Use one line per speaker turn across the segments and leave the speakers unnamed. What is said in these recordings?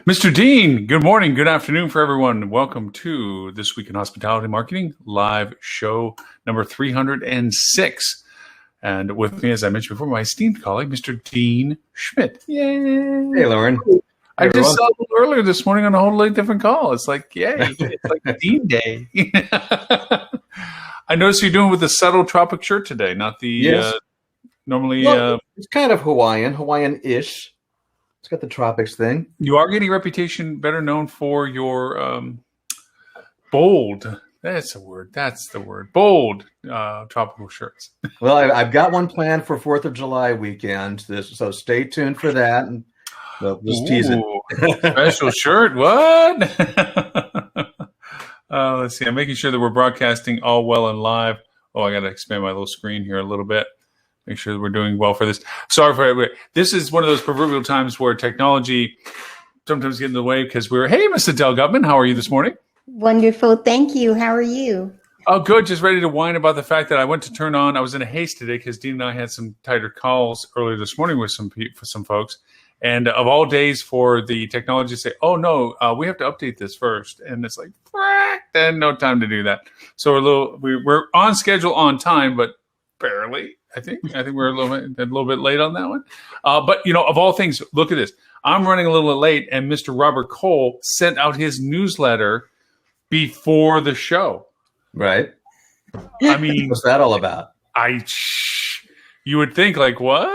Mr. Dean, good morning, good afternoon for everyone. Welcome to This Week in Hospitality Marketing live show number 306. And with me, as I mentioned before, my esteemed colleague, Mr. Dean Schmit. Yay!
Hey, Lauren.
I just saw it earlier this morning on a whole different call. It's like, yay, it's like Dean Day. I noticed you're doing with the subtle tropic shirt today, not the normally.
Well, it's kind of Hawaiian-ish. It's got the tropics thing.
You are getting a reputation better known for your bold. That's the word. Bold tropical shirts.
Well, I've got one planned for 4th of July weekend. So stay tuned for that. And we'll just tease it.
Special shirt. What? Let's see. I'm making sure that we're broadcasting all well and live. Oh, I got to expand my little screen here a little bit. Make sure that we're doing well for this. Sorry for everybody. This is one of those proverbial times where technology sometimes gets in the way because hey, Miss Adele Gutman, how are you this morning?
Wonderful. Thank you. How are you?
Oh, good. Just ready to whine about the fact that I went to turn on. I was in a haste today because Dean and I had some tighter calls earlier this morning with some folks. And of all days for the technology to say, oh, no, we have to update this first. And it's like, then no time to do that. So we're on schedule on time, but barely. I think we're a little bit late on that one. But, of all things, look at this. I'm running a little late, and Mr. Robert Cole sent out his newsletter before the show.
Right.
I mean,
what's that all about?
You would think, like, what?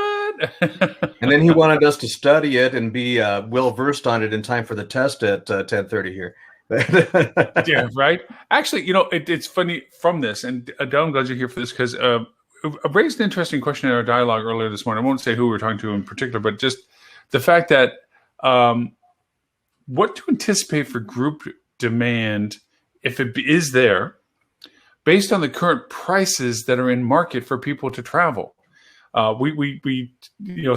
And then he wanted us to study it and be well-versed on it in time for the test at 10:30 here.
Yeah, right. Actually, it's funny from this, and Adele, I'm glad you're here for this because I raised an interesting question in our dialogue earlier this morning. I won't say who we were talking to in particular, but just the fact that what to anticipate for group demand, if it is there, based on the current prices that are in market for people to travel. We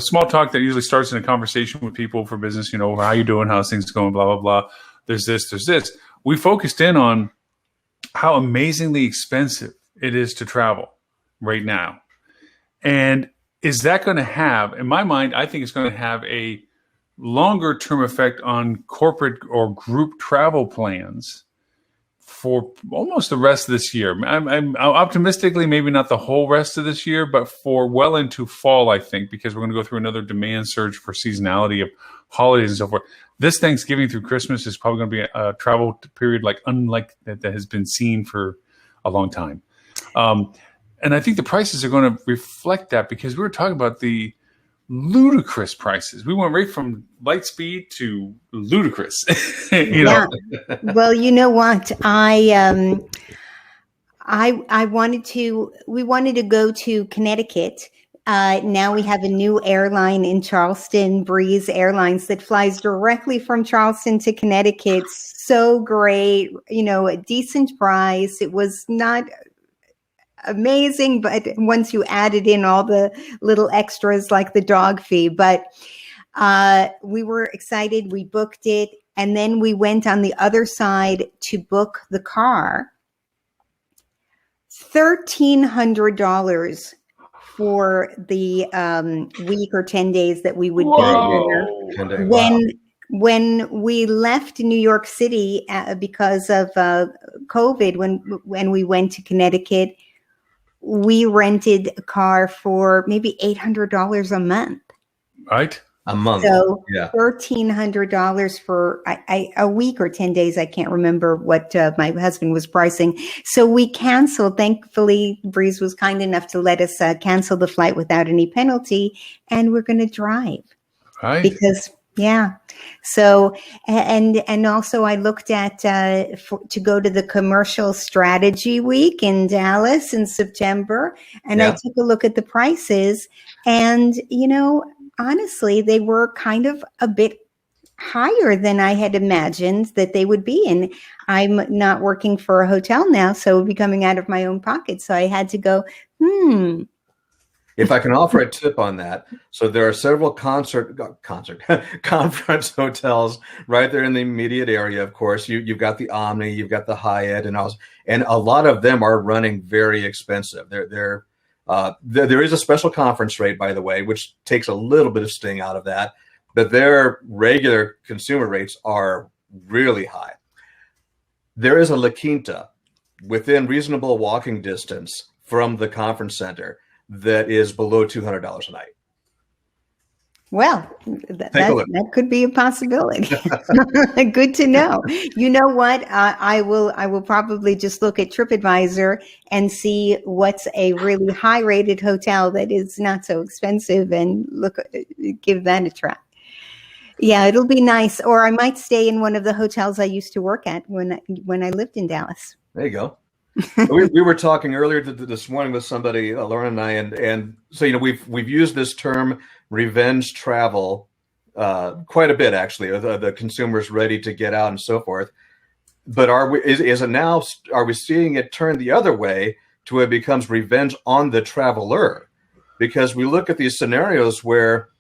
small talk that usually starts in a conversation with people for business, how you doing, how's things going, blah, blah, blah. There's this. We focused in on how amazingly expensive it is to travel right now. And is that going to have, in my mind, I think it's going to have a longer term effect on corporate or group travel plans for almost the rest of this year. I'm optimistically, maybe not the whole rest of this year, but for well into fall, I think, because we're going to go through another demand surge for seasonality of holidays and so forth. This Thanksgiving through Christmas is probably going to be a travel period unlike that has been seen for a long time. And I think the prices are going to reflect that because we were talking about the ludicrous prices. We went right from light speed to ludicrous.
Yeah. Well, you know what? We wanted to go to Connecticut. Now we have a new airline in Charleston, Breeze Airlines, that flies directly from Charleston to Connecticut. So great, a decent price. It was not amazing, but once you added in all the little extras like the dog fee, but we were excited. We booked it, and then we went on the other side to book the car. $1,300 for the week or 10 days that we would be there. When we left New York City because of COVID, when we went to Connecticut, we rented a car for maybe $800 a month.
Right.
A month.
So $1,300 for a week or 10 days. I can't remember what my husband was pricing. So we canceled. Thankfully, Breeze was kind enough to let us cancel the flight without any penalty. And we're going to drive.
Right.
Because yeah. So, and also I looked at to go to the Commercial Strategy Week in Dallas in September, and I took a look at the prices, and honestly, they were kind of a bit higher than I had imagined that they would be. And I'm not working for a hotel now, so it would be coming out of my own pocket. So I had to go,
If I can offer a tip on that, so there are several conference hotels right there in the immediate area. Of course, you've got the Omni, you've got the Hyatt, and a lot of them are running very expensive. There is a special conference rate, by the way, which takes a little bit of sting out of that. but their regular consumer rates are really high. There is a La Quinta within reasonable walking distance from the conference center that is below $200 a night.
Well, that could be a possibility. Good to know. You know what? I will probably just look at TripAdvisor and see what's a really high rated hotel that is not so expensive and give that a try. Yeah, it'll be nice. Or I might stay in one of the hotels I used to work at when I lived in Dallas.
There you go. we were talking earlier this morning with somebody, Lauren and I, and so we've used this term revenge travel quite a bit, actually. The consumer's ready to get out and so forth. But is it now? Are we seeing it turn the other way to where it becomes revenge on the traveler? Because we look at these scenarios where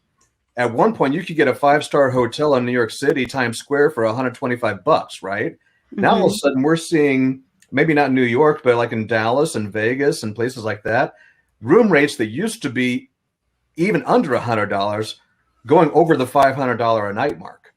at one point you could get a 5-star hotel in New York City, Times Square, for $125, right? Mm-hmm. Now all of a sudden we're seeing, maybe not New York, but like in Dallas and Vegas and places like that, room rates that used to be even under $100 going over the $500 a night mark.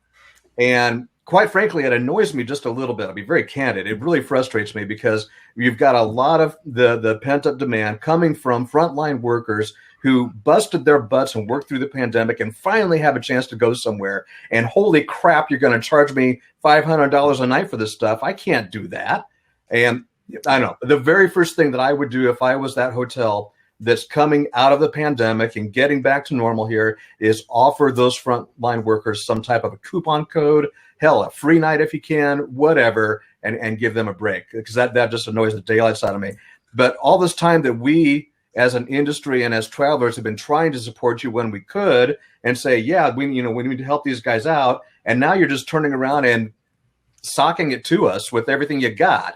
And quite frankly, it annoys me just a little bit. I'll be very candid. It really frustrates me because you've got a lot of the pent-up demand coming from frontline workers who busted their butts and worked through the pandemic and finally have a chance to go somewhere. And holy crap, you're going to charge me $500 a night for this stuff. I can't do that. And I know the very first thing that I would do if I was that hotel that's coming out of the pandemic and getting back to normal here is offer those frontline workers some type of a coupon code, hell, a free night if you can, whatever, and give them a break, because that just annoys the daylights out of me. But all this time that we as an industry and as travelers have been trying to support you when we could and say, yeah, we need to help these guys out. And now you're just turning around and socking it to us with everything you got.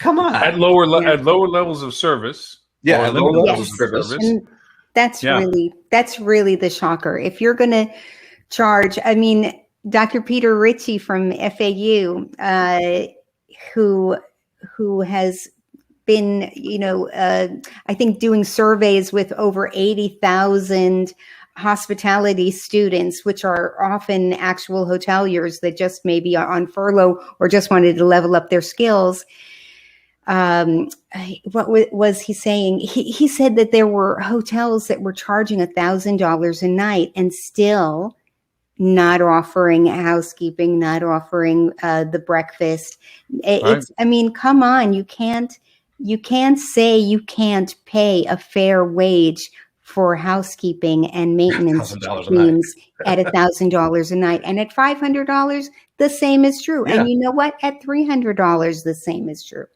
Come on.
At lower levels of service.
Yeah, at lower levels of service.
And that's really the shocker. If you're going to charge, I mean, Dr. Peter Ritchie from FAU, who has been, I think doing surveys with over 80,000 hospitality students, which are often actual hoteliers that just maybe are on furlough or just wanted to level up their skills. What was he saying? He said that there were hotels that were charging $1,000 a night and still not offering housekeeping, not offering the breakfast. It's, I mean, come on, you can't say you can't pay a fair wage for housekeeping and maintenance teams at $1,000 a night, and at $500, the same is true. Yeah. And you know what? At $300, the same is true.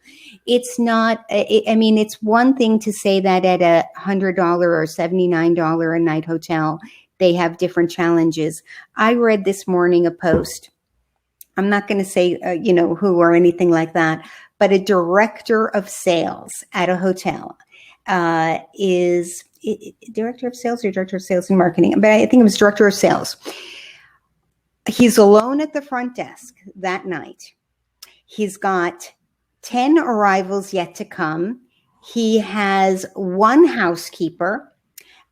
It's not. I mean, it's one thing to say that at a $100 or $79 a night hotel, they have different challenges. I read this morning a post. I'm not going to say who or anything like that, but a director of sales at a hotel is director of sales or director of sales and marketing, but I think it was director of sales. He's alone at the front desk that night. He's got 10 arrivals yet to come. He has one housekeeper,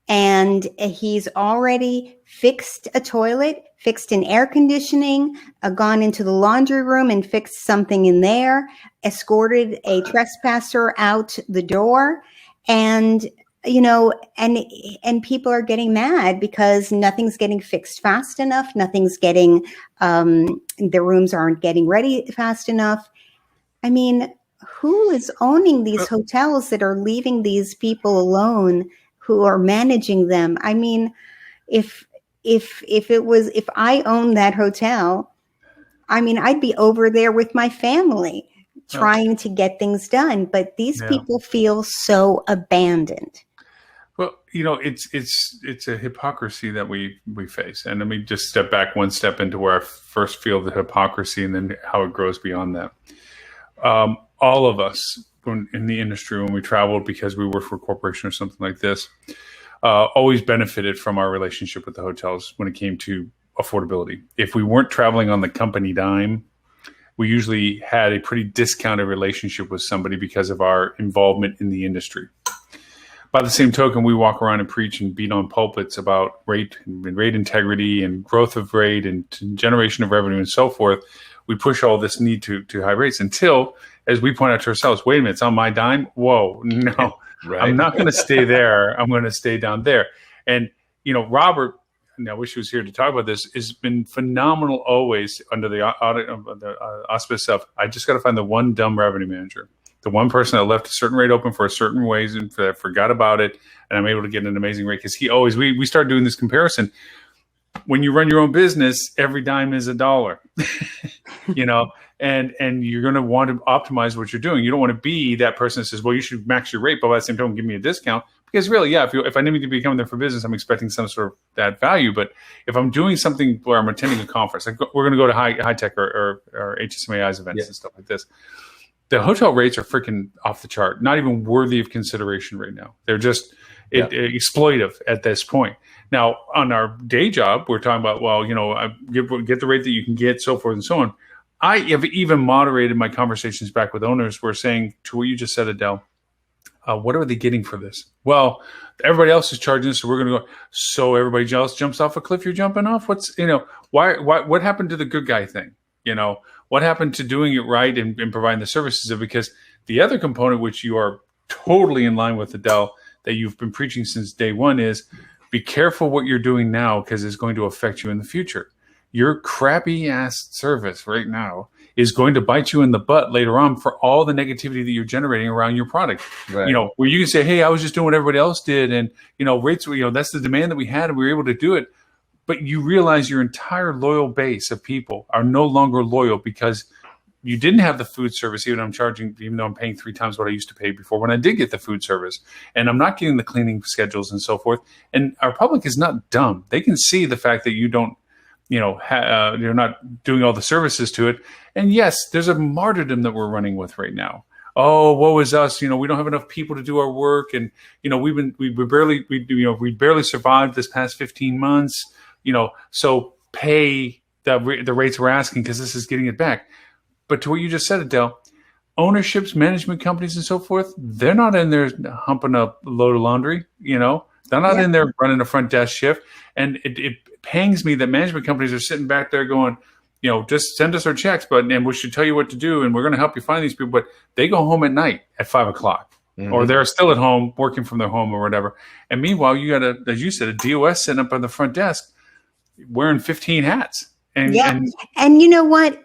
and he's already fixed a toilet, fixed an air conditioning, gone into the laundry room and fixed something in there, escorted a trespasser out the door, and and people are getting mad because nothing's getting fixed fast enough. Nothing's getting, the rooms aren't getting ready fast enough. I mean, who is owning these hotels that are leaving these people alone who are managing them? I mean, if I owned that hotel, I mean, I'd be over there with my family trying to get things done. But these people feel so abandoned.
Well, it's a hypocrisy that we face. And let me just step back one step into where I first feel the hypocrisy and then how it grows beyond that. All of us in the industry, when we traveled because we worked for a corporation or something like this, always benefited from our relationship with the hotels when it came to affordability. If we weren't traveling on the company dime, we usually had a pretty discounted relationship with somebody because of our involvement in the industry. by the same token, we walk around and preach and beat on pulpits about rate and rate integrity and growth of rate and generation of revenue and so forth. We push all this need to high rates until, as we point out to ourselves, wait a minute, it's on my dime. Whoa, no, right. I'm not going to stay there. I'm going to stay down there. And, Robert, and I wish he was here to talk about this, has been phenomenal always under the auspice of, I just got to find the one dumb revenue manager, the one person that left a certain rate open for a certain ways and forgot about it, and I'm able to get an amazing rate. Because we started doing this comparison. When you run your own business, every dime is $1, and you're going to want to optimize what you're doing. You don't want to be that person that says, well, you should max your rate, but by the same time, give me a discount. Because really, yeah, if I need to be coming there for business, I'm expecting some sort of that value. But if I'm doing something where I'm attending a conference, like we're going to go to high tech or HSMAI's events and stuff like this, the hotel rates are freaking off the chart, not even worthy of consideration right now. They're just exploitive at this point. Now, on our day job, we're talking about, well, get the rate that you can get, so forth and so on. I have even moderated my conversations back with owners. We're saying, to what you just said, Adele, what are they getting for this? Well, everybody else is charging this, so we're going to go. So everybody else jumps off a cliff you're jumping off? What happened to the good guy thing? What happened to doing it right and providing the services? Because the other component, which you are totally in line with, Adele, that you've been preaching since day one, is be careful what you're doing now, because it's going to affect you in the future. Your crappy ass service right now is going to bite you in the butt later on for all the negativity that you're generating around your product. Right. Where you can say, hey, I was just doing what everybody else did. And, rates, that's the demand that we had and we were able to do it. But you realize your entire loyal base of people are no longer loyal because you didn't have the food service, even though I'm paying 3 times what I used to pay before when I did get the food service. And I'm not getting the cleaning schedules and so forth. And our public is not dumb. They can see the fact that you don't, you're not doing all the services to it. And yes, there's a martyrdom that we're running with right now. Oh, woe is us. We don't have enough people to do our work. And, we barely survived this past 15 months, so pay the rates we're asking because this is getting it back. But to what you just said, Adele, ownerships, management companies and so forth, they're not in there humping a load of laundry, They're not in there running a front desk shift. And it pangs me that management companies are sitting back there going, just send us our checks, and we should tell you what to do, and we're going to help you find these people. But they go home at night at 5:00, or they're still at home working from their home or whatever. And meanwhile, you got as you said, a DOS sitting up on the front desk wearing 15 hats. And
you know what?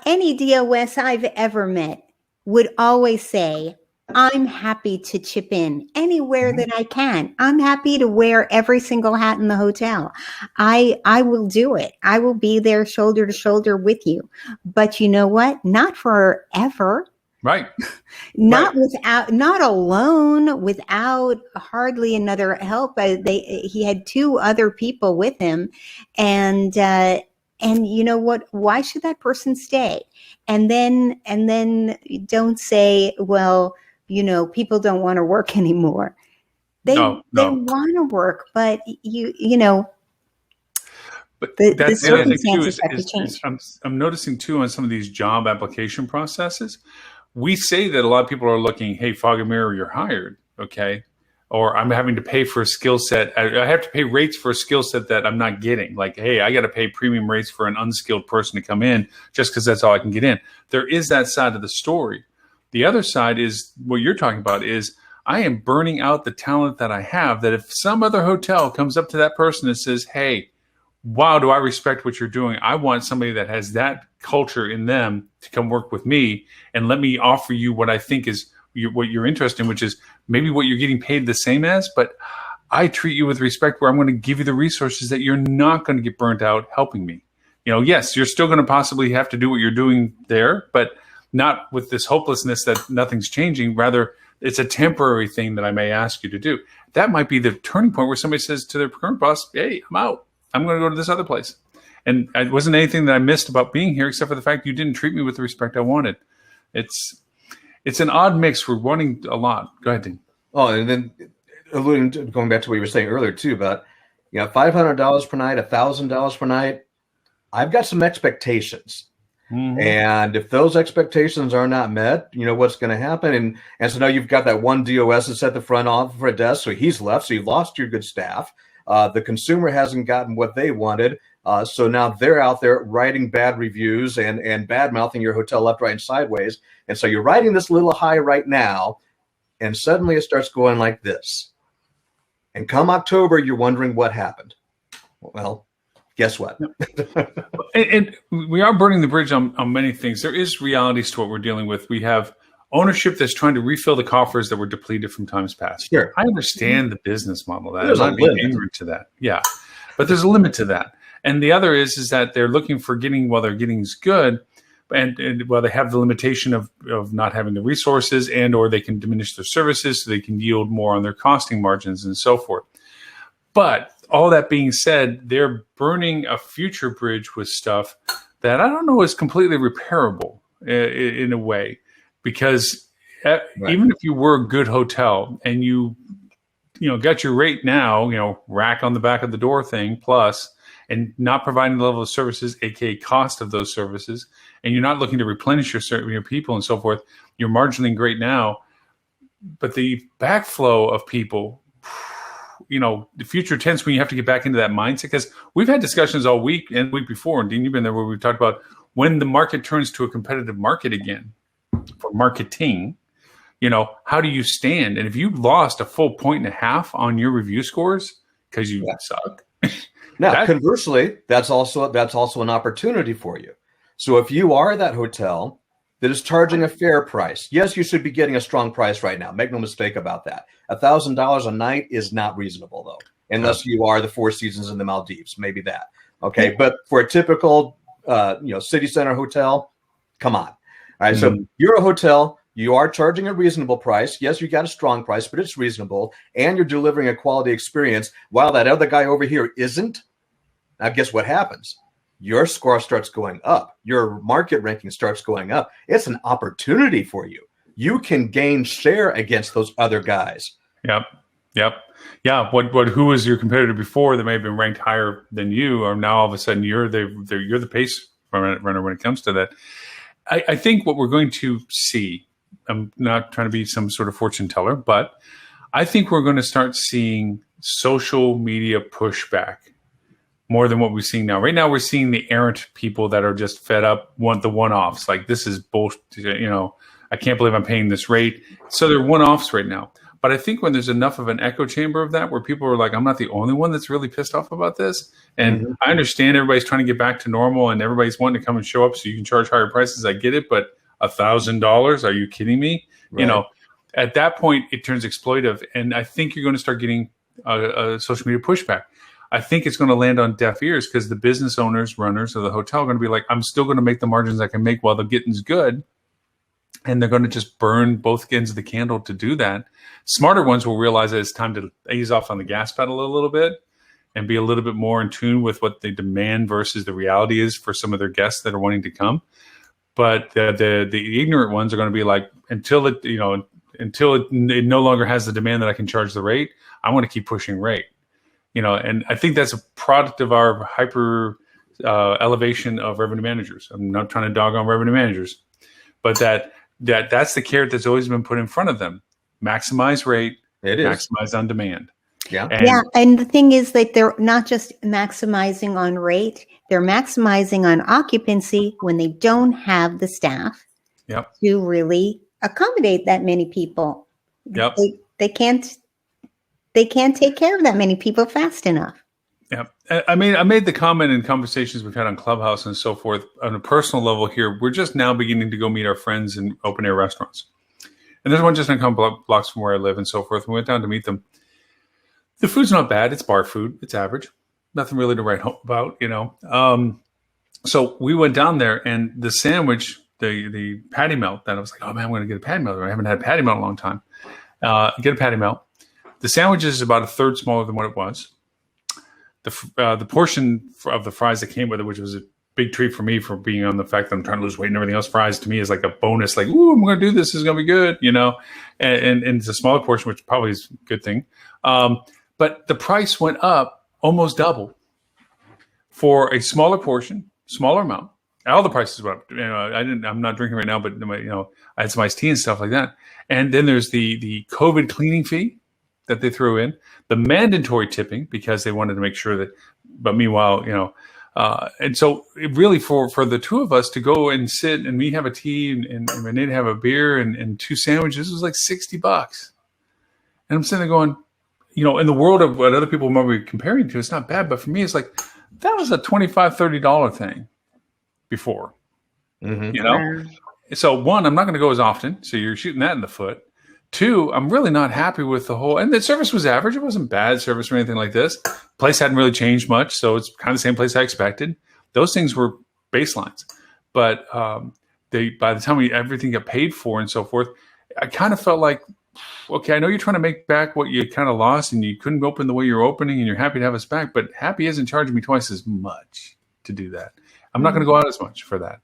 Any DOS I've ever met would always say, I'm happy to chip in anywhere that I can. I'm happy to wear every single hat in the hotel. I will do it. I will be there shoulder to shoulder with you. But you know what? Not forever.
Right.
Not alone, without hardly another help. He had 2 other people with him, and you know what? Why should that person stay? And then don't say, well, people don't want to work anymore. They want to work, but
But
the circumstances have to change.
I'm noticing too on some of these job application processes, we say that a lot of people are looking, hey, fog and mirror, you're hired, okay? Or I'm having to pay for a skill set. I have to pay rates for a skill set that I'm not getting. Like, hey, I got to pay premium rates for an unskilled person to come in just because that's all I can get in. There is that side of the story. The other side is what you're talking about is I am burning out the talent that I have, that if some other hotel comes up to that person and says, hey, wow, do I respect what you're doing? I want somebody that has that culture in them to come work with me and let me offer you what I think is what you're interested in, which is maybe what you're getting paid the same as, but I treat you with respect where I'm going to give you the resources that you're not going to get burnt out helping me. Yes, you're still going to possibly have to do what you're doing there, but not with this hopelessness that nothing's changing. Rather, it's a temporary thing that I may ask you to do. That might be the turning point where somebody says to their current boss, hey, I'm out. I'm going to go to this other place. And it wasn't anything that I missed about being here, except for the fact you didn't treat me with the respect I wanted. It's an odd mix. We're wanting a lot. Go ahead, Dean.
Oh, and then going back to what you were saying earlier too about, $500 per night, $1,000 per night. I've got some expectations. And if those expectations are not met, you know what's going to happen. And so now you've got that one DOS that's at the front office desk, so he's left, so you've lost your good staff. The consumer hasn't gotten what they wanted, so now they're out there writing bad reviews and bad-mouthing your hotel left, right, and sideways. And so you're riding this little high right now, and suddenly it starts going like this. And come October, you're wondering what happened. Well, guess what?
and we are burning the bridge on many things. There is realities to what we're dealing with. We have ownership that's trying to refill the coffers that were depleted from times past.
Sure.
I understand the business model. That
there's
I'm not being ignorant to that. Yeah, but there's a limit to that. And the other is that they're looking for getting while they're getting is good, and while they have the limitation of not having the resources, and or they can diminish their services so they can yield more on their costing margins and so forth. But all that being said, they're burning a future bridge with stuff that I don't know is completely repairable in a way, because even if you were a good hotel and you got your rate now, rack on the back of the door thing plus, and not providing the level of services, aka cost of those services, and you're not looking to replenish your people and so forth, you're marginally great now, but the backflow of people, the future tense when you have to get back into that mindset, because we've had discussions all week and the week before, and Dean, you've been there, where we've talked about when the market turns to a competitive market again for marketing, how do you stand? And if you lost a full 1.5 on your review scores because you suck.
Now, conversely, that's also an opportunity for you. So if you are that hotel that is charging a fair price, yes, you should be getting a strong price right now. Make no mistake about that. $1,000 a night is not reasonable, though, unless you are the Four Seasons in the Maldives, maybe that. Okay, but for a typical, city center hotel, come on. All right, so you're a hotel. You are charging a reasonable price. Yes, you got a strong price, but it's reasonable, and you're delivering a quality experience while that other guy over here isn't. Now, guess what happens? Your score starts going up. Your market ranking starts going up. It's an opportunity for you. You can gain share against those other guys.
Yep. Yeah. Who was your competitor before that may have been ranked higher than you, or now all of a sudden you're the pace runner when it comes to that. I think what we're going to see, I'm not trying to be some sort of fortune teller, but I think we're going to start seeing social media pushback more than what we're seeing now. Right now, we're seeing the errant people that are just fed up, want the one-offs. Like, this is bullshit. I can't believe I'm paying this rate. So they're one-offs right now. But I think when there's enough of an echo chamber of that, where people are like, I'm not the only one that's really pissed off about this. And I understand everybody's trying to get back to normal and everybody's wanting to come and show up so you can charge higher prices. I get it. But $1,000? Are you kidding me? Right. At that point, it turns exploitive. And I think you're going to start getting a social media pushback. I think it's going to land on deaf ears, because the business owners, runners of the hotel are going to be like, I'm still going to make the margins I can make while the getting's good. And they're going to just burn both ends of the candle to do that. Smarter ones will realize that it's time to ease off on the gas pedal a little bit and be a little bit more in tune with what they demand versus the reality is for some of their guests that are wanting to come. But the ignorant ones are going to be like, until it no longer has the demand that I can charge the rate, I want to keep pushing rate. And I think that's a product of our hyper elevation of revenue managers. I'm not trying to dog on revenue managers, but that's the carrot that's always been put in front of them. Maximize rate, maximize on demand.
Yeah. And the thing is that they're not just maximizing on rate, they're maximizing on occupancy when they don't have the staff to really accommodate that many people.
Yep.
They can't take care of that many people fast enough.
Yeah. I made the comment in conversations we've had on Clubhouse and so forth. On a personal level here, we're just now beginning to go meet our friends in open air restaurants. And there's one just a couple blocks from where I live and so forth. We went down to meet them. The food's not bad. It's bar food. It's average. Nothing really to write home about, So we went down there, and the sandwich, the patty melt, that I was like, oh man, I'm going to get a patty melt. I haven't had patty melt in a long time. Get a patty melt. The sandwich is about a third smaller than what it was. The portion of the fries that came with it, which was a big treat for me for being on the fact that I'm trying to lose weight and everything else. Fries to me is like a bonus, like, ooh, I'm going to do this. This is going to be good, and it's a smaller portion, which probably is a good thing. But the price went up almost double for a smaller portion, smaller amount, All the prices went up. I'm not drinking right now, but I had some iced tea and stuff like that. And then there's the COVID cleaning fee that they threw in, the mandatory tipping because they wanted to make sure that. But meanwhile, and so it really for the two of us to go and sit and me have a tea and Renee to have a beer and 2 sandwiches was like $60. And I'm sitting there going, in the world of what other people might be comparing to, it's not bad. But for me, it's like, that was a $25, $30 thing before, So one, I'm not going to go as often. So you're shooting that in the foot. 2, I'm really not happy with the whole, and the service was average. It wasn't bad service or anything like this. Place hadn't really changed much. So it's kind of the same place I expected. Those things were baselines. But by the time everything got paid for and so forth, I kind of felt like, okay, I know you're trying to make back what you kind of lost and you couldn't open the way you're opening and you're happy to have us back, but Happy isn't charging me twice as much to do that. I'm not going to go out as much for that.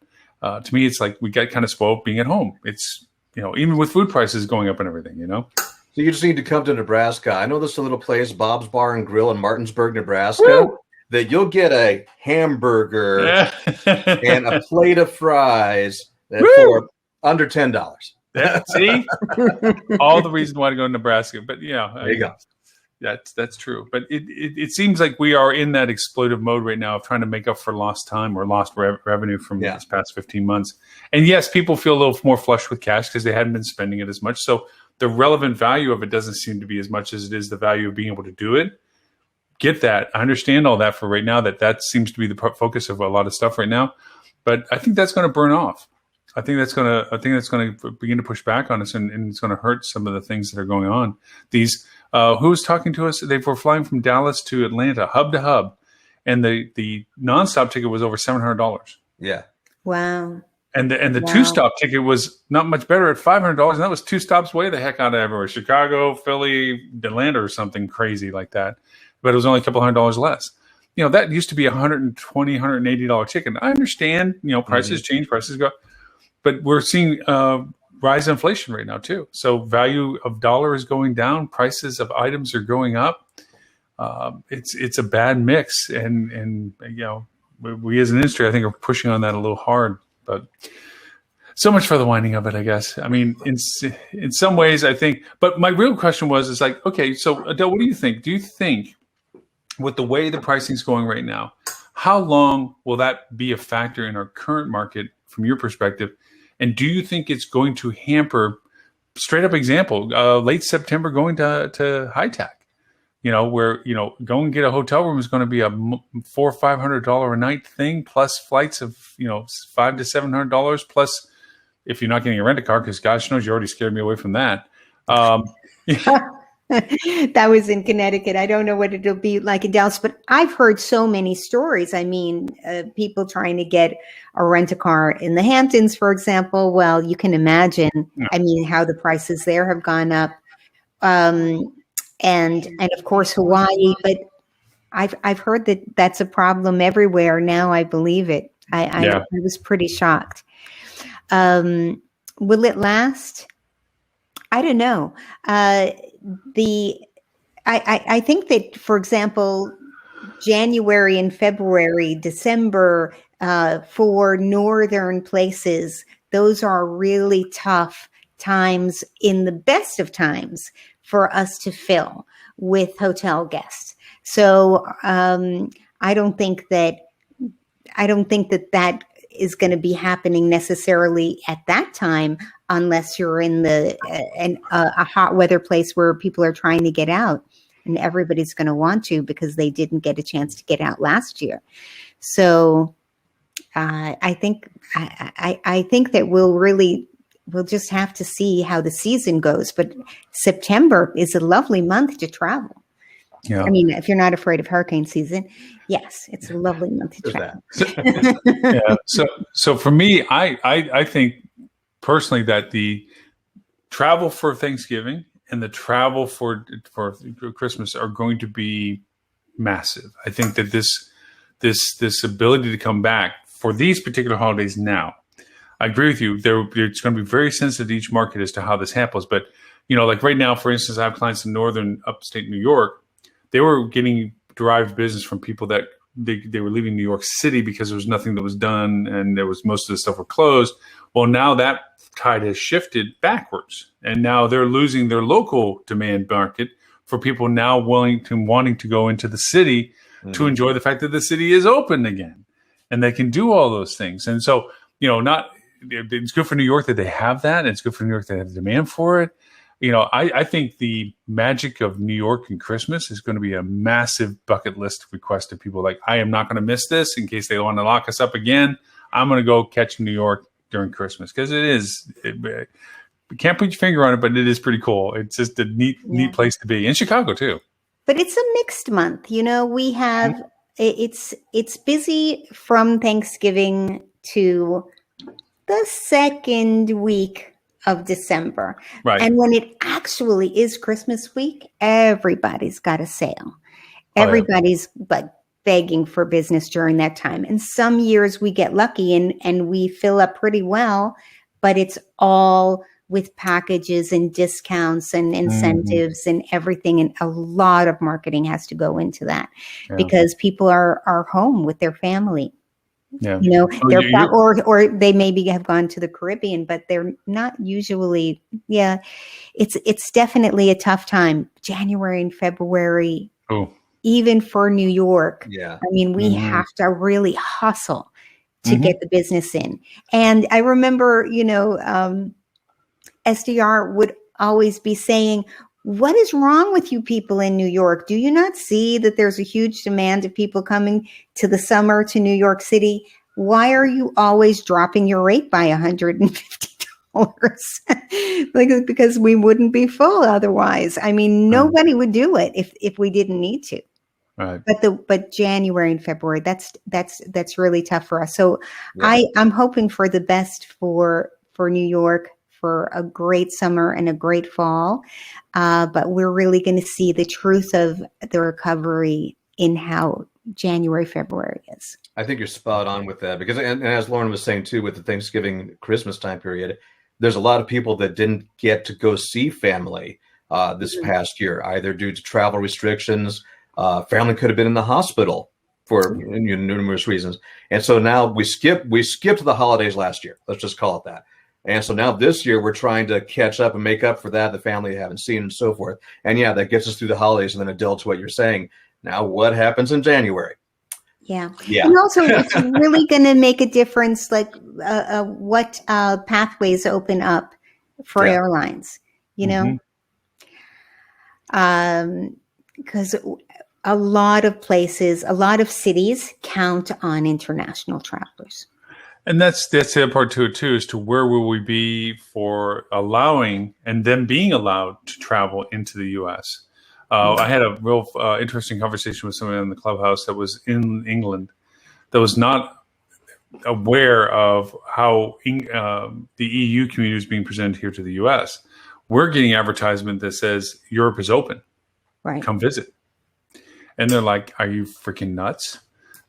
To me, it's like we got kind of spoiled being at home. It's, even with food prices going up and everything, So
you just need to come to Nebraska. I know this little place, Bob's Bar and Grill in Martinsburg, Nebraska,
Woo!
that you'll get a hamburger and a plate of fries for under $10.
See, all the reason why to go to Nebraska. But
there you go.
That's true. But it seems like we are in that exploitive mode right now of trying to make up for lost time or lost revenue from this past 15 months. And yes, people feel a little more flush with cash because they hadn't been spending it as much. So the relevant value of it doesn't seem to be as much as it is the value of being able to do it. Get that. I understand all that for right now, that seems to be the focus of a lot of stuff right now. But I think that's going to burn off. I think that's going to begin to push back on us, and it's going to hurt some of the things that are going on. These who was talking to us? They were flying from Dallas to Atlanta, hub to hub, and the nonstop ticket was over $700.
Yeah.
Wow.
And the 2-stop ticket was not much better at $500, and that was 2 stops way the heck out of everywhere: Chicago, Philly, Atlanta, or something crazy like that. But it was only a couple $100 less. That used to be $120, $180 ticket. I understand. Prices change, prices go. But we're seeing rise in inflation right now too. So value of dollar is going down. Prices of items are going up. It's a bad mix, and we as an industry, I think, are pushing on that a little hard. But so much for the winding of it, I guess. I mean, in some ways, I think. But my real question is like, okay, so Adele, what do you think? Do you think with the way the pricing is going right now, how long will that be a factor in our current market from your perspective? And do you think it's going to hamper, straight up example, late September going to high tech, where, go and get a hotel room is going to be a $400 or $500 a night thing, plus flights of, $500 to $700, plus if you're not getting a rent a car, because gosh knows you already scared me away from that.
That was in Connecticut. I don't know what it'll be like in Dallas, but I've heard so many stories. I mean, people trying to get a rent-a-car in the Hamptons, for example. Well, you can imagine, I mean, how the prices there have gone up. And of course, Hawaii. But I've heard that that's a problem everywhere now. I believe it. I was pretty shocked. Will it last? I don't know. I think that, for example, January and February, December, for northern places, those are really tough times in the best of times for us to fill with hotel guests. So I don't think that is going to be happening necessarily at that time, unless you're in a hot weather place where people are trying to get out, and everybody's going to want to because they didn't get a chance to get out last year. So I think that we'll just have to see how the season goes. But September is a lovely month to travel. Yeah. I mean, if you're not afraid of hurricane season, yes, it's a lovely month to travel.
So for me, I think personally that the travel for Thanksgiving and the travel for Christmas are going to be massive. I think that this ability to come back for these particular holidays now, I agree with you. It's going to be very sensitive to each market as to how this happens. But, like right now, for instance, I have clients in northern upstate New York. They were getting derived business from people that they were leaving New York City because there was nothing that was done, and most of the stuff were closed. Well, now that tide has shifted backwards, and now they're losing their local demand market for people now wanting to go into the city to enjoy the fact that the city is open again, and they can do all those things. And so, it's good for New York that they have that, and it's good for New York that they have the demand for it. I think the magic of New York and Christmas is going to be a massive bucket list request of people. Like, I am not going to miss this in case they want to lock us up again. I'm going to go catch New York during Christmas, because you can't put your finger on it, but it is pretty cool. It's just a neat place to be, in Chicago too.
But it's a mixed month. We have it's busy from Thanksgiving to the second week of December. Right. And when it actually is Christmas week, everybody's got a sale. Everybody's begging for business during that time. And some years we get lucky and we fill up pretty well, but it's all with packages and discounts and incentives and everything. And a lot of marketing has to go into that because people are home with their family. Yeah. Or they maybe have gone to the Caribbean, but they're not usually. Yeah, it's definitely a tough time. January and February, even for New York. Yeah, I mean, we have to really hustle to get the business in. And I remember, SDR would always be saying, "What is wrong with you people in New York? Do you not see that there's a huge demand of people coming to the summer to New York City? Why are you always dropping your rate by $150? Because we wouldn't be full otherwise. I mean, nobody would do it if we didn't need to. Right. But January and February, that's really tough for us. So I'm hoping for the best for New York, for a great summer and a great fall. But we're really going to see the truth of the recovery in how January, February is.
I think you're spot on with that because, and as Lauren was saying too, with the Thanksgiving, Christmas time period, there's a lot of people that didn't get to go see family this past year, either due to travel restrictions. Family could have been in the hospital for numerous reasons. And so now we skipped the holidays last year. Let's just call it that. And so now this year we're trying to catch up and make up for that, the family you haven't seen and so forth. And that gets us through the holidays. And then Adele, to what you're saying, now what happens in January? Yeah.
And also it's really going to make a difference, like what pathways open up for airlines, because a lot of places, a lot of cities count on international travelers.
And that's the other part to it too, as to where will we be for allowing and them being allowed to travel into the U.S. I had a real interesting conversation with somebody in the clubhouse that was in England that was not aware of how the EU community is being presented here to the U.S. We're getting advertisement that says Europe is open. Right. Come visit. And they're like, are you freaking nuts?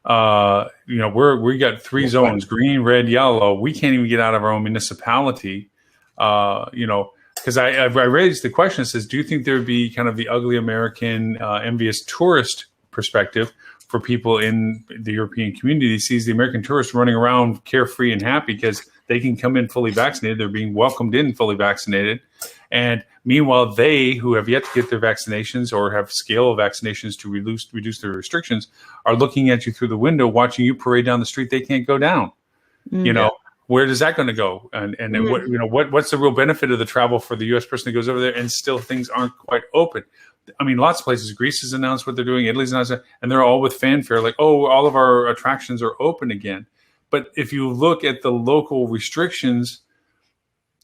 We got 3 zones, green, red, yellow. We can't even get out of our own municipality, because I raised the question, it says, do you think there would be kind of the ugly American envious tourist perspective for people in the European community? Sees the American tourists running around carefree and happy because they can come in fully vaccinated. They're being welcomed in fully vaccinated. And meanwhile, they who have yet to get their vaccinations or have scale of vaccinations to reduce their restrictions are looking at you through the window, watching you parade down the street. They can't go down. Where does that going to go? And what's the real benefit of the travel for the U.S. person that goes over there and still things aren't quite open? I mean, lots of places. Greece has announced what they're doing. Italy's announced it, and they're all with fanfare, like, oh, all of our attractions are open again. But if you look at the local restrictions,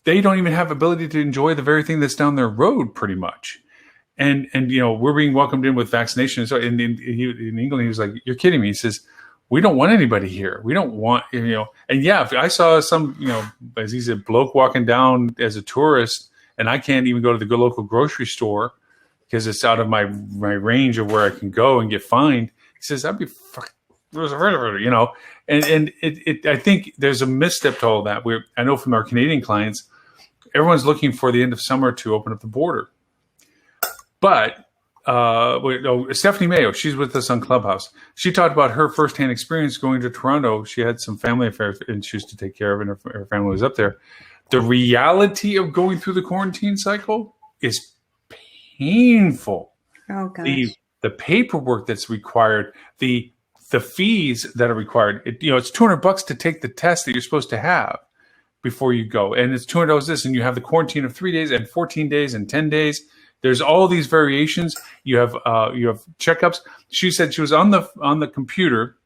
they don't even have ability to enjoy the very thing that's down their road, pretty much. And we're being welcomed in with vaccinations. So in England, he was like, "You're kidding me." He says, "We don't want anybody here. We don't want And if I saw some as he said, bloke walking down as a tourist, and I can't even go to the local grocery store because it's out of my range of where I can go and get fined. He says, I'd be And I think there's a misstep to all that. I know from our Canadian clients, everyone's looking for the end of summer to open up the border. But Stephanie Mayo, she's with us on Clubhouse. She talked about her firsthand experience going to Toronto. She had some family affairs and she used to take care of, and her family was up there. The reality of going through the quarantine cycle is painful.
Oh gosh.
The paperwork that's required, the fees that are required. It's $200 to take the test that you're supposed to have before you go, and it's $200 this, and you have the quarantine of 3 days and 14 days and 10 days. There's all these variations. You have checkups. She said she was on the computer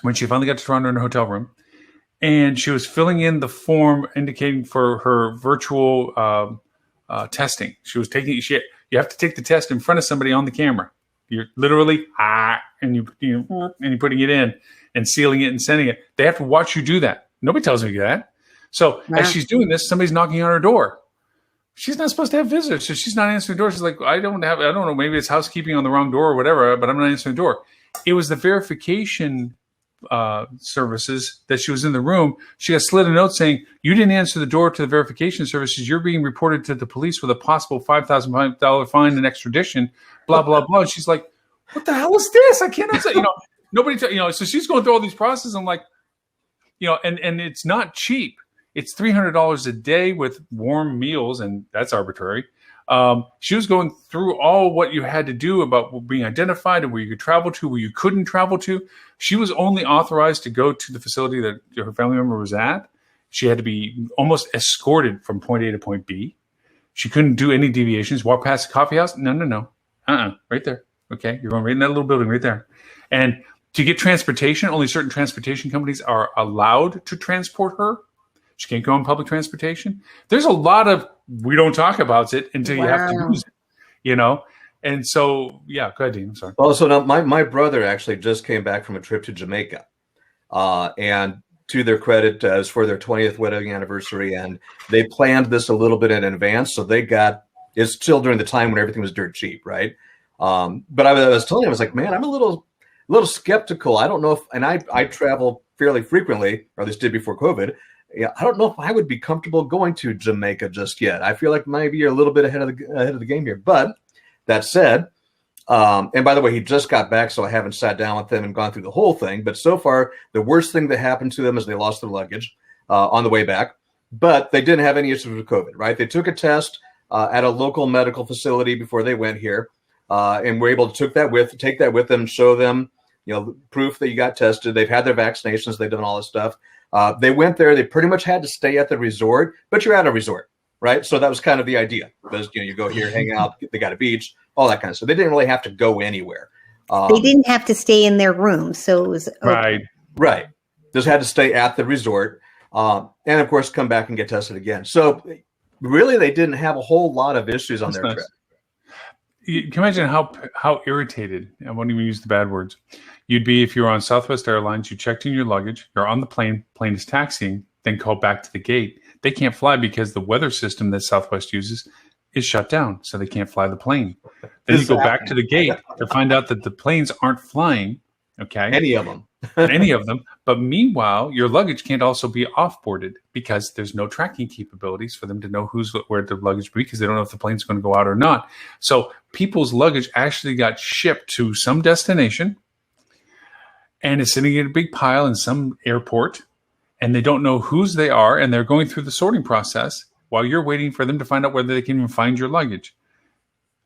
when she finally got to Toronto in her hotel room, and she was filling in the form indicating for her virtual testing. She was taking. You have to take the test in front of somebody on the camera. You're literally and you're putting it in and sealing it and sending it. They have to watch you do that. Nobody tells me that. So as she's doing this, somebody's knocking on her door. She's not supposed to have visitors, so she's not answering the door. She's like, I don't know, maybe it's housekeeping on the wrong door or whatever, but I'm not answering the door. It was the verification services that she was in the room. She got slid a note saying, you didn't answer the door to the verification services. You're being reported to the police with a possible $5,000 fine and extradition, blah, blah, blah. And she's like, what the hell is this? I can't answer. Nobody, so she's going through all these processes. I'm like, and it's not cheap. It's $300 a day with warm meals, and that's arbitrary. She was going through all what you had to do about being identified and where you could travel to, where you couldn't travel to. She was only authorized to go to the facility that her family member was at. She had to be almost escorted from point A to point B. She couldn't do any deviations. Walk past the coffee house? No. Right there. Okay, you're going right in that little building right there. And to get transportation, only certain transportation companies are allowed to transport her. She can't go on public transportation. There's a lot of we don't talk about it until you have to use it, And so, go ahead, Dean. I'm sorry.
Well, so now my brother actually just came back from a trip to Jamaica, and to their credit, it's for their 20th wedding anniversary, and they planned this a little bit in advance. So it's still during the time when everything was dirt cheap, right? But I was telling him, I was like, man, I'm a little skeptical. I don't know if, and I travel fairly frequently, or at least did before COVID. Yeah, I don't know if I would be comfortable going to Jamaica just yet. I feel like maybe you're a little bit ahead of the game here. But that said, and by the way, he just got back, so I haven't sat down with them and gone through the whole thing. But so far, the worst thing that happened to them is they lost their luggage on the way back. But they didn't have any issues with COVID, right? They took a test at a local medical facility before they went here, and were able to take that with them, show them, proof that you got tested. They've had their vaccinations. They've done all this stuff. They went there. They pretty much had to stay at the resort, but you're at a resort, right? So that was kind of the idea. Because you go here, hang out. They got a beach, all that kind of stuff. They didn't really have to go anywhere.
They didn't have to stay in their room, so it was okay.
Right. Just had to stay at the resort, and of course come back and get tested again. So really, they didn't have a whole lot of issues on their trip.
You can imagine how irritated, I won't even use the bad words, you'd be if you were on Southwest Airlines, you checked in your luggage, you're on the plane is taxiing, then call back to the gate. They can't fly because the weather system that Southwest uses is shut down, so they can't fly the plane. Then you go back to the gate to find out that the planes aren't flying, okay?
Any of them.
But meanwhile, your luggage can't also be off-boarded because there's no tracking capabilities for them to know where their luggage will be because they don't know if the plane's going to go out or not. So people's luggage actually got shipped to some destination and is sitting in a big pile in some airport, and they don't know whose they are, and they're going through the sorting process while you're waiting for them to find out whether they can even find your luggage.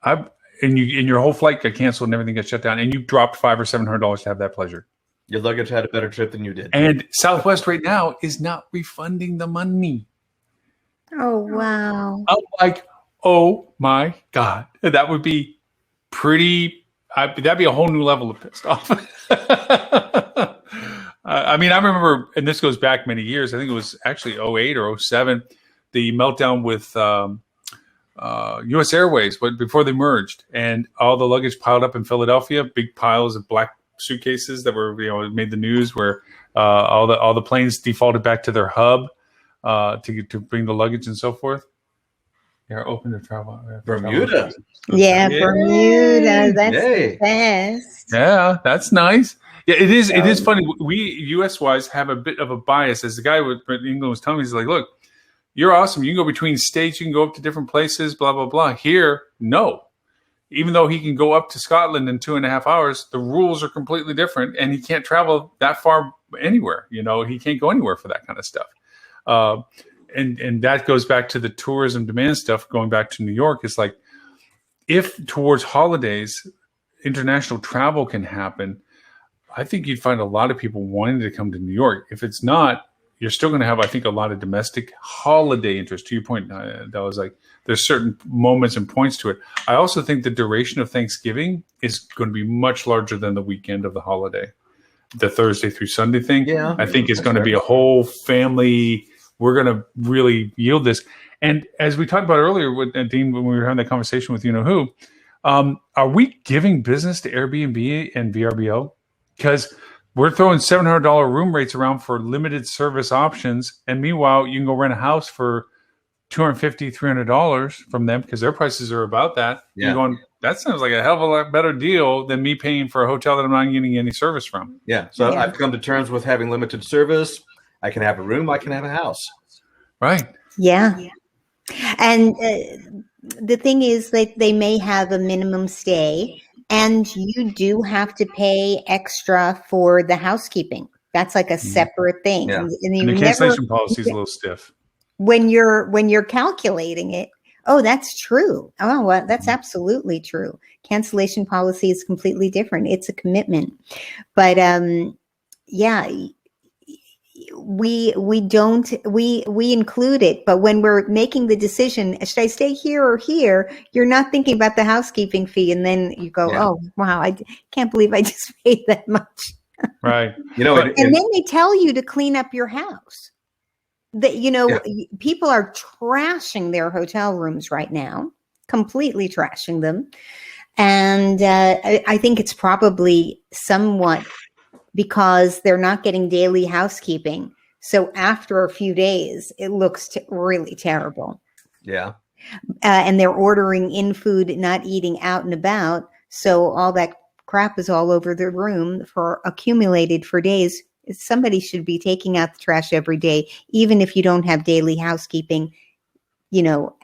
And your whole flight got canceled and everything got shut down, and you dropped $500 or $700 to have that pleasure.
Your luggage had a better trip than you did.
And Southwest right now is not refunding the money.
Oh, wow.
I'm like, oh my God. That would be that'd be a whole new level of pissed off. I remember, and this goes back many years, I think it was actually 2008 or 2007, the meltdown with U.S. Airways, but before they merged, and all the luggage piled up in Philadelphia, big piles of black suitcases that were, made the news, where all the planes defaulted back to their hub to bring the luggage and so forth. They're open to travel.
Bermuda.
Yeah, Bermuda. That's the best.
Yeah, that's nice. Yeah, it is. It is funny. We U.S. wise have a bit of a bias. As the guy with England was telling me, he's like, "Look, you're awesome. You can go between states. You can go up to different places. Blah blah blah. Here, no. even though he can go up to Scotland in 2.5 hours, the rules are completely different, and he can't travel that far anywhere. He can't go anywhere for that kind of stuff. And that goes back to the tourism demand stuff. Going back to New York, it's like, if towards holidays, international travel can happen, I think you'd find a lot of people wanting to come to New York. If it's not, you're still going to have, I think, a lot of domestic holiday interest. To your point, that was like, there's certain moments and points to it. I also think the duration of Thanksgiving is going to be much larger than the weekend of the holiday. The Thursday through Sunday thing, I think is going to be a whole family. We're going to really yield this. And as we talked about earlier with Dean, when we were having that conversation with who, are we giving business to Airbnb and VRBO? Because we're throwing $700 room rates around for limited service options. And meanwhile, you can go rent a house for $250, $300 from them because their prices are about that. Yeah. You're going, that sounds like a hell of a lot better deal than me paying for a hotel that I'm not getting any service from.
Yeah. So I've come to terms with having limited service. I can have a room. I can have a house.
Right.
Yeah. And the thing is that they may have a minimum stay, and you do have to pay extra for the housekeeping. That's like a separate thing.
Yeah. And the cancellation policy is a little stiff.
When you're calculating it, oh, that's true. Oh, well, that's absolutely true. Cancellation policy is completely different. It's a commitment. But we include it, but when we're making the decision, should I stay here or here, you're not thinking about the housekeeping fee, and then you go, oh wow, I can't believe I just paid that much.
Right.
And then they tell you to clean up your house. That people are trashing their hotel rooms right now, completely trashing them, and I think it's probably somewhat because they're not getting daily housekeeping. So after a few days, it looks really terrible.
Yeah.
And they're ordering in food, not eating out and about. So all that crap is all over the room accumulated for days. Somebody should be taking out the trash every day, even if you don't have daily housekeeping,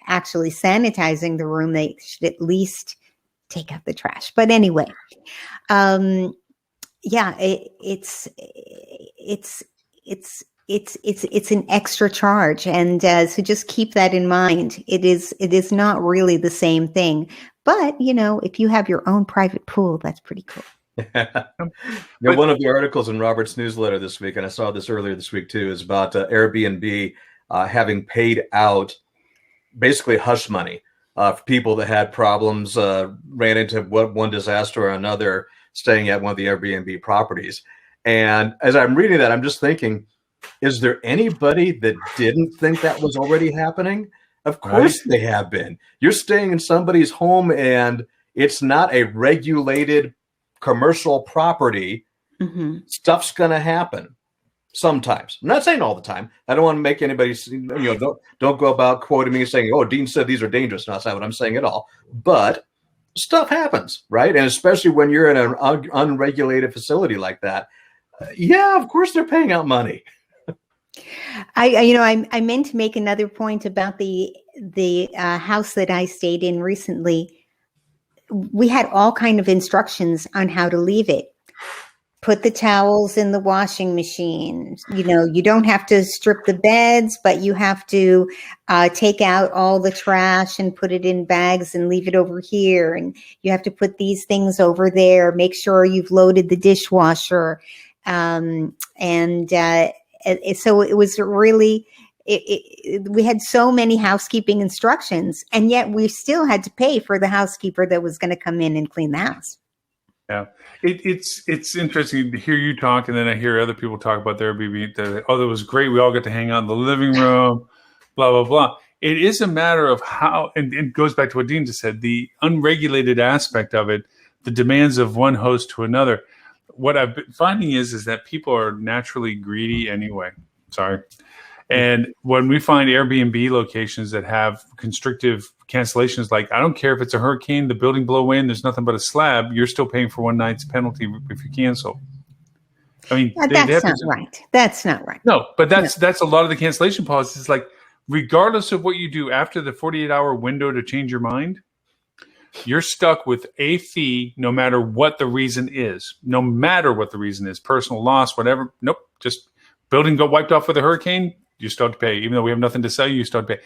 actually sanitizing the room. They should at least take out the trash. But anyway, it's an extra charge, and so just keep that in mind. It is not really the same thing, but if you have your own private pool, that's pretty cool.
One of the articles in Robert's newsletter this week, and I saw this earlier this week too, is about Airbnb having paid out basically hush money for people that had problems, ran into one disaster or another, staying at one of the Airbnb properties. And as I'm reading that, I'm just thinking, is there anybody that didn't think that was already happening? Of course they have been. You're staying in somebody's home and it's not a regulated commercial property. Mm-hmm. Stuff's going to happen sometimes. I'm not saying all the time. I don't want to make anybody, don't go about quoting me and saying, oh, Dean said these are dangerous. No, that's not what I'm saying at all. But stuff happens, right? And especially when you're in an unregulated facility like that, of course they're paying out money.
I meant to make another point about the house that I stayed in recently. We had all kind of instructions on how to leave it. Put the towels in the washing machine. You don't have to strip the beds, but you have to take out all the trash and put it in bags and leave it over here. And you have to put these things over there. Make sure you've loaded the dishwasher. So it was really, we had so many housekeeping instructions, and yet we still had to pay for the housekeeper that was going to come in and clean the house.
Yeah, it's interesting to hear you talk, and then I hear other people talk about their Airbnb. That was great. We all got to hang out in the living room, blah, blah, blah. It is a matter of how, and it goes back to what Dean just said, the unregulated aspect of it, the demands of one host to another. What I've been finding is that people are naturally greedy anyway. Sorry. And when we find Airbnb locations that have constrictive cancellations, like I don't care if it's a hurricane, the building blow in, there's nothing but a slab, you're still paying for one night's penalty if you cancel. I mean,
that's not right. That's not right.
No, but that's a lot of the cancellation policies. Like, regardless of what you do after the 48-hour window to change your mind, you're stuck with a fee no matter what the reason is. No matter what the reason is, personal loss, whatever. Nope, just building got wiped off with a hurricane, you still have to pay. Even though we have nothing to sell you, you still have to pay.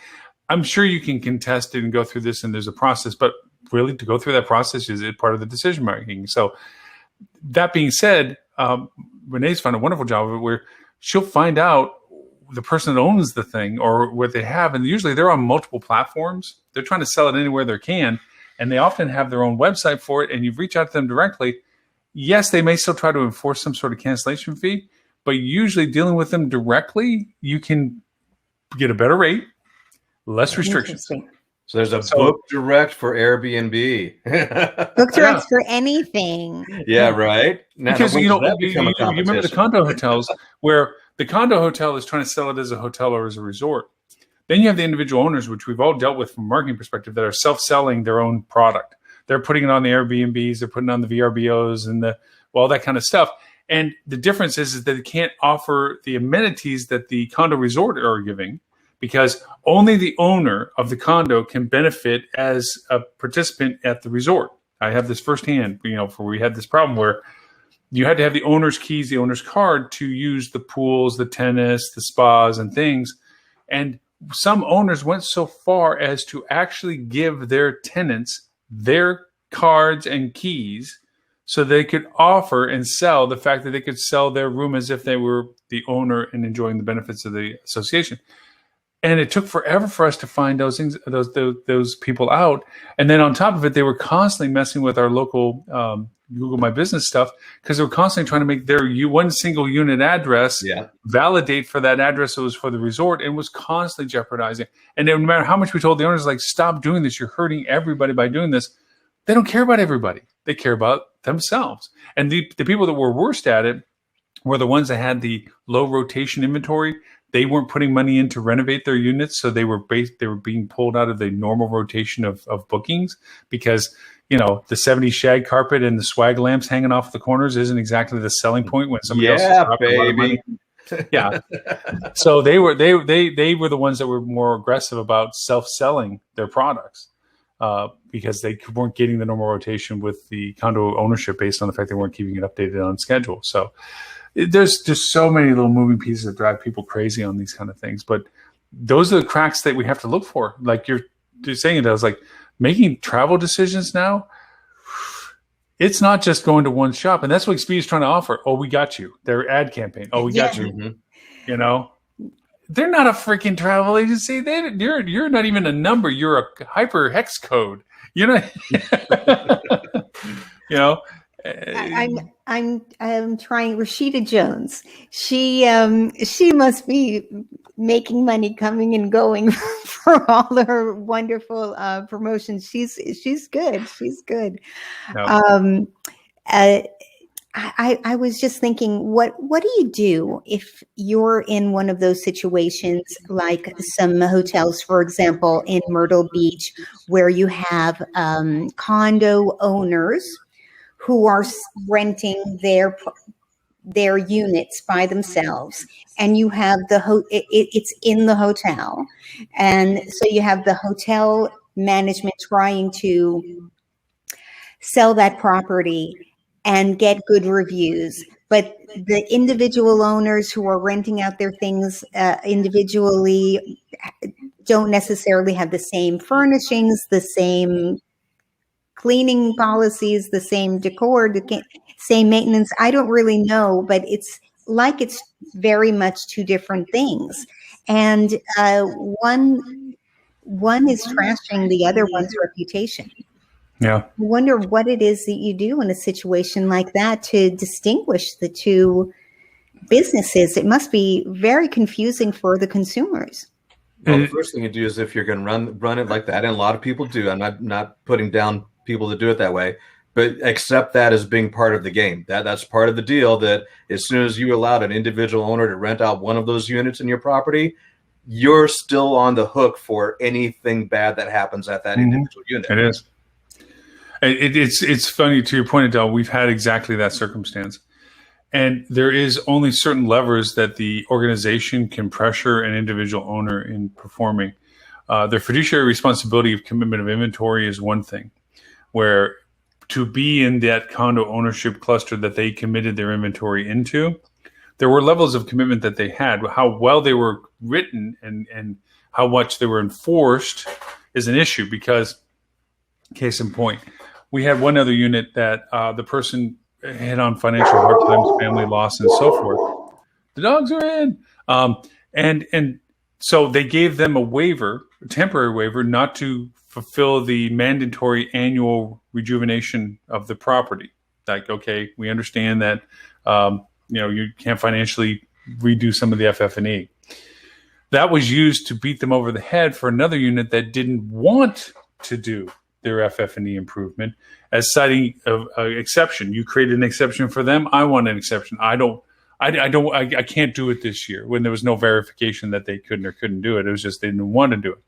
I'm sure you can contest it and go through this, and there's a process, but really to go through that process is part of the decision making. So that being said, Renee's found a wonderful job of it where she'll find out the person that owns the thing or what they have. And usually they're on multiple platforms. They're trying to sell it anywhere they can. And they often have their own website for it. And you reach out to them directly. Yes, they may still try to enforce some sort of cancellation fee, but usually dealing with them directly, you can get a better rate, less restrictions.
So there's a book direct for Airbnb.
Book direct for anything.
Yeah, right. Now,
because you remember the condo hotels where the condo hotel is trying to sell it as a hotel or as a resort. Then you have the individual owners, which we've all dealt with from a marketing perspective, that are self-selling their own product. They're putting it on the Airbnbs, they're putting it on the VRBOs and all that kind of stuff. And the difference is that they can't offer the amenities that the condo resort are giving, because only the owner of the condo can benefit as a participant at the resort. I have this firsthand, for we had this problem where you had to have the owner's keys, the owner's card to use the pools, the tennis, the spas and things. And some owners went so far as to actually give their tenants their cards and keys so they could offer and sell the fact that they could sell their room as if they were the owner and enjoying the benefits of the association. And it took forever for us to find those things, those people out. And then on top of it, they were constantly messing with our local Google My Business stuff, because they were constantly trying to make their one single unit address validate for that address that was for the resort, and was constantly jeopardizing. And no matter how much we told the owners, like, stop doing this, you're hurting everybody by doing this. They don't care about everybody. They care about themselves. And the people that were worst at it were the ones that had the low rotation inventory. They weren't putting money in to renovate their units, so they were being pulled out of the normal rotation of bookings, because the 70s shag carpet and the swag lamps hanging off the corners isn't exactly the selling point when somebody else is dropping a lot of money. Yeah. So they were the ones that were more aggressive about self-selling their products, because they weren't getting the normal rotation with the condo ownership based on the fact they weren't keeping it updated on schedule. So there's just so many little moving pieces that drive people crazy on these kind of things. But those are the cracks that we have to look for. Like you're saying, it, I was like, making travel decisions now, it's not just going to one shop. And that's what Expedia is trying to offer. Oh, we got you. Their ad campaign. Oh, we got you. Mm-hmm. They're not a freaking travel agency. You're not even a number. You're a hyper hex code.
I'm trying Rashida Jones. She must be making money coming and going for all her wonderful promotions. She's good. She's good. No. I was just thinking, what do you do if you're in one of those situations, like some hotels, for example, in Myrtle Beach, where you have condo owners who are renting their units by themselves, and you have it's in the hotel, and so you have the hotel management trying to sell that property and get good reviews, but the individual owners who are renting out their things individually don't necessarily have the same furnishings, the same cleaning policies, the same decor, the same maintenance. I don't really know, but it's very much two different things. And one is trashing the other one's reputation.
Yeah.
I wonder what it is that you do in a situation like that to distinguish the two businesses. It must be very confusing for the consumers.
Well, the first thing you do is, if you're going to run it like that, and a lot of people do, I'm not putting down people that do it that way, but accept that as being part of the game. That's part of the deal, that as soon as you allowed an individual owner to rent out one of those units in your property, you're still on the hook for anything bad that happens at that individual unit.
It is. It's funny, to your point, Adele, we've had exactly that circumstance. And there is only certain levers that the organization can pressure an individual owner in performing. Their fiduciary responsibility of commitment of inventory is one thing. where to be in that condo ownership cluster that they committed their inventory into, there were levels of commitment that they had. How well they were written and how much they were enforced is an issue because, case in point, we had one other unit that the person had on financial hard times, family loss, and so forth. The dogs are in. And so they gave them a waiver, a temporary waiver, not to fulfill the mandatory annual rejuvenation of the property. Like, okay, we understand that you can't financially redo some of the FF&E. That was used to beat them over the head for another unit that didn't want to do their FF&E improvement as citing an exception. You created an exception for them. I want an exception. I can't do it this year, when there was no verification that they couldn't or couldn't do it. It was just they didn't want to do it.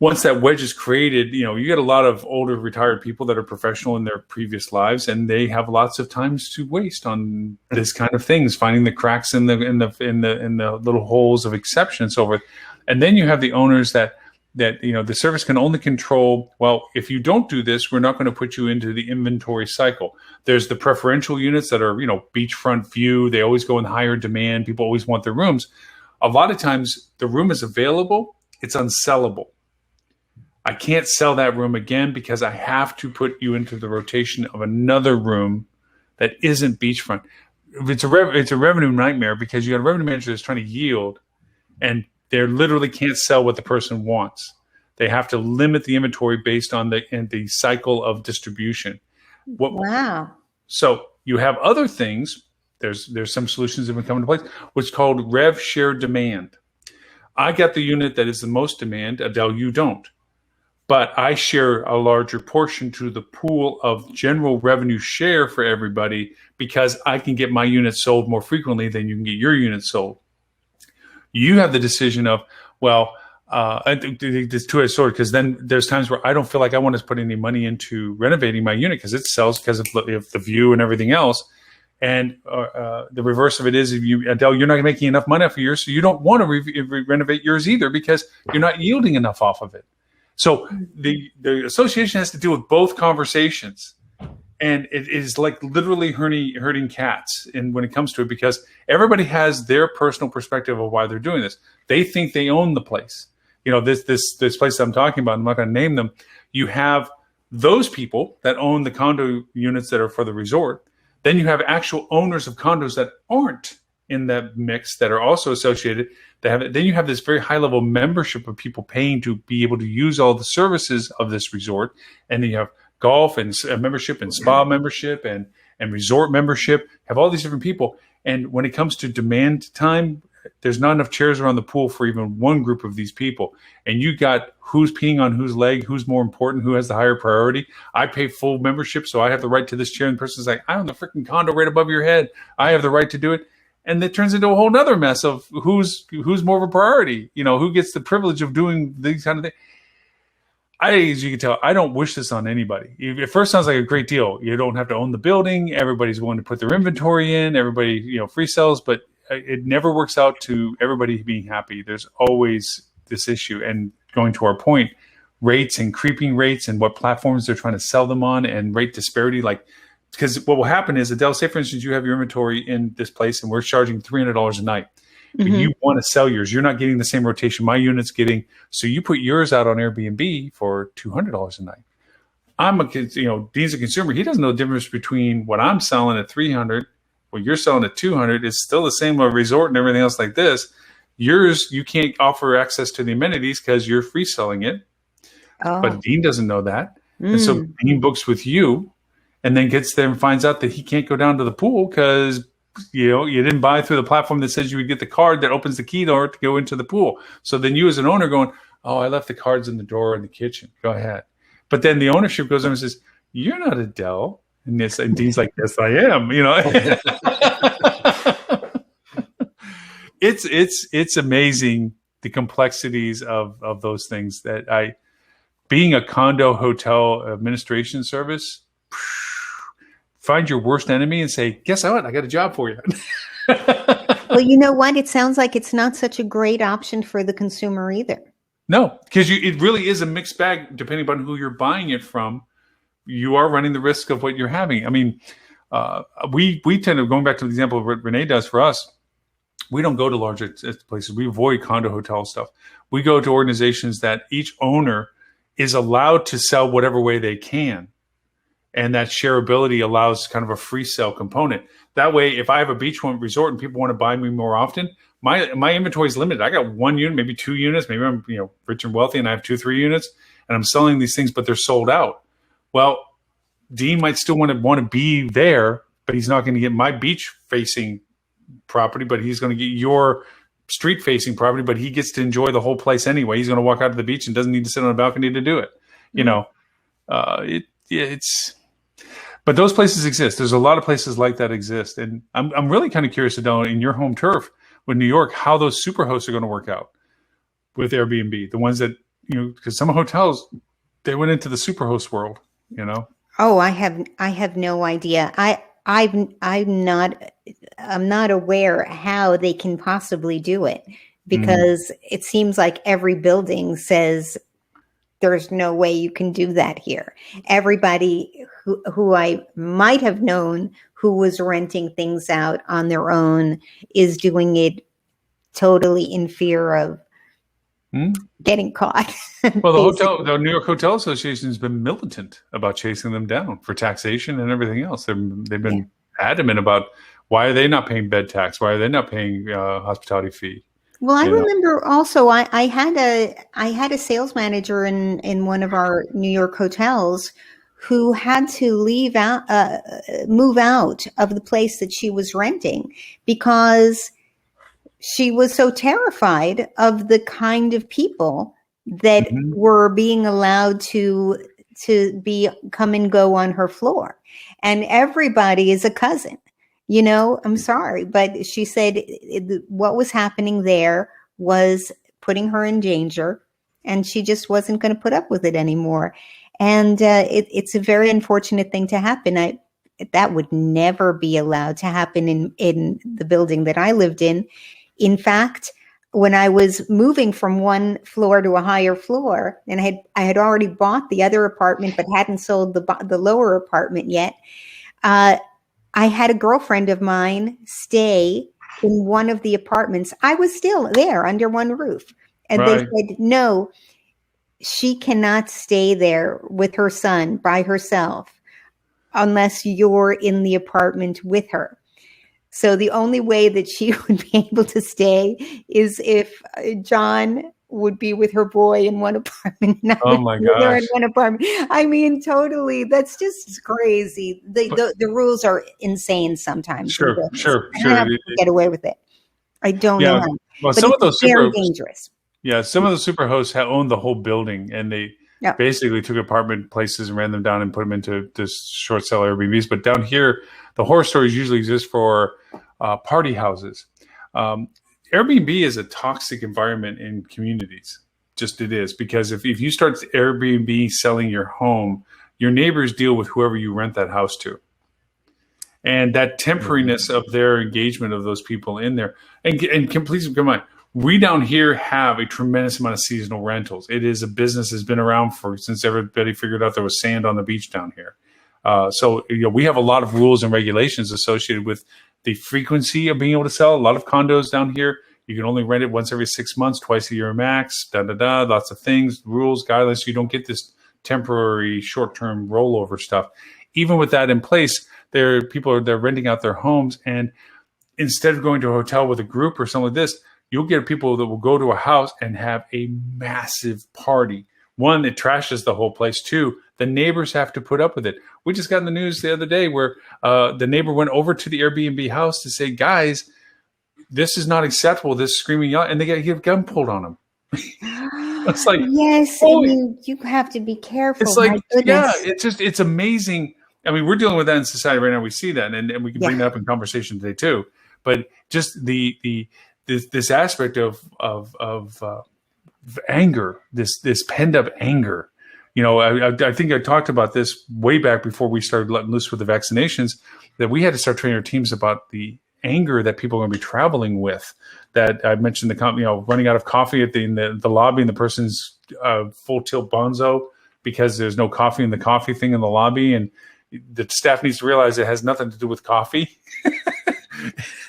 Once that wedge is created, you get a lot of older retired people that are professional in their previous lives, and they have lots of times to waste on this kind of things, finding the cracks in the little holes of exception and so forth. And then you have the owners that the service can only control, well, if you don't do this, we're not going to put you into the inventory cycle. There's the preferential units that are, beachfront view. They always go in higher demand. People always want their rooms. A lot of times the room is available. It's unsellable. I can't sell that room again because I have to put you into the rotation of another room that isn't beachfront. It's a revenue nightmare because you got a revenue manager that's trying to yield, and they literally can't sell what the person wants. They have to limit the inventory based on the cycle of distribution.
Wow.
So you have other things. There's some solutions that have been coming into place, which is called rev share demand. I got the unit that is the most demand. Adele, you don't. But I share a larger portion to the pool of general revenue share for everybody because I can get my units sold more frequently than you can get your units sold. You have the decision of, well, it's two-edged sword, because then there's times where I don't feel like I want to put any money into renovating my unit because it sells because of the view and everything else. And the reverse of it is, Adele, you're not making enough money off of yours, so you don't want to renovate yours either because you're not yielding enough off of it. So the association has to deal with both conversations, and it is like literally herding cats. And when it comes to it, because everybody has their personal perspective of why they're doing this. They think they own the place. This place I'm talking about, I'm not going to name them. You have those people that own the condo units that are for the resort. Then you have actual owners of condos that aren't in that mix that are also associated. Then you have this very high level membership of people paying to be able to use all the services of this resort. And then you have golf and membership and spa membership and resort membership, have all these different people. And when it comes to demand time, there's not enough chairs around the pool for even one group of these people. And you got who's peeing on whose leg, who's more important, who has the higher priority. I pay full membership, so I have the right to this chair. And the person's like, I own the freaking condo right above your head. I have the right to do it. And it turns into a whole nother mess of who's more of a priority, who gets the privilege of doing these kind of things. As you can tell, I don't wish this on anybody. It first sounds like a great deal. You don't have to own the building. Everybody's willing to put their inventory in. Everybody, free sells, but it never works out to everybody being happy. There's always this issue. And going to our point, rates and creeping rates and what platforms they're trying to sell them on and rate disparity, because what will happen is, Adele, say for instance, you have your inventory in this place and we're charging $300 a night, but you want to sell yours. You're not getting the same rotation my unit's getting. So you put yours out on Airbnb for $200 a night. Dean's a consumer. He doesn't know the difference between what I'm selling at $300, what you're selling at $200. It's still the same resort and everything else like this. Yours, you can't offer access to the amenities because you're free selling it. Oh. But Dean doesn't know that. And so Dean books with you, and then gets there and finds out that he can't go down to the pool because, you didn't buy through the platform that says you would get the card that opens the key door to go into the pool. So then you as an owner going, oh, I left the cards in the drawer in the kitchen. Go ahead. But then the ownership goes over and says, you're not Adele. And Dean's like, yes, I am. It's amazing the complexities of those things that being a condo hotel administration service, find your worst enemy and say, guess what? I got a job for you.
Well, you know what? It sounds like it's not such a great option for the consumer either.
No, because it really is a mixed bag depending on who you're buying it from. you are running the risk of what you're having. I mean, we tend to, going back to the example of what Renee does for us, we don't go to larger places. We avoid condo hotel stuff. We go to organizations that each owner is allowed to sell whatever way they can. And that shareability allows kind of a free sale component. That way, if I have a beachfront resort and people want to buy me more often, my inventory is limited. I got 1 unit, maybe 2 units. Maybe I'm rich and wealthy and I have 2-3 units and I'm selling these things, but they're sold out. Well, Dean might still want to be there, but he's not going to get my beach facing property, but he's going to get your street facing property, but he gets to enjoy the whole place anyway. He's going to walk out to the beach and doesn't need to sit on a balcony to do it. But those places exist. There's a lot of places like that exist. And I'm really kind of curious, Adele, in your home turf with New York, how those super hosts are going to work out with Airbnb. The ones that, because some hotels, they went into the super host world,
Oh, I have no idea. I'm not aware how they can possibly do it, because it seems like every building says there's no way you can do that here. Everybody who I might have known who was renting things out on their own is doing it totally in fear of getting caught.
Well, the New York Hotel Association has been militant about chasing them down for taxation and everything else. They've been adamant about why are they not paying bed tax? Why are they not paying hospitality fee?
Well, I remember also I had a sales manager in one of our New York hotels who had to move out of the place that she was renting because she was so terrified of the kind of people that were being allowed to come and go on her floor. And everybody is a cousin. I'm sorry, but she said what was happening there was putting her in danger, and she just wasn't going to put up with it anymore. And it's a very unfortunate thing to happen. That would never be allowed to happen in the building that I lived in. In fact, when I was moving from one floor to a higher floor, and I had already bought the other apartment but hadn't sold the lower apartment yet, I had a girlfriend of mine stay in one of the apartments. I was still there under one roof. And They said, no, she cannot stay there with her son by herself unless you're in the apartment with her. So the only way that she would be able to stay is if John would be with her boy in one apartment. Oh my gosh. In one apartment. I mean, totally. That's just crazy. The rules are insane sometimes.
Sure.
I don't have to get away with it. I don't know. Well,
but some of those
very dangerous.
Yeah, some of the super hosts owned the whole building, and they basically took apartment places and ran them down and put them into this short sale Airbnbs. But down here, the horror stories usually exist for party houses. Airbnb is a toxic environment in communities. Just it is, because if you start Airbnb selling your home, your neighbors deal with whoever you rent that house to. And that temporariness of their engagement of those people in there. And please keep in mind, we down here have a tremendous amount of seasonal rentals. It is a business that's been around since everybody figured out there was sand on the beach down here. So we have a lot of rules and regulations associated with the frequency of being able to sell. A lot of condos down here, you can only rent it once every 6 months, twice a year max, lots of things, rules, guidelines. So you don't get this temporary short-term rollover stuff. Even with that in place, they're renting out their homes. And instead of going to a hotel with a group or something like this, you'll get people that will go to a house and have a massive party. One, it trashes the whole place. Two, the neighbors have to put up with it. We just got in the news the other day where the neighbor went over to the Airbnb house to say, guys, this is not acceptable, this screaming, and they get a gun pulled on them. It's like,
yes, I mean, you have to be careful.
It's like, it's amazing. I mean, we're dealing with that in society right now. We see that, and we can bring that up in conversation today too. But just this aspect of anger, this pent up anger. I think I talked about this way back before we started letting loose with the vaccinations, that we had to start training our teams about the anger that people are going to be traveling with. That I mentioned running out of coffee in the lobby, and the person's full tilt bonzo because there's no coffee in the coffee thing in the lobby, and the staff needs to realize it has nothing to do with coffee.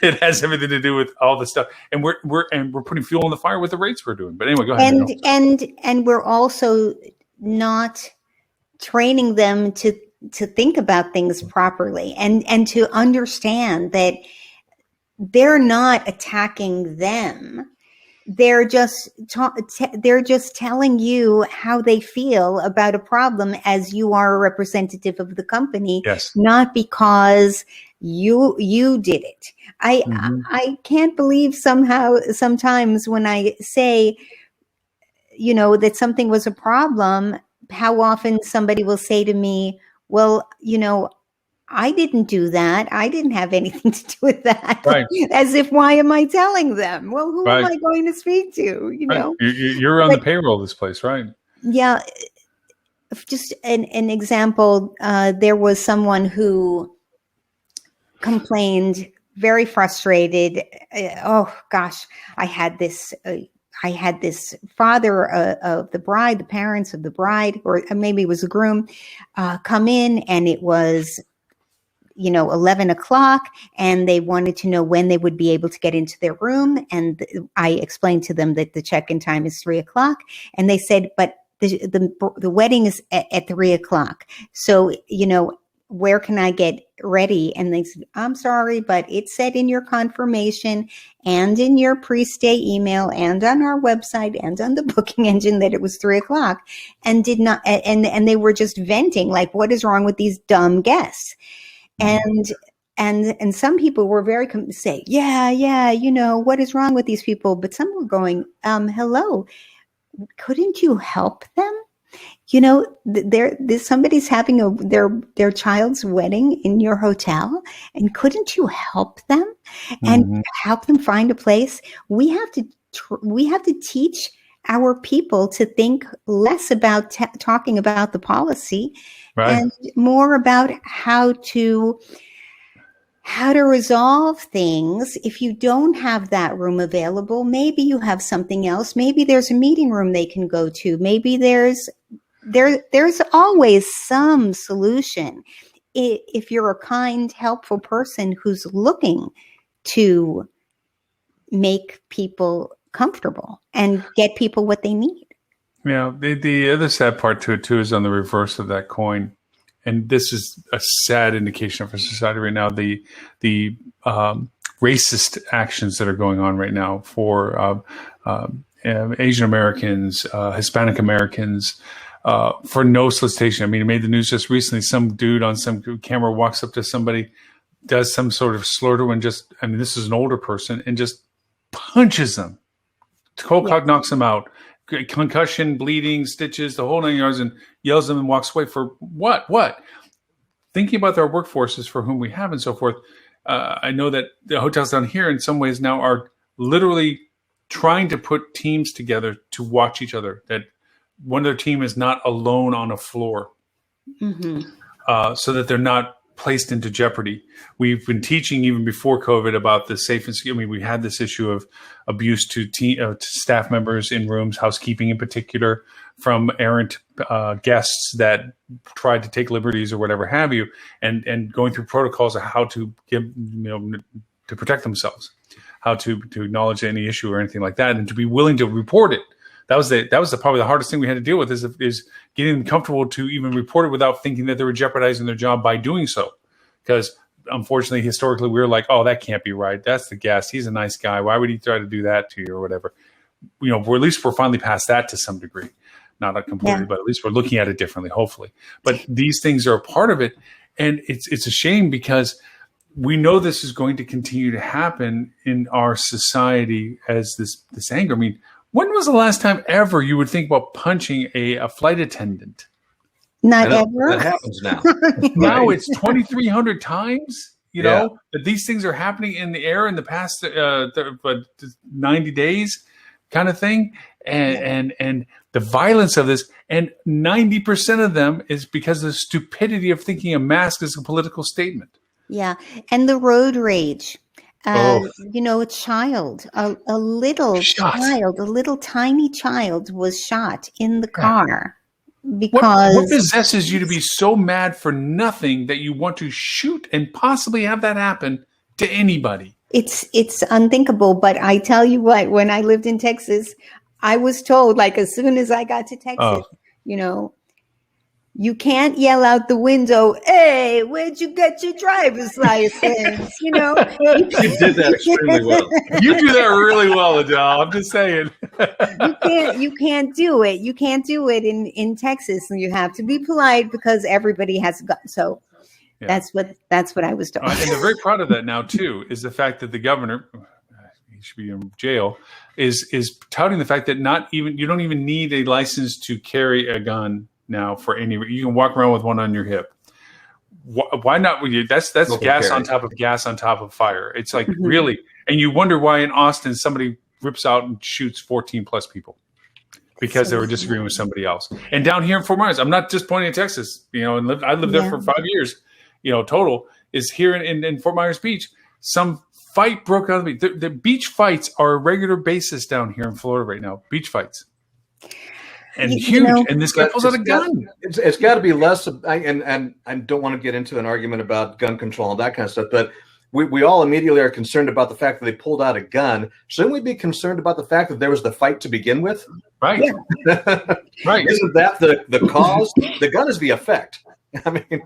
It has everything to do with all the stuff, and we're putting fuel on the fire with the rates we're doing. But anyway, go ahead.
And we're also not training them to think about things properly, and to understand that they're not attacking them. They're just telling you how they feel about a problem, as you are a representative of the company,
yes,
not because you did it. I can't believe sometimes when I say, that something was a problem, how often somebody will say to me, well, I didn't do that. I didn't have anything to do with that.
Right.
As if, why am I telling them? Well, who
right.
am I going to speak to?
Right. You're on the payroll of this place, right?
Yeah. Just an example, there was someone who complained, very frustrated. Oh gosh, I had this father of the bride, the parents of the bride, or maybe it was a groom, come in, and it was 11 o'clock, and they wanted to know when they would be able to get into their room. And I explained to them that the check-in time is 3 o'clock. And they said, but the wedding is at 3 o'clock. So, where can I get ready? And they said, I'm sorry, but it said in your confirmation and in your pre-stay email and on our website and on the booking engine that it was 3 o'clock, and did not. And they were just venting, like, what is wrong with these dumb guests? And some people were very say, yeah, what is wrong with these people? But some were going, hello, couldn't you help them? Somebody's having their child's wedding in your hotel, and couldn't you help them and help them find a place? We have to teach our people to think less about talking about the policy, right, and more about how to resolve things. If you don't have that room available, maybe you have something else. Maybe there's a meeting room they can go to. Maybe there's always some solution if you're a kind, helpful person who's looking to make people comfortable and get people what they need.
Yeah, the other sad part to it too is on the reverse of that coin, and this is a sad indication of our society right now. The racist actions that are going on right now for Asian Americans, Hispanic Americans, for no solicitation. I mean, it made the news just recently. Some dude on some camera walks up to somebody, does some sort of slur to, and this is an older person, and just punches them. Cold knocks him out. Concussion, bleeding, stitches, the whole 9 yards, and yells at them and walks away for what? What? Thinking about their workforces for whom we have and so forth, I know that the hotels down here in some ways now are literally trying to put teams together to watch each other, that one of their team is not alone on a floor, so that they're not placed into jeopardy. We've been teaching even before COVID about the safe and secure. I mean, we had this issue of abuse to staff members in rooms, housekeeping in particular, from errant guests that tried to take liberties or whatever have you, and going through protocols of how to give, to protect themselves, how to acknowledge any issue or anything like that, and to be willing to report it. That was probably the hardest thing we had to deal with is getting them comfortable to even report it without thinking that they were jeopardizing their job by doing so. Because unfortunately, historically, we were like, oh, that can't be right. That's the guest. He's a nice guy. Why would he try to do that to you or whatever? Or at least we're finally past that to some degree. Not completely, but at least we're looking at it differently, hopefully. But these things are a part of it. And it's a shame because we know this is going to continue to happen in our society as this anger. I mean, when was the last time ever you would think about punching a flight attendant?
Not ever.
That happens now.
Now it's 2,300 times, that these things are happening in the air in the past 90 days kind of thing. And the violence of this, and 90% of them is because of the stupidity of thinking a mask is a political statement.
Yeah. And the road rage. A child, a little child, a little tiny child was shot in the car. because
what possesses you to be so mad for nothing that you want to shoot and possibly have that happen to anybody?
it's unthinkable. But I tell you what, when I lived in Texas, I was told, like, as soon as I got to Texas, you know, you can't yell out the window, "Hey, where'd you get your driver's license?" You know,
You did that extremely well.
You do that really well, Adele. I'm just saying.
you can't do it. You can't do it in Texas, and you have to be polite because everybody has a gun. So
Yeah.
that's what I was told.
And they're very proud of that now too. Is the fact that the governor, he should be in jail, is touting the fact that you don't even need a license to carry a gun now for any. You can walk around with one on your hip. Why not? That's gas on top of gas on top of fire. It's like really, and you wonder why in Austin somebody rips out and shoots 14 plus people because they were disagreeing with somebody else. And down here in Fort Myers, I'm not just pointing at Texas. You know, and I lived there for 5 years. You know, total is here in Fort Myers Beach. Some fight broke out of the beach. The beach fights are a regular basis down here in Florida right now. Beach fights. And huge, and this guy pulls out a gun.
It's got to be less. And I don't want to get into an argument about gun control and that kind of stuff, but we all immediately are concerned about the fact that they pulled out a gun. Shouldn't we be concerned about the fact that there was the fight to begin with?
Right. Yeah. Right.
Isn't that the cause? The gun is the effect. I mean,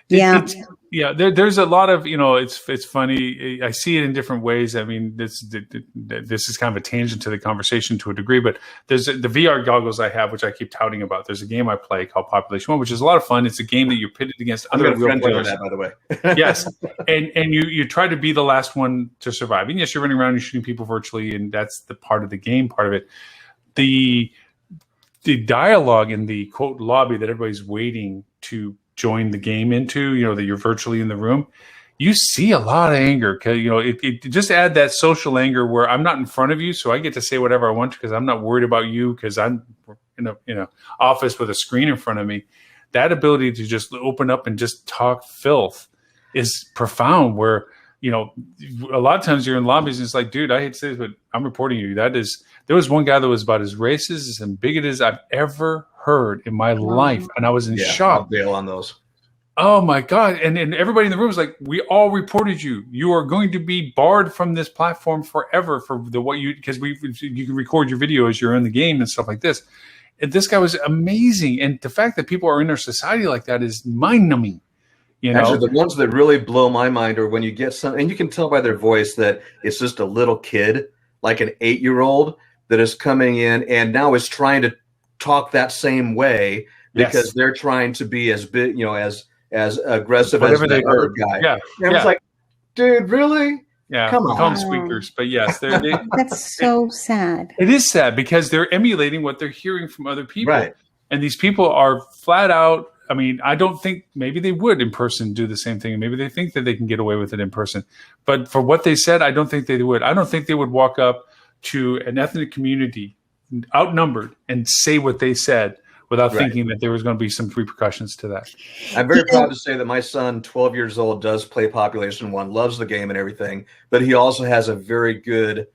there's a lot of, it's funny. I see it in different ways. I mean, this is kind of a tangent to the conversation to a degree, but there's the VR goggles I have, which I keep touting about. There's a game I play called Population One, which is a lot of fun. It's a game that you're pitted against other real players.
That, by the way.
Yes. And you try to be the last one to survive. And yes, you're running around and shooting people virtually, and that's the part of the game part of it. The dialogue in the quote lobby that everybody's waiting to join the game into, that you're virtually in the room, you see a lot of anger. Because it just add that social anger where I'm not in front of you, so I get to say whatever I want because I'm not worried about you because I'm in a office with a screen in front of me. That ability to just open up and just talk filth is profound. Where a lot of times you're in lobbies and it's like, dude, I hate to say this, but I'm reporting you. There was one guy that was about as racist and bigoted as I've ever heard in my life, and I was in shock.
I'll bail on those.
Oh my God. And everybody in the room was like, we all reported you. You are going to be barred from this platform forever because you can record your video as you're in the game and stuff like this. And this guy was amazing. And the fact that people are in our society like that is mind numbing.
Actually, the ones that really blow my mind are when you get some, and you can tell by their voice that it's just a little kid, like an 8-year-old that is coming in and now is trying to talk that same way because they're trying to be as big, as aggressive as the other guy.
Yeah.
And it's like, dude, really?
Yeah.
Come on.
Call them squeakers. But yes,
that's so sad.
It is sad because they're emulating what they're hearing from other people.
Right.
And these people are flat out. I mean, I don't think maybe they would in person do the same thing. Maybe they think that they can get away with it in person. But for what they said, I don't think they would. I don't think they would walk up to an ethnic community outnumbered and say what they said without thinking that there was going to be some repercussions to that.
I'm very proud to say that my son, 12 years old, does play Population One, loves the game and everything, but he also has a very good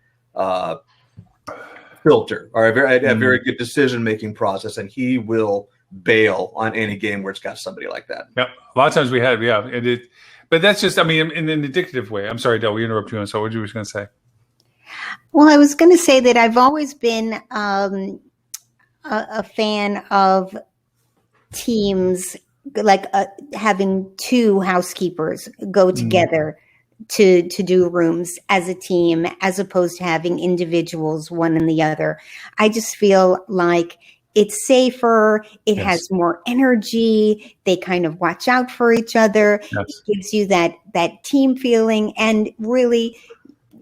filter or a very good decision-making process, and he will bail on any game where it's got somebody like that.
Yeah, a lot of times we have, but that's just, I mean, in an addictive way. I'm sorry, Del, we interrupt you. So what you were going to say?
Well, I was going to say that I've always been a fan of teams, like having two housekeepers go together to do rooms as a team, as opposed to having individuals, one and the other. I just feel like it's safer. It has more energy. They kind of watch out for each other. Yes. It gives you that team feeling. And really,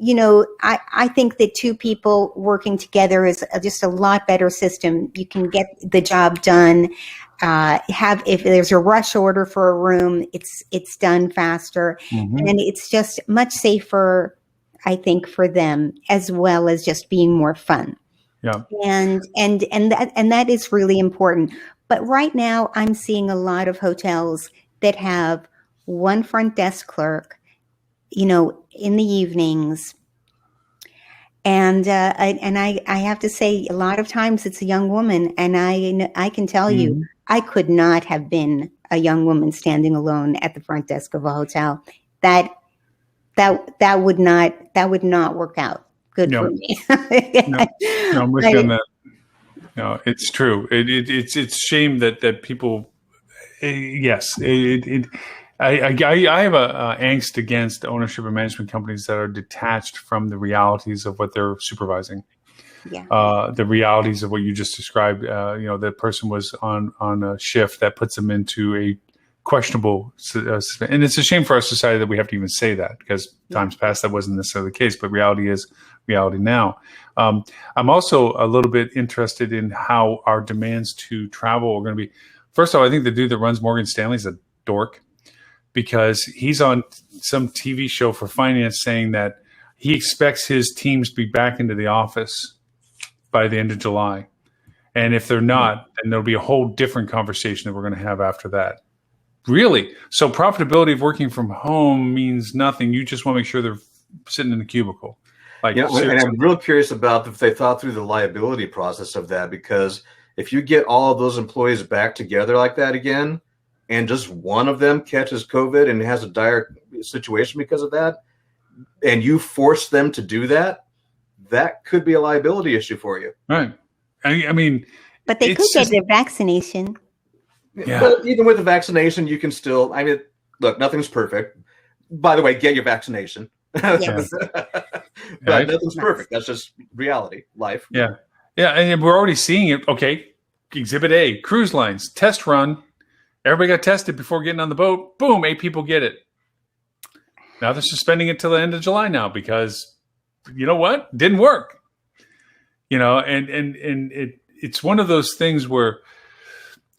I think that two people working together is just a lot better system. You can get the job done. If there's a rush order for a room, it's done faster, and it's just much safer, I think, for them, as well as just being more fun.
Yeah,
and that is really important. But right now, I'm seeing a lot of hotels that have one front desk clerk, in the evenings, And I have to say, a lot of times it's a young woman, and I can tell you, I could not have been a young woman standing alone at the front desk of a hotel. That would not work out good for me.
No, I'm with you on that. No, it's true. It's shame that people. Yes, I have a angst against ownership and management companies that are detached from the realities of what they're supervising.
Yeah.
The realities of what you just described. The person was on a shift that puts them into a questionable, and it's a shame for our society that we have to even say that, because times past that wasn't necessarily the case, but reality is reality now. I'm also a little bit interested in how our demands to travel are going to be. First of all, I think the dude that runs Morgan Stanley is a dork, because he's on some TV show for finance saying that he expects his teams to be back into the office by the end of July. And if they're not, then there'll be a whole different conversation that we're going to have after that. Really? So profitability of working from home means nothing. You just want to make sure they're sitting in the cubicle. And
I'm real curious about if they thought through the liability process of that, because if you get all of those employees back together like that again, and just one of them catches COVID and has a dire situation because of that, and you force them to do that, that could be a liability issue for you.
Right. I mean,
but they could get their vaccination.
Yeah. But even with the vaccination, you can still, look, nothing's perfect. By the way, get your vaccination.
Yes.
But nothing's perfect. That's just reality, life.
Yeah. Yeah. And we're already seeing it. Okay. Exhibit A, cruise lines, test run. Everybody got tested before getting on the boat. Boom, 8 people get it. Now they're suspending it till the end of July now, because you know what? Didn't work. It's one of those things where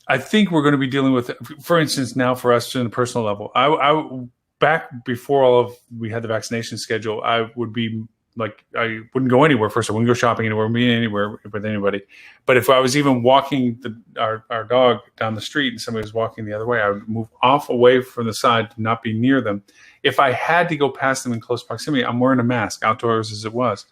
I think we're going to be dealing with, for instance, now for us on a personal level. I back before we had the vaccination schedule, I would be like, I wouldn't go anywhere. First, I wouldn't go shopping anywhere, be anywhere with anybody. But if I was even walking our dog down the street and somebody was walking the other way, I would move off away from the side to not be near them. If I had to go past them in close proximity, I'm wearing a mask, outdoors as it was.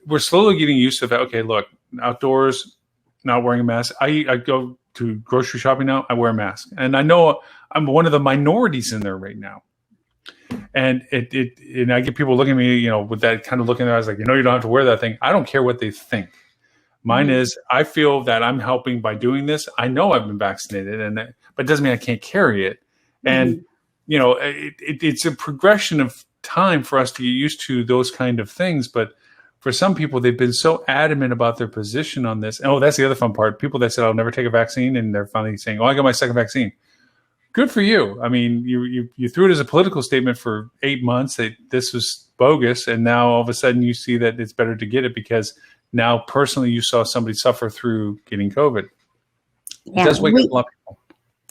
We're slowly getting used to that. Okay, look, outdoors, not wearing a mask. I go to grocery shopping now, I wear a mask. And I know I'm one of the minorities in there right now. And and I get people looking at me, with that kind of look in their eyes, like, you don't have to wear that thing. I don't care what they think. Mine is, I feel that I'm helping by doing this. I know I've been vaccinated, but it doesn't mean I can't carry it. And, it's a progression of time for us to get used to those kind of things. But for some people, they've been so adamant about their position on this. Oh, that's the other fun part. People that said, I'll never take a vaccine, and they're finally saying, I got my second vaccine. Good for you. I mean, you threw it as a political statement for 8 months that this was bogus, and now all of a sudden you see that it's better to get it because now personally you saw somebody suffer through getting COVID.
Yeah,
it does wake up a lot of people.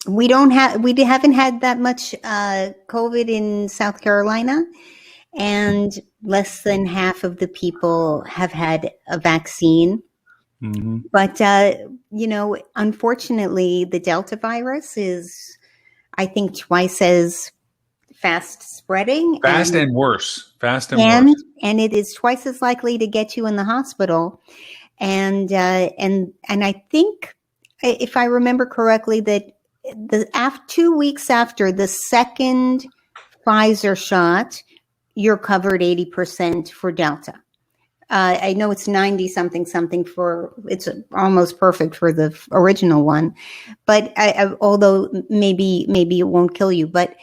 We haven't had that much COVID in South Carolina, and less than half of the people have had a vaccine. Mm-hmm. But unfortunately, the Delta virus is, I think, twice as fast spreading.
And worse.
And it is twice as likely to get you in the hospital. And I think, if I remember correctly, that 2 weeks after the second Pfizer shot, you're covered 80% for Delta. I know it's 90 something it's almost perfect for the original one, but although maybe it won't kill you, but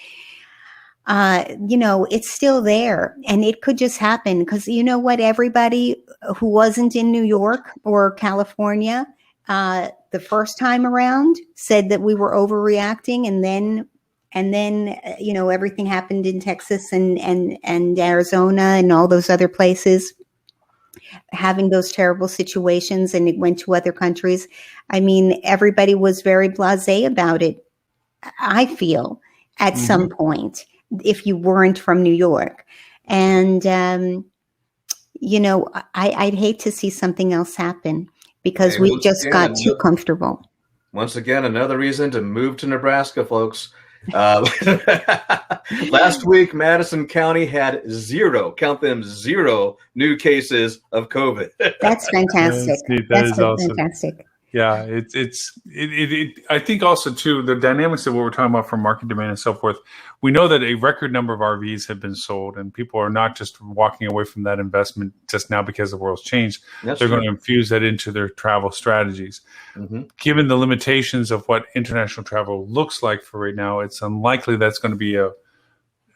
it's still there, and it could just happen because you know what? Everybody who wasn't in New York or California the first time around said that we were overreacting, and then everything happened in Texas and Arizona and all those other places, having those terrible situations, and it went to other countries. I mean, everybody was very blasé about it, I feel, at some point, if you weren't from New York. And, I'd hate to see something else happen because got too comfortable.
Once again, another reason to move to Nebraska, folks. Last week, Madison County had count them, 0 new cases of COVID.
That's fantastic. That's
awesome.
Fantastic.
Yeah, I think also too, the dynamics of what we're talking about from market demand and so forth. We know that a record number of RVs have been sold, and people are not just walking away from that investment just now because the world's changed. They're going to infuse that into their travel strategies. Mm-hmm. Given the limitations of what international travel looks like for right now, it's unlikely that's going to be a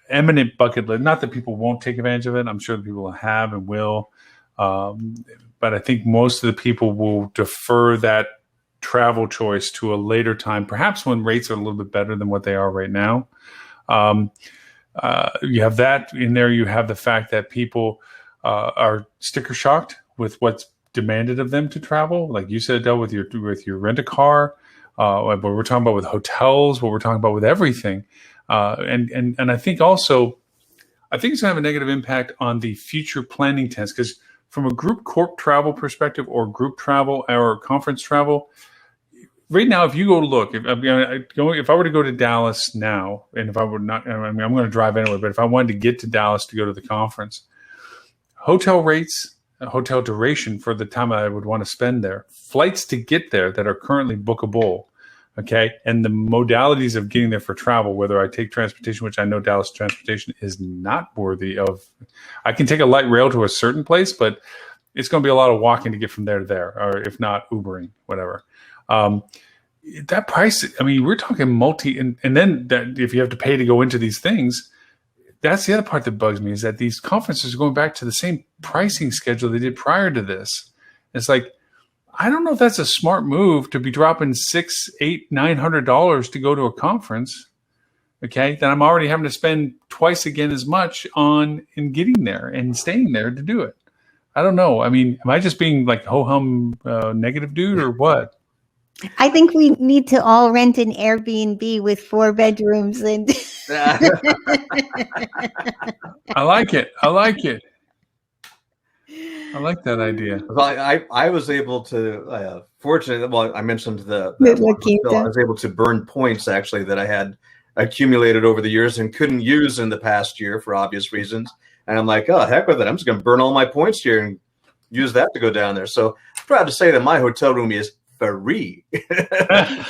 eminent bucket list. Not that people won't take advantage of it. I'm sure that people have and will. But I think most of the people will defer that travel choice to a later time, perhaps when rates are a little bit better than what they are right now. You have that in there. You have the fact that people are sticker shocked with what's demanded of them to travel. Like you said, Adele, with your rent a car, what we're talking about with hotels, what we're talking about with everything. And I think also, I think it's going to have a negative impact on the future planning test, because from a group corp travel perspective or group travel or conference travel, right now, if you go to look, if I were to go to Dallas now, and if I would not, I'm going to drive anyway, but if I wanted to get to Dallas to go to the conference, hotel rates, hotel duration for the time I would want to spend there, flights to get there that are currently bookable, okay, and the modalities of getting there for travel, whether I take transportation, which I know Dallas transportation is not worthy of. I can take a light rail to a certain place, but it's going to be a lot of walking to get from there to there, or if not Ubering, whatever. That price, I mean, we're talking and then that if you have to pay to go into these things, that's the other part that bugs me, is that these conferences are going back to the same pricing schedule they did prior to this. It's like, I don't know if that's a smart move to be dropping $600, $800, $900 to go to a conference. Okay, then I'm already having to spend twice again as much in getting there and staying there to do it. I don't know. I mean, am I just being like ho-hum negative dude or what?
I think we need to all rent an Airbnb with 4 bedrooms and.
I like it. I like that idea.
I was able to, fortunately, well, I mentioned I was able to burn points actually that I had accumulated over the years and couldn't use in the past year for obvious reasons. And I'm like, oh, heck with it. I'm just going to burn all my points here and use that to go down there. So I'm proud to say that my hotel room is free.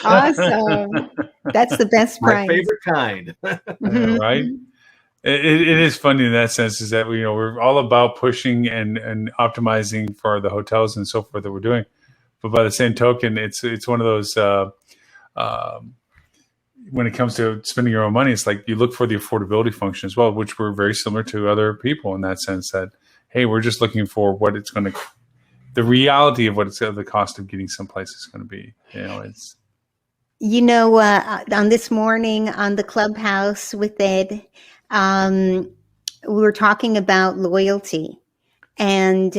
Awesome. That's the best price.
My favorite kind.
Right? It is funny in that sense, is that we're all about pushing and optimizing for the hotels and so forth that we're doing, but by the same token, it's one of those when it comes to spending your own money, it's like you look for the affordability function as well, which we're very similar to other people in that sense. That hey, we're just looking for what it's going to, the reality of what the cost of getting someplace is going to be. It's.
On this morning on the Clubhouse with Ed. We were talking about loyalty, and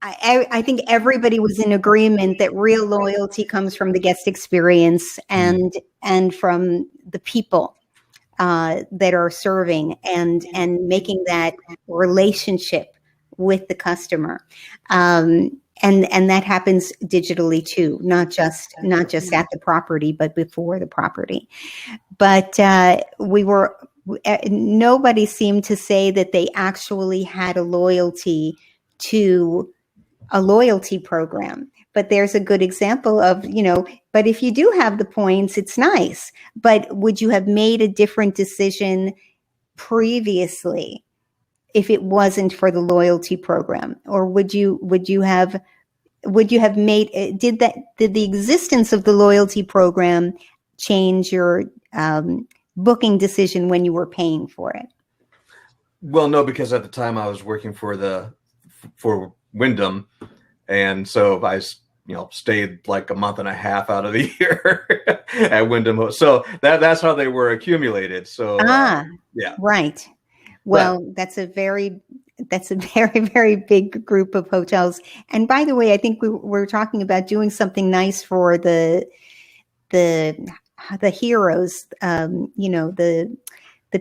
I think everybody was in agreement that real loyalty comes from the guest experience and from the people that are serving and making that relationship with the customer. And that happens digitally too, not just at the property, but before the property. But nobody seemed to say that they actually had a loyalty to a loyalty program. But there's a good example of, but if you do have the points, it's nice. But would you have made a different decision previously if it wasn't for the loyalty program? Or would you have made, did the existence of the loyalty program change your booking decision when you were paying for it?
Well, no, because at the time I was working for Wyndham, and so I stayed like a month and a half out of the year at Wyndham. So that's how they were accumulated. So yeah,
right. Well, that's a very, very big group of hotels. And by the way, I think we're talking about doing something nice for the heroes, the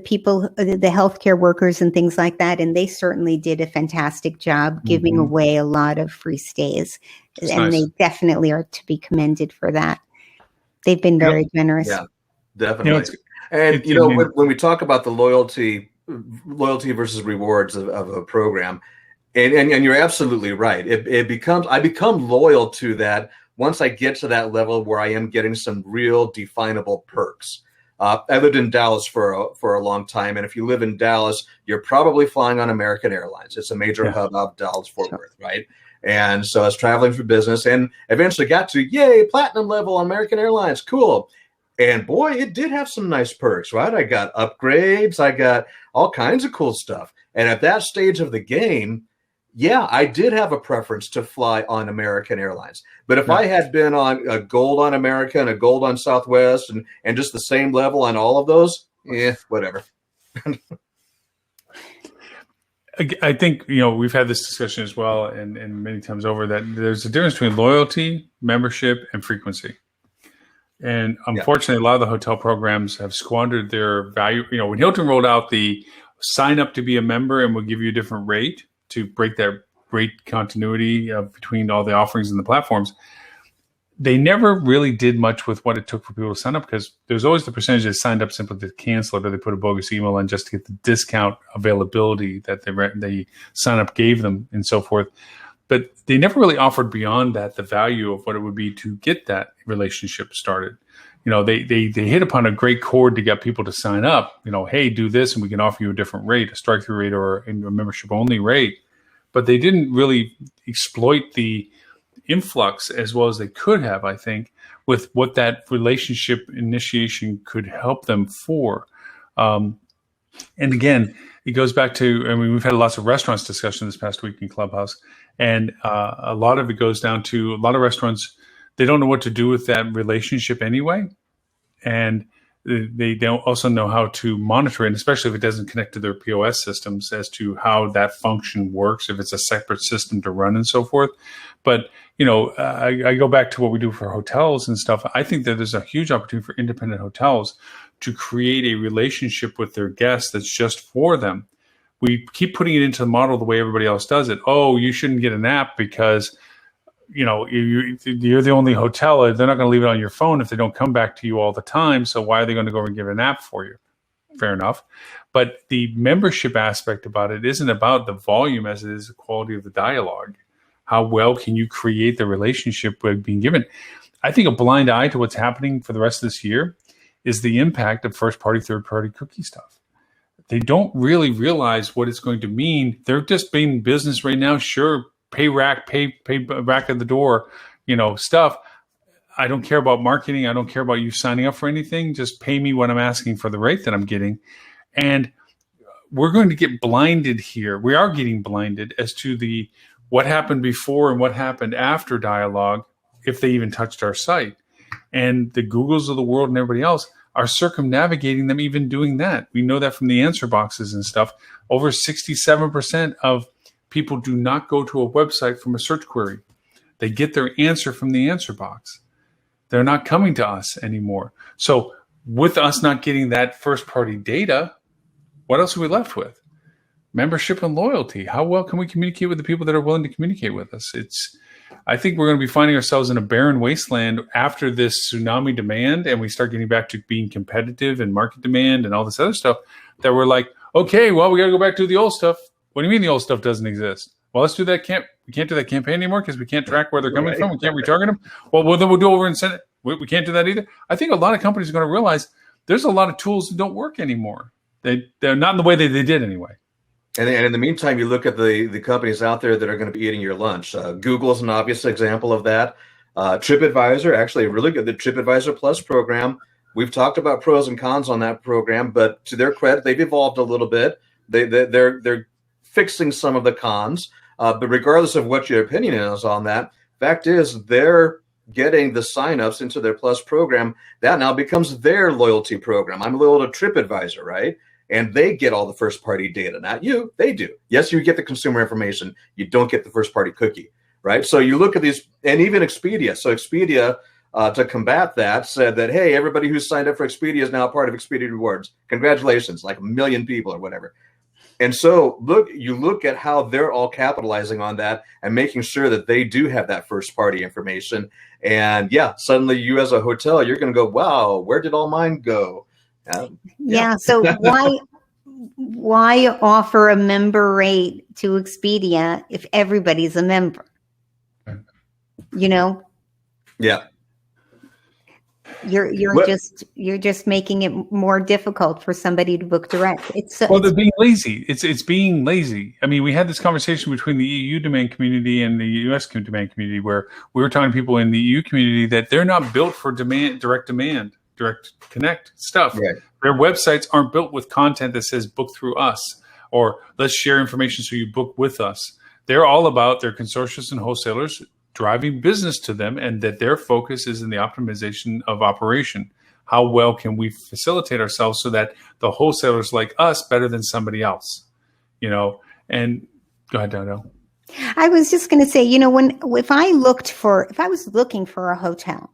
people, the healthcare workers and things like that. And they certainly did a fantastic job giving away a lot of free stays. That's and nice. They definitely are to be commended for that. They've been very generous.
Yeah, definitely. And when we talk about the loyalty versus rewards of a program, and you're absolutely right. I become loyal to that once I get to that level where I am getting some real definable perks. I lived in Dallas for a long time, and if you live in Dallas, you're probably flying on American Airlines. It's a major hub of Dallas-Fort Worth, right? And so I was traveling for business, and eventually got to platinum level on American Airlines. Cool. And boy, it did have some nice perks, right? I got upgrades, I got all kinds of cool stuff. And at that stage of the game, I did have a preference to fly on American Airlines. But if I had been on a gold on American, a gold on Southwest, and just the same level on all of those, whatever.
I think, we've had this discussion as well, and many times over, that there's a difference between loyalty, membership, and frequency. And unfortunately, a lot of the hotel programs have squandered their value. When Hilton rolled out the sign up to be a member and we'll give you a different rate to break that rate continuity between all the offerings and the platforms, they never really did much with what it took for people to sign up, because there's always the percentage that signed up simply to cancel it, or they put a bogus email in just to get the discount availability that the sign up gave them and so forth. But they never really offered beyond that the value of what it would be to get that relationship started. They hit upon a great chord to get people to sign up. Hey, do this and we can offer you a different rate, a strike-through rate or a membership-only rate. But they didn't really exploit the influx as well as they could have, I think, with what that relationship initiation could help them for. And again, it goes back to, we've had lots of restaurants discussion this past week in Clubhouse, and a lot of it goes down to a lot of restaurants, they don't know what to do with that relationship anyway. And they don't also know how to monitor it, especially if it doesn't connect to their POS systems, as to how that function works, if it's a separate system to run and so forth. But, I go back to what we do for hotels and stuff. I think that there's a huge opportunity for independent hotels to create a relationship with their guests that's just for them. We keep putting it into the model the way everybody else does it. Oh, you shouldn't get an app because you're the only hotel. They're not going to leave it on your phone if they don't come back to you all the time. So why are they going to go and give an app for you? Fair enough. But the membership aspect about it isn't about the volume as it is the quality of the dialogue. How well can you create the relationship with being given? I think a blind eye to what's happening for the rest of this year is the impact of first-party, third-party cookie stuff. They don't really realize what it's going to mean. They're just being business right now. Sure, pay rack at the door, stuff. I don't care about marketing. I don't care about you signing up for anything. Just pay me what I'm asking for the rate that I'm getting. And we're going to get blinded here. We are getting blinded as to what happened before and what happened after dialogue, if they even touched our site. And the Googles of the world and everybody else are circumnavigating them even doing that. We know that from the answer boxes and stuff. Over 67% of people do not go to a website from a search query. They get their answer from the answer box. They're not coming to us anymore. So with us not getting that first-party data, what else are we left with? Membership and loyalty. How well can we communicate with the people that are willing to communicate with us? I think we're going to be finding ourselves in a barren wasteland after this tsunami demand, and we start getting back to being competitive and market demand and all this other stuff, that we're like, okay, well, we got to go back to the old stuff. What do you mean the old stuff doesn't exist? Well, let's do that. We can't do that campaign anymore because we can't track where they're coming from. We can't retarget them. Well, then we'll do over and send it. We can't do that either. I think a lot of companies are going to realize there's a lot of tools that don't work anymore. They're not in the way that they did anyway.
And in the meantime, you look at the companies out there that are going to be eating your lunch. Google is an obvious example of that. TripAdvisor, actually really good. The TripAdvisor Plus program. We've talked about pros and cons on that program, but to their credit, they've evolved a little bit. They're fixing some of the cons. But regardless of what your opinion is on that, fact is they're getting the signups into their Plus program. That now becomes their loyalty program. I'm loyal to TripAdvisor, right? And they get all the first-party data. Not you, they do. Yes, you get the consumer information. You don't get the first-party cookie, right? So you look at these, and even Expedia. So Expedia, to combat that, said that, hey, everybody who's signed up for Expedia is now part of Expedia Rewards. Congratulations, like 1 million people or whatever. And so you look at how they're all capitalizing on that and making sure that they do have that first-party information. And, yeah, suddenly you as a hotel, you're going to go, wow, where did all mine go?
Yeah. So why offer a member rate to Expedia if everybody's a member? You know?
Yeah.
You're just making it more difficult for somebody to book direct.
They're being lazy. It's being lazy. I mean, we had this conversation between the EU domain community and the US domain community where we were talking to people in the EU community that they're not built for direct connect stuff.
Right.
Their websites aren't built with content that says book through us or let's share information so you book with us. They're all about their consortiums and wholesalers driving business to them, and that their focus is in the optimization of operation. How well can we facilitate ourselves so that the wholesalers like us better than somebody else? You know, and go ahead, Dodo.
I was just going to say, you know, if I was looking for a hotel,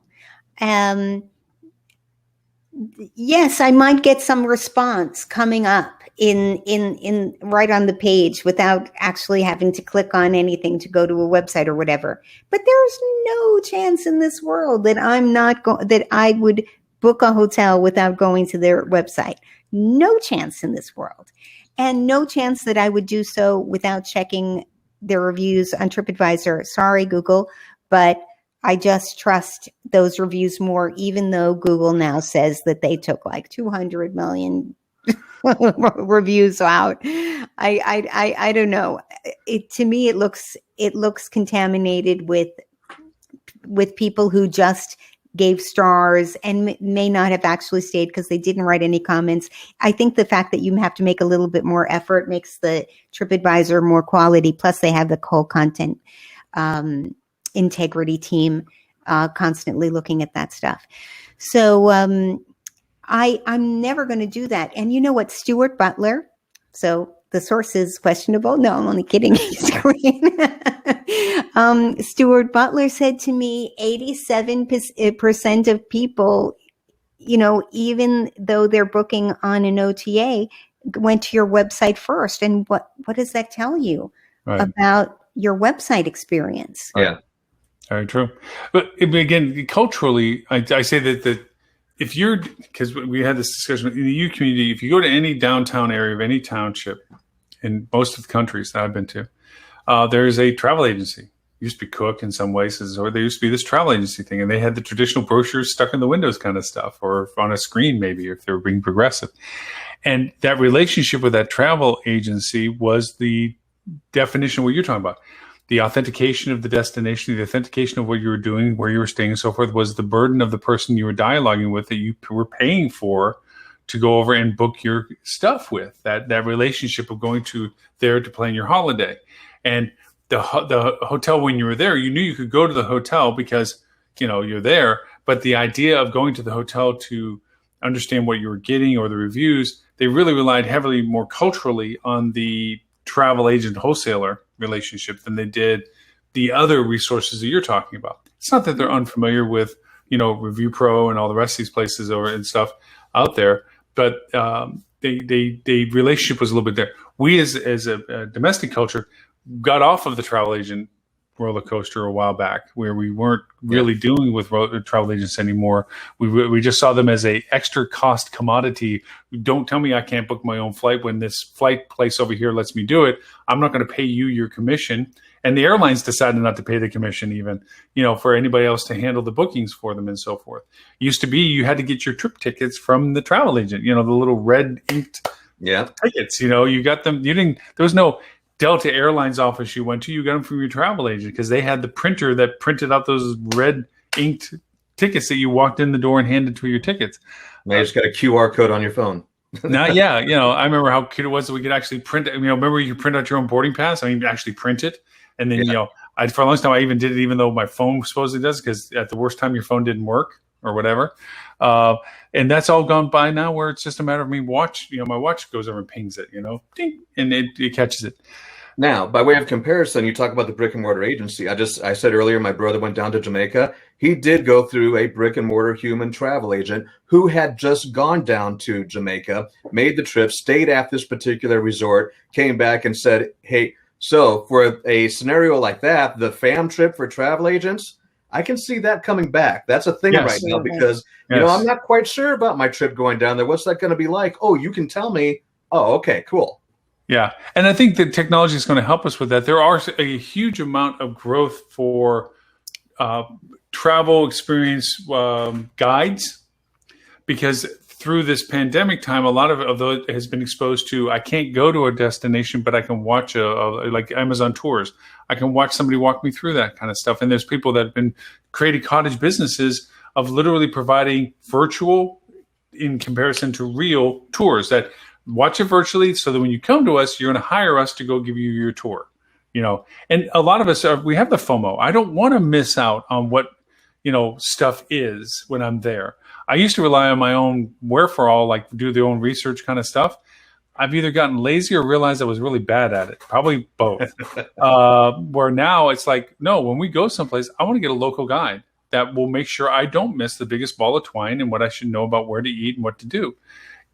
yes, I might get some response coming up in right on the page without actually having to click on anything to go to a website or whatever. But there's no chance in this world that that I would book a hotel without going to their website. No chance in this world. And no chance that I would do so without checking their reviews on TripAdvisor. Sorry, Google, but I just trust those reviews more, even though Google now says that they took like 200 million reviews out. I don't know. To me, it looks contaminated with people who just gave stars and may not have actually stayed because they didn't write any comments. I think the fact that you have to make a little bit more effort makes the TripAdvisor more quality. Plus, they have the whole content integrity team constantly looking at that stuff. So I'm never going to do that. And you know what? Stuart Butler. So the source is questionable. No, I'm only kidding. He's green. Stuart Butler said to me, 87% of people, you know, even though they're booking on an OTA, went to your website first. And what does that tell you about your website experience?
Yeah.
Very true. But again, culturally, I say that if you're, because we had this discussion in the EU community, if you go to any downtown area of any township in most of the countries that I've been to, there's a travel agency. It used to be Cook in some places, or there used to be this travel agency thing, and they had the traditional brochures stuck in the windows kind of stuff, or on a screen maybe if they were being progressive. And that relationship with that travel agency was the definition of what you're talking about. The authentication of the destination, the authentication of what you were doing, where you were staying, and so forth, was the burden of the person you were dialoguing with that you were paying for to go over and book your stuff with. That relationship of going to there to plan your holiday. And the hotel, when you were there, you knew you could go to the hotel because, you know, you're there. But the idea of going to the hotel to understand what you were getting or the reviews, they really relied heavily more culturally on the travel agent wholesaler relationship than they did the other resources that you're talking about. It's not that they're unfamiliar with, you know, Review Pro and all the rest of these places and stuff out there, but the relationship was a little bit there. We as a domestic culture got off of the travel agent roller coaster a while back, where we weren't really dealing with travel agents anymore. We just saw them as a extra cost commodity. Don't tell me I can't book my own flight when this flight place over here lets me do it. I'm not going to pay you your commission. And the airlines decided not to pay the commission even, you know, for anybody else to handle the bookings for them and so forth. It used to be you had to get your trip tickets from the travel agent, you know, the little red inked tickets, you know, you got them. There was no Delta Airlines office you went to, you got them from your travel agent because they had the printer that printed out those red inked tickets that you walked in the door and handed to your tickets.
Now you just got a QR code on your phone.
Now, yeah, you know, I remember how cute it was that we could actually print it. You know, remember you could print out your own boarding pass? I mean, actually print it. And then, you know, for a long time, I even did it, even though my phone supposedly does, because at the worst time, your phone didn't work or whatever. And that's all gone by now, where it's just a matter of me my watch goes over and pings it, you know, ding, and it catches it.
Now, by way of comparison, you talk about the brick and mortar agency. I said earlier, my brother went down to Jamaica. He did go through a brick and mortar human travel agent who had just gone down to Jamaica, made the trip, stayed at this particular resort, came back and said, hey, so for a scenario like that, the fam trip for travel agents, I can see that coming back. That's a thing right now because I'm not quite sure about my trip going down there. What's that going to be like? Oh, you can tell me. Oh, okay, cool.
Yeah, and I think that technology is going to help us with that. There are a huge amount of growth for travel experience guides, because through this pandemic time, a lot of those has been exposed to, I can't go to a destination, but I can watch like Amazon Tours. I can watch somebody walk me through that kind of stuff. And there's people that have been creating cottage businesses of literally providing virtual in comparison to real tours, that watch it virtually so that when you come to us, you're going to hire us to go give you your tour. And a lot of us we have the FOMO. I don't want to miss out on what, stuff is when I'm there. I used to rely on my own wherefore, like do their own research kind of stuff. I've either gotten lazy or realized I was really bad at it. Probably both. Where now it's like, no, when we go someplace, I want to get a local guide that will make sure I don't miss the biggest ball of twine and what I should know about where to eat and what to do.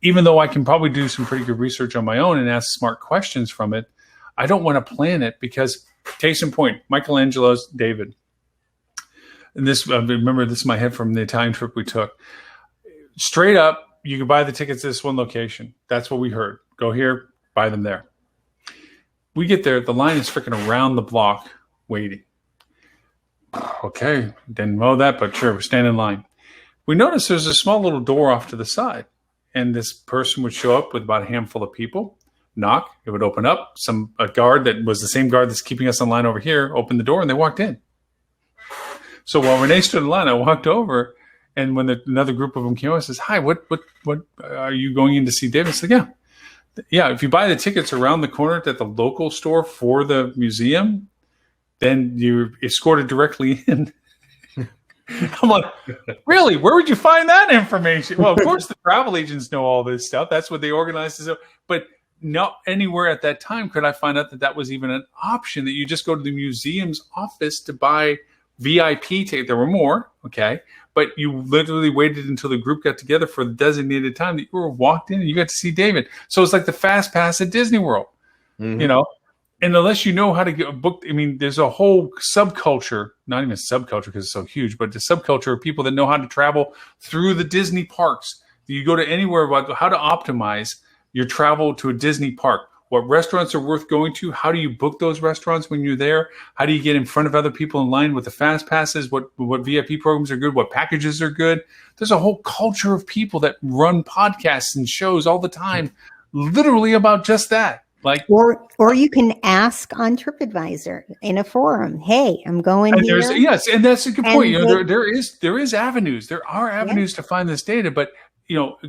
Even though I can probably do some pretty good research on my own and ask smart questions from it, I don't want to plan it because, case in point, Michelangelo's David. And this, I remember this in my head from the Italian trip we took. Straight up, you can buy the tickets to this one location. That's what we heard. Go here, buy them there. We get there, the line is freaking around the block waiting. Okay, didn't know that, but sure, we're standing in line. We noticed there's a small little door off to the side, and this person would show up with about a handful of people, knock, it would open up. A guard that was the same guard that's keeping us in line over here opened the door, and they walked in. So while Renee stood in line, I walked over, and when another group of them came over, I says, "Hi, what are you going in to see David?" I said, "Yeah. If you buy the tickets around the corner at the local store for the museum, then you're escorted directly in." I'm like, really? Where would you find that information? Well, of course, the travel agents know all this stuff. That's what they organized. But not anywhere at that time could I find out that was even an option, that you just go to the museum's office to buy VIP ticket. There were more, okay, but you literally waited until the group got together for the designated time that you were walked in and you got to see David. So it's like the fast pass at Disney World, and unless you know how to get a book, I mean, there's a whole subculture, not even subculture because it's so huge, but the subculture of people that know how to travel through the Disney parks. You go to anywhere about how to optimize your travel to a Disney park. What restaurants are worth going to? How do you book those restaurants when you're there? How do you get in front of other people in line with the fast passes? What VIP programs are good? What packages are good? There's a whole culture of people that run podcasts and shows all the time, literally about just that. Like,
or you can ask on TripAdvisor in a forum. Hey, I'm going here.
Yes, and that's a good point. There is avenues. There are avenues to find this data, but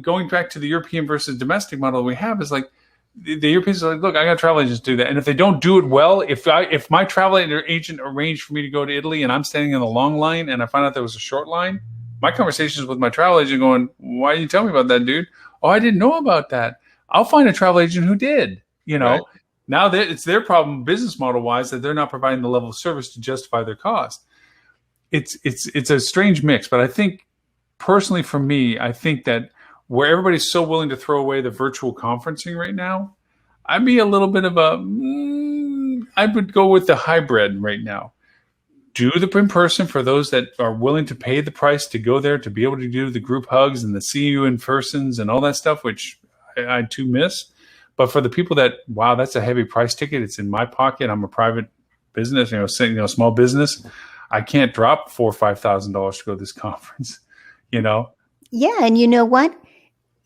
going back to the European versus domestic model we have is like, the Europeans are like, look, I got travel agents do that. And if they don't do it well, if my travel agent arranged for me to go to Italy and I'm standing in the long line and I find out there was a short line, my conversations with my travel agent going, why didn't you tell me about that, dude? Oh, I didn't know about that. I'll find a travel agent who did, Right. Now it's their problem business model wise that they're not providing the level of service to justify their cost. It's a strange mix, but I think personally for me, I think that where everybody's so willing to throw away the virtual conferencing right now, I'd be a little bit of I would go with the hybrid right now. Do the in-person for those that are willing to pay the price to go there, to be able to do the group hugs and the see you in persons and all that stuff, which I too miss. But for the people that, wow, that's a heavy price ticket. It's in my pocket. I'm a private business, small business. I can't drop $4,000 or $5,000 to go to this conference, Yeah,
and you know what?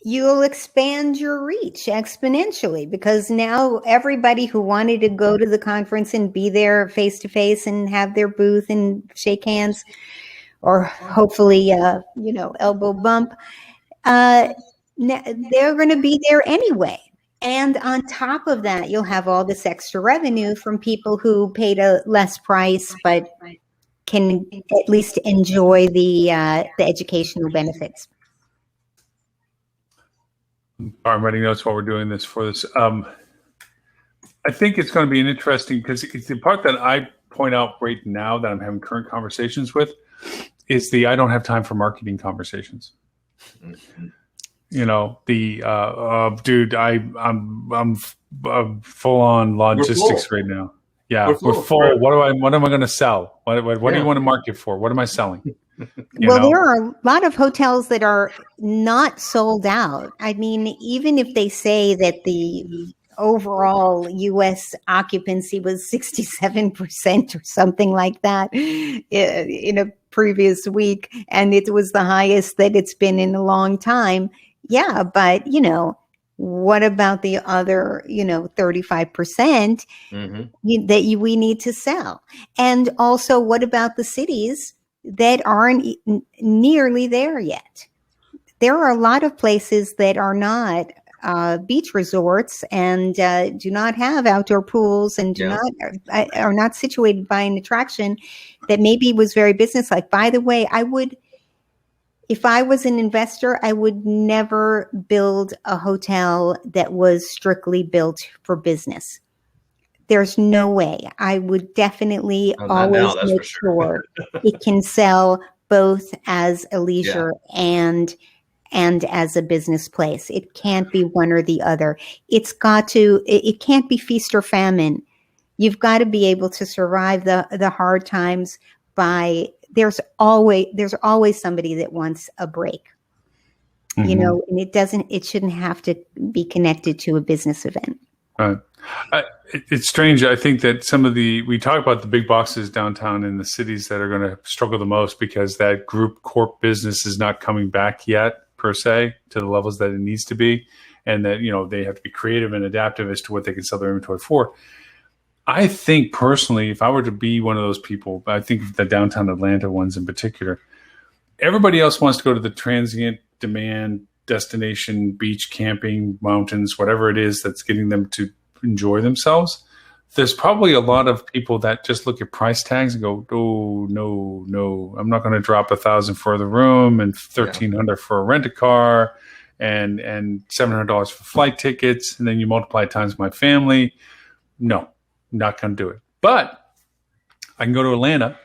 You'll expand your reach exponentially because now everybody who wanted to go to the conference and be there face to face and have their booth and shake hands, or hopefully, elbow bump, they're going to be there anyway. And on top of that, you'll have all this extra revenue from people who paid a less price, but can at least enjoy the educational benefits.
I'm writing notes while we're doing this for this. I think it's going to be an interesting, because it's the part that I point out right now that I'm having current conversations with is I don't have time for marketing conversations. Mm-hmm. Dude, I'm full on logistics right now. Yeah,
We're
we're
full.
full. What am I going to sell? What do you want to market for? What am I selling?
Well, there are a lot of hotels that are not sold out. I mean, even if they say that the overall U.S. occupancy was 67% or something like that in a previous week, and it was the highest that it's been in a long time. Yeah, but, what about the other, 35% we need to sell? And also, what about the cities that aren't nearly there yet? There are a lot of places that are not beach resorts and do not have outdoor pools and are not situated by an attraction that maybe was very businesslike. By the way, if I was an investor, I would never build a hotel that was strictly built for business. There's no way. I would definitely always make sure it can sell both as a leisure and as a business place. It can't be one or the other. It can't be feast or famine. You've got to be able to survive the hard times there's always somebody that wants a break, and it shouldn't have to be connected to a business event.
It's strange. I think that we talk about the big boxes downtown in the cities that are going to struggle the most because that group corp business is not coming back yet per se to the levels that it needs to be. And that, they have to be creative and adaptive as to what they can sell their inventory for. I think personally, if I were to be one of those people, I think the downtown Atlanta ones in particular, everybody else wants to go to the transient demand destination, beach, camping, mountains, whatever it is that's getting them to enjoy themselves. There's probably a lot of people that just look at price tags and go, oh, no, I'm not going to drop $1,000 for the room and $1,300 for a rent-a-car and $700 for flight tickets. And then you multiply it times my family. No. Not going to do it. But I can go to Atlanta,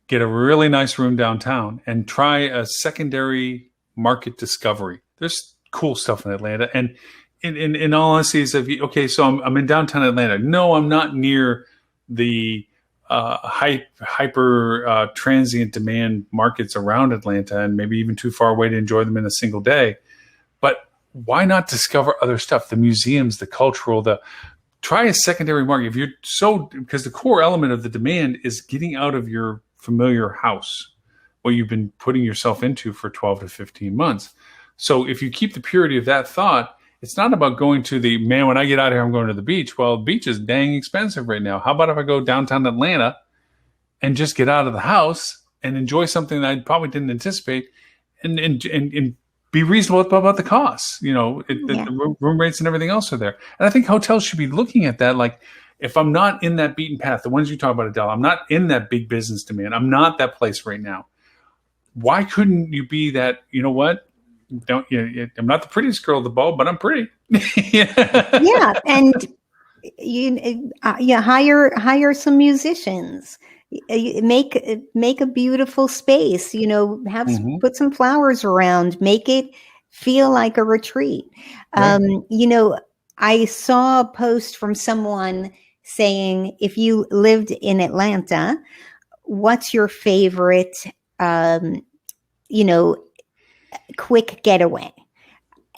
get a really nice room downtown, and try a secondary market discovery. There's cool stuff in Atlanta. And in all honesty, so I'm in downtown Atlanta. No, I'm not near the hyper transient demand markets around Atlanta and maybe even too far away to enjoy them in a single day. But why not discover other stuff? The museums, the cultural, try a secondary market. Because the core element of the demand is getting out of your familiar house, what you've been putting yourself into for 12 to 15 months. So if you keep the purity of that thought, it's not about going to when I get out of here, I'm going to the beach. Well, the beach is dang expensive right now. How about if I go downtown Atlanta and just get out of the house and enjoy something that I probably didn't anticipate and be reasonable about the costs, the room rates and everything else are there. And I think hotels should be looking at that. Like if I'm not in that beaten path, the ones you talk about, Adele, I'm not in that big business demand. I'm not that place right now. Why couldn't you be that, what? I'm not the prettiest girl at the ball, but I'm pretty.
Yeah. And you hire some musicians. Make a beautiful space, put some flowers around, make it feel like a retreat. Right. I saw a post from someone saying, if you lived in Atlanta, what's your favorite, quick getaway?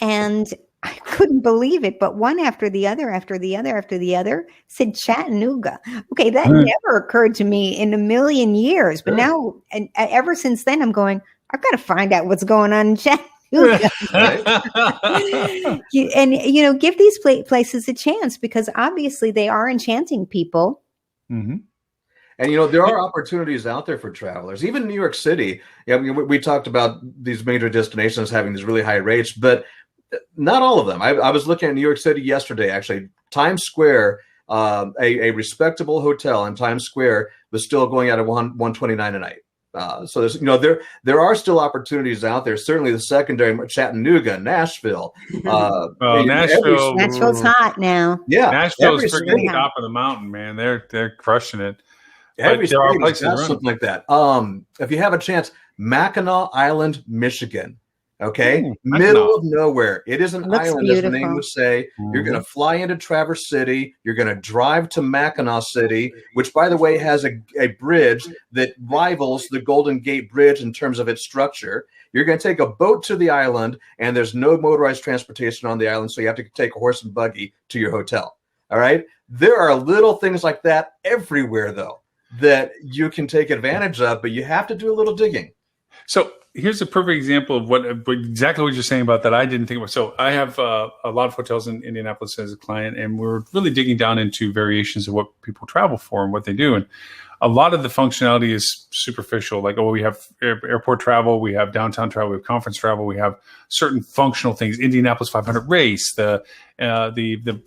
And I couldn't believe it, but one after the other said Chattanooga. Okay, that never occurred to me in a million years. But now, and ever since then, I'm going, I've got to find out what's going on in Chattanooga. And, give these places a chance because obviously they are enchanting people.
Mm-hmm. And, there are opportunities out there for travelers. Even New York City, we talked about these major destinations having these really high rates, but not all of them. I was looking at New York City yesterday, actually. Times Square, a respectable hotel in Times Square was still going out at $129 a night. So there's, there are still opportunities out there. Certainly the secondary, Chattanooga, Nashville.
Nashville's hot now.
Yeah,
Nashville's freaking top of the mountain, man. They're crushing it.
Every there are places something like that. If you have a chance, Mackinac Island, Michigan. Okay,
Ooh,
middle of nowhere. It is an
Looks
island, as the
beautiful.
name would say. You're going to fly into Traverse City. You're going to drive to Mackinac City, which, by the way, has a bridge that rivals the Golden Gate Bridge in terms of its structure. You're going to take a boat to the island, and there's no motorized transportation on the island, so you have to take a horse and buggy to your hotel. All right? There are little things like that everywhere, though, that you can take advantage of, but you have to do a little digging.
So here's a perfect example of exactly what you're saying about that I didn't think about. So I have a lot of hotels in Indianapolis as a client, and we're really digging down into variations of what people travel for and what they do. And a lot of the functionality is superficial, like, we have airport travel, we have downtown travel, we have conference travel, we have certain functional things, Indianapolis 500 race, the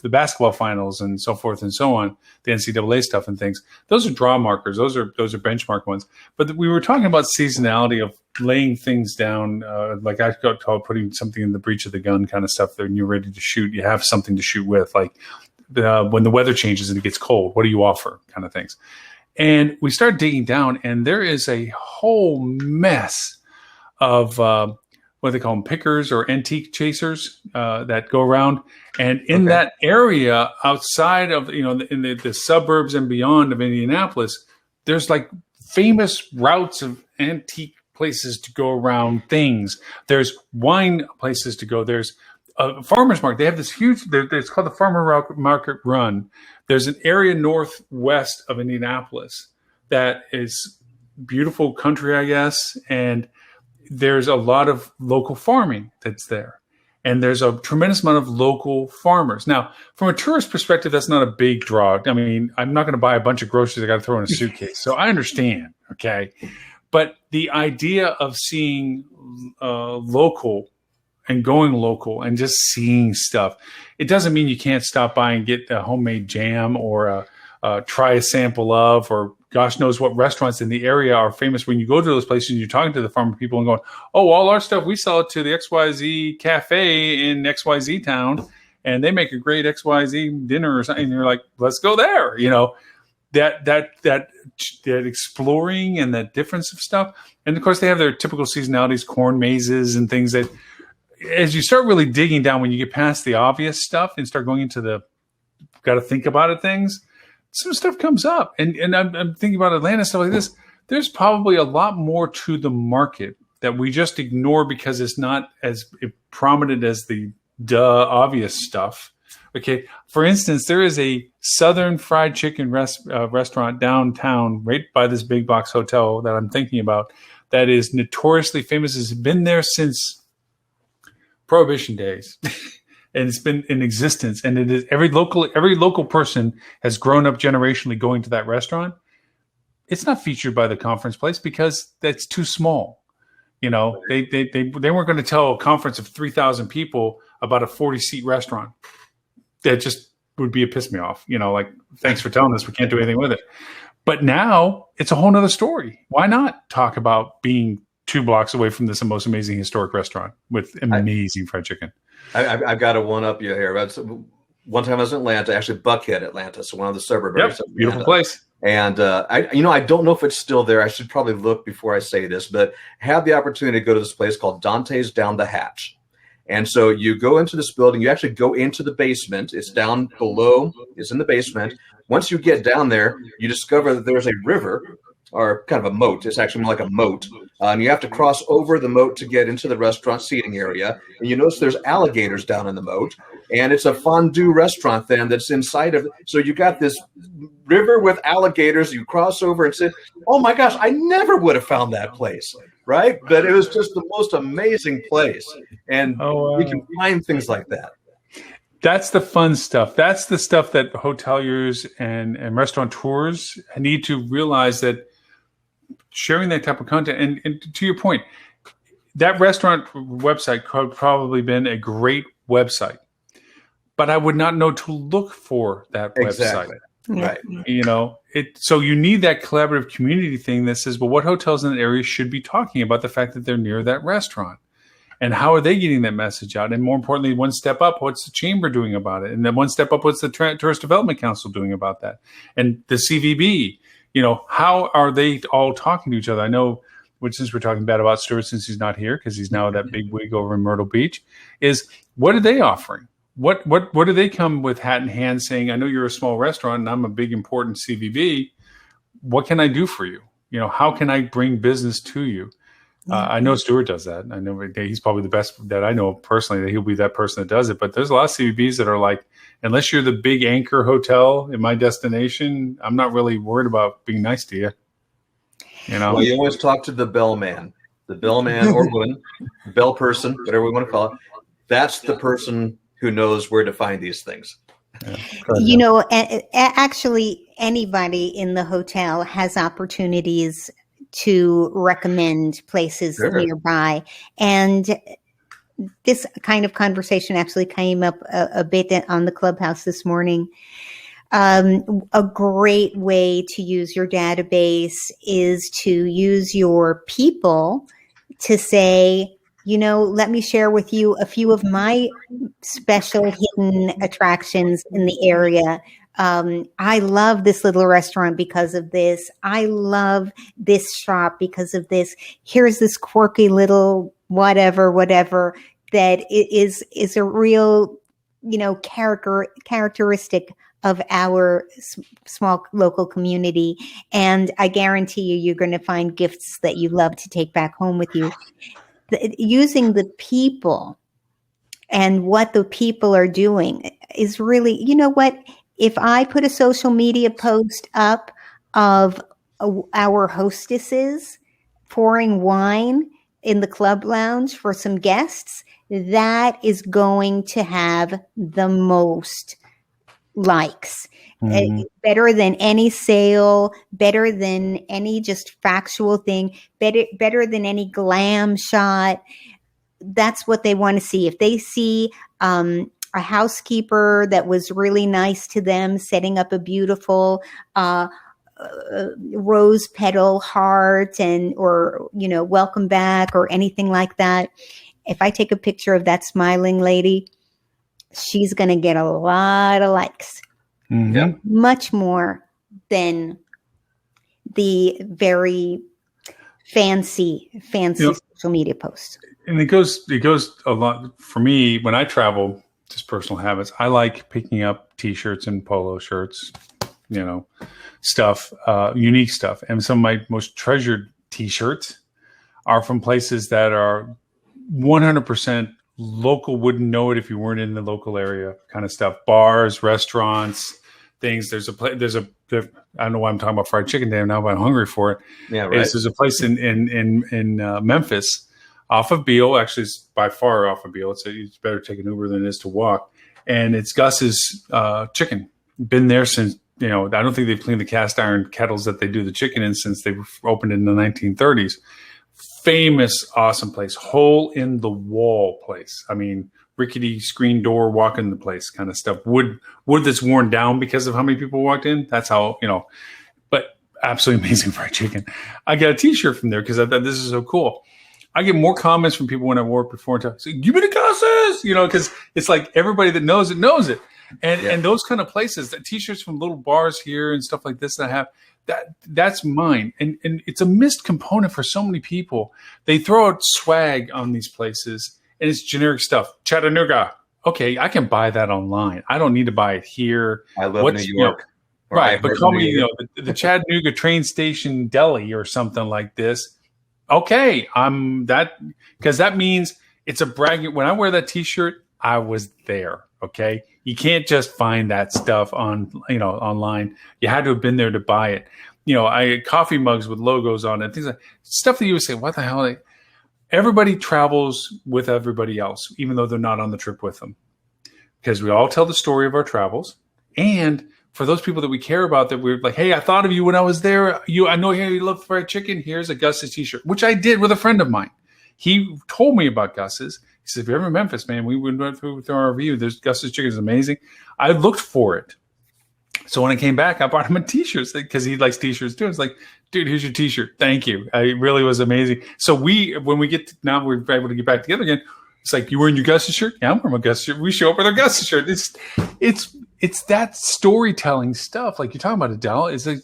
basketball finals, and so forth and so on, the NCAA stuff and things. Those are draw markers. Those are benchmark ones. But we were talking about seasonality of laying things down, like I call putting something in the breech of the gun kind of stuff. When you're ready to shoot, you have something to shoot with, like when the weather changes and it gets cold, what do you offer, kind of things. And we start digging down, and there is a whole mess of what they call them, pickers or antique chasers that go around. And in that area outside of, in the suburbs and beyond of Indianapolis, there's like famous routes of antique places to go around things. There's wine places to go. There's a farmer's market. They have this huge, it's called the Farmer Market Run. There's an area northwest of Indianapolis that is beautiful country, I guess. And there's a lot of local farming that's there. And there's a tremendous amount of local farmers. Now, from a tourist perspective, that's not a big draw. I mean, I'm not going to buy a bunch of groceries I got to throw in a suitcase. So I understand, okay? But the idea of seeing local and going local and just seeing stuff, it doesn't mean you can't stop by and get a homemade jam or try a sample of, or gosh knows what restaurants in the area are famous. When you go to those places and you're talking to the farmer people and going, oh, all our stuff, we sell it to the XYZ cafe in XYZ town, and they make a great XYZ dinner or something. And you're like, let's go there. That exploring and that difference of stuff. And of course they have their typical seasonalities, corn mazes and things that, as you start really digging down, when you get past the obvious stuff and start going into the got to think about it things, some stuff comes up. And I'm thinking about Atlanta, stuff like this. There's probably a lot more to the market that we just ignore because it's not as prominent as the obvious stuff. Okay. For instance, there is a Southern fried chicken restaurant downtown right by this big box hotel that I'm thinking about that is notoriously famous. Has been there since Prohibition days. And it's been in existence. And it is every local person has grown up generationally going to that restaurant. It's not featured by the conference place because that's too small. They weren't going to tell a conference of 3,000 people about a 40-seat restaurant. That just would be a piss me off. Like, thanks for telling us, we can't do anything with it. But now it's a whole nother story. Why not talk about being 2 blocks away from this most amazing historic restaurant with amazing fried chicken?
I've got to one-up you here. One time I was in Atlanta, actually Buckhead, Atlanta, so one of the suburbs.
Yep, beautiful place.
And I don't know if it's still there. I should probably look before I say this, but had the opportunity to go to this place called Dante's Down the Hatch. And so you go into this building, you actually go into the basement. It's down below, it's in the basement. Once you get down there, you discover that there's a river, or kind of a moat. It's actually more like a moat. And you have to cross over the moat to get into the restaurant seating area. And you notice there's alligators down in the moat. And it's a fondue restaurant then that's inside of it. So you got this river with alligators. You cross over and say, oh my gosh, I never would have found that place. Right? But it was just the most amazing place. And we can find things like that.
That's the fun stuff. That's the stuff that hoteliers and restaurateurs need to realize, that sharing that type of content. And to your point, that restaurant website could probably been a great website, but I would not know to look for that website.
Right.
So you need that collaborative community thing that says, well, what hotels in that area should be talking about the fact that they're near that restaurant? And how are they getting that message out? And more importantly, one step up, what's the chamber doing about it? And then one step up, what's the Tourist Development Council doing about that? And the CVB, how are they all talking to each other? I know which since we're talking bad about Stuart since he's not here because he's now that big wig over in Myrtle Beach, is what are they offering? What do they come with hat in hand saying, I know you're a small restaurant and I'm a big important CVB. What can I do for you? How can I bring business to you? I know Stuart does that. I know he's probably the best that I know personally, that he'll be that person that does it. But there's a lot of CVBs that are like, unless you're the big anchor hotel in my destination, I'm not really worried about being nice to you.
Well, you always talk to the bellman or woman, bell person, whatever we want to call it. That's the person who knows where to find these things.
Yeah. Actually, anybody in the hotel has opportunities to recommend places nearby. And this kind of conversation actually came up a bit on the Clubhouse this morning. A great way to use your database is to use your people to say, let me share with you a few of my special hidden attractions in the area. I love this little restaurant because of this. I love this shop because of this. Here's this quirky little whatever that is a real, characteristic of our small local community. And I guarantee you're going to find gifts that you love to take back home with you. Using the people and what the people are doing is really, if I put a social media post up of our hostesses pouring wine in the club lounge for some guests, that is going to have the most likes. Better than any sale, better than any just factual thing, better than any glam shot. That's what they want to see. If they see a housekeeper that was really nice to them, setting up a beautiful rose petal heart or welcome back or anything like that. If I take a picture of that smiling lady, she's going to get a lot of likes.
Mm-hmm.
Much more than the very fancy social media posts.
And it goes a lot for me when I travel, just personal habits. I like picking up t-shirts and polo shirts, stuff, unique stuff. And some of my most treasured t-shirts are from places that are 100% local, wouldn't know it if you weren't in the local area kind of stuff. Bars, restaurants, things. I don't know why I'm talking about fried chicken today now, but I'm hungry for it.
Yeah, right.
There's a place in Memphis off of Beale. Actually, it's by far off of Beale. It's better to take an Uber than it is to walk. And it's Gus's chicken. Been there since, I don't think they've cleaned the cast iron kettles that they do the chicken in since they opened in the 1930s. Famous, awesome place. Hole in the wall place. I mean, rickety screen door, walk in the place kind of stuff. Wood that's worn down because of how many people walked in. That's how, but absolutely amazing fried chicken. I got a t-shirt from there because I thought this is so cool. I get more comments from people when I wore it before and say, give me the Gus's, because it's like everybody that knows it knows it. And those kind of places, that t-shirts from little bars here and stuff like this that I have, that's mine. And it's a missed component for so many people. They throw out swag on these places and it's generic stuff. Chattanooga. Okay, I can buy that online. I don't need to buy it here.
I love New York.
Right, but call me, the Chattanooga train station deli or something like this. Okay, I'm that, because that means it's a bragging. When I wear that t-shirt, I was there. Okay, you can't just find that stuff online. You had to have been there to buy it. I had coffee mugs with logos on it, things like stuff that you would say, what the hell? Everybody travels with everybody else, even though they're not on the trip with them, because we all tell the story of our travels. And for those people that we care about, that we're like, hey, I thought of you when I was there. I know you love fried chicken. Here's a Gus's t-shirt, which I did with a friend of mine. He told me about Gus's. He said, if you're ever in Memphis, man, we went through our review. There's Gus's chicken is amazing. I looked for it. So when I came back, I bought him a t-shirt because he likes t-shirts too. It's like, dude, here's your t-shirt. Thank you. It really was amazing. So when we get now we're able to get back together again. It's like, you wearing your Gus's shirt? Yeah, I'm wearing my Gus's shirt. We show up with our Gus's shirt. It's that storytelling stuff. Like you're talking about, Adele, is like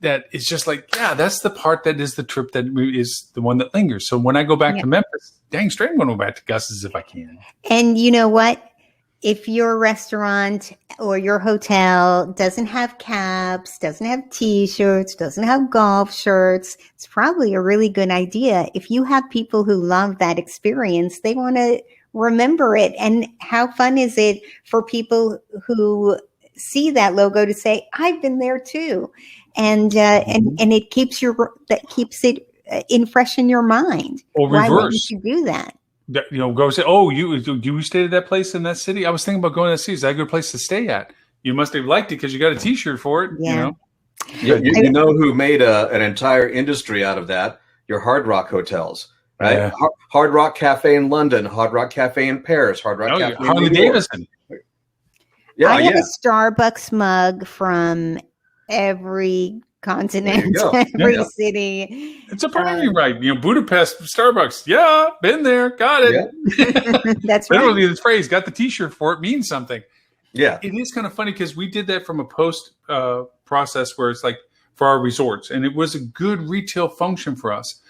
that is just like, yeah, that's the part that is the trip that is the one that lingers. So when I go back to Memphis, dang straight, I'm going to go back to Gus's if I can.
And you know what? If your restaurant or your hotel doesn't have caps, doesn't have T-shirts, doesn't have golf shirts, it's probably a really good idea. If you have people who love that experience, they want to remember it. And how fun is it for people who see that logo to say, I've been there too. And it keeps it in fresh in your mind.
Or
reverse. Why wouldn't you do that?
Go say, oh, you stayed at that place in that city? I was thinking about going to that city. Is that a good place to stay at? You must have liked it because you got a T-shirt for it.
Yeah.
You know who made an entire industry out of that? Your Hard Rock hotels, right?
Yeah.
Hard Rock Cafe in London, Hard Rock Cafe in Paris, Hard Rock Cafe in
Harley Davidson.
Yeah, I have a Starbucks mug from every continent, every city.
It's a bragging right. Budapest, Starbucks. Yeah, been there, got it.
Yeah. That's right.
Literally, the phrase "got the T-shirt for it" means something.
Yeah,
it is kind of funny because we did that from a post process where it's like for our resorts, and it was a good retail function for us.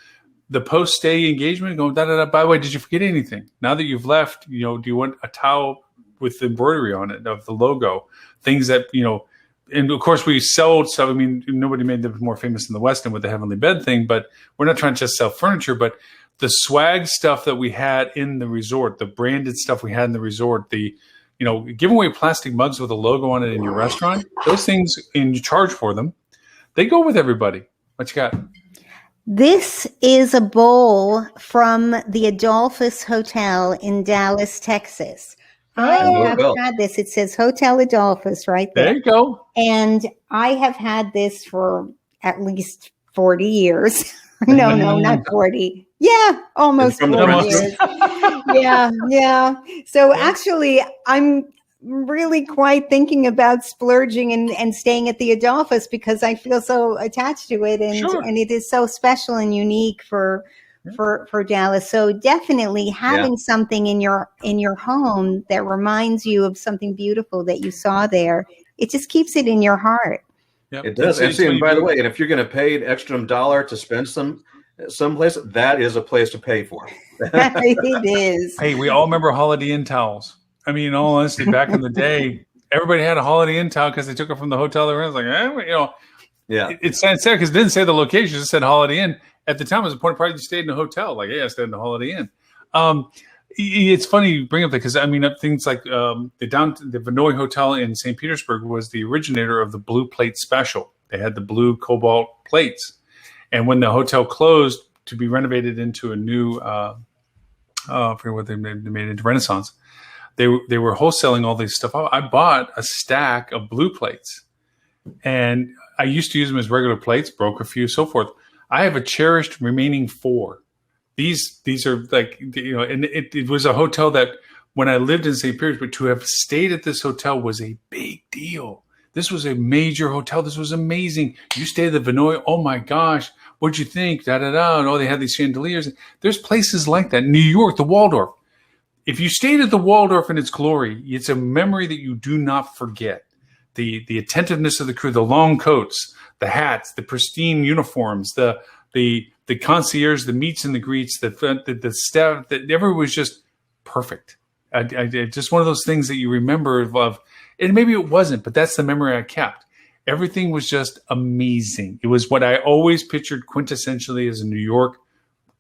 The post stay engagement, going da da da. By the way, did you forget anything? Now that you've left, do you want a towel with the embroidery on it of the logo? Things that and of course we sold stuff. I mean, nobody made them more famous in the West End with the Heavenly Bed thing, but we're not trying to just sell furniture, but the swag stuff that we had in the resort, the branded stuff we had in the resort, the, giving away plastic mugs with a logo on it in your restaurant, those things, and you charge for them, they go with everybody. What you got?
This is a bowl from the Adolphus Hotel in Dallas, Texas. I have had this. It says Hotel Adolphus right there.
There you go.
And I have had this for at least 40 years. No, not 40. Yeah, almost 40 years. Yeah. So actually, I'm really quite thinking about splurging and staying at the Adolphus because I feel so attached to it. And it is so special and unique for Dallas. So definitely having something in your home that reminds you of something beautiful that you saw there, it just keeps it in your heart.
Yep. It does. And by the way, and if you're going to pay an extra $1 to spend someplace, that is a place to pay for.
It is.
Hey, we all remember Holiday Inn towels. I mean, in all honesty, back in the day, everybody had a Holiday Inn towel because they took it from the hotel. They were like, it's sad because it didn't say the location; it just said Holiday Inn. At the time, it was a point of pride you stayed in a hotel. Like, I stayed in a Holiday Inn. It's funny you bring up that because, things like the Vinoy Hotel in St. Petersburg was the originator of the blue plate special. They had the blue cobalt plates. And when the hotel closed to be renovated into a new, I forget what they made it into Renaissance, they were wholesaling all this stuff. I bought a stack of blue plates. And I used to use them as regular plates, broke a few, so forth. I have a cherished remaining 4. These are like, and it was a hotel that when I lived in St. Petersburg, to have stayed at this hotel was a big deal. This was a major hotel. This was amazing. You stayed at the Vinoy. Oh my gosh. What'd you think? Da, da, da. And they had these chandeliers. There's places like that. New York, the Waldorf. If you stayed at the Waldorf in its glory, it's a memory that you do not forget. The attentiveness of the crew, the long coats, the hats, the pristine uniforms, the concierge, the meets and the greets, the staff, that everyone was just perfect. Just one of those things that you remember of, and maybe it wasn't, but that's the memory I kept. Everything was just amazing. It was what I always pictured quintessentially as a New York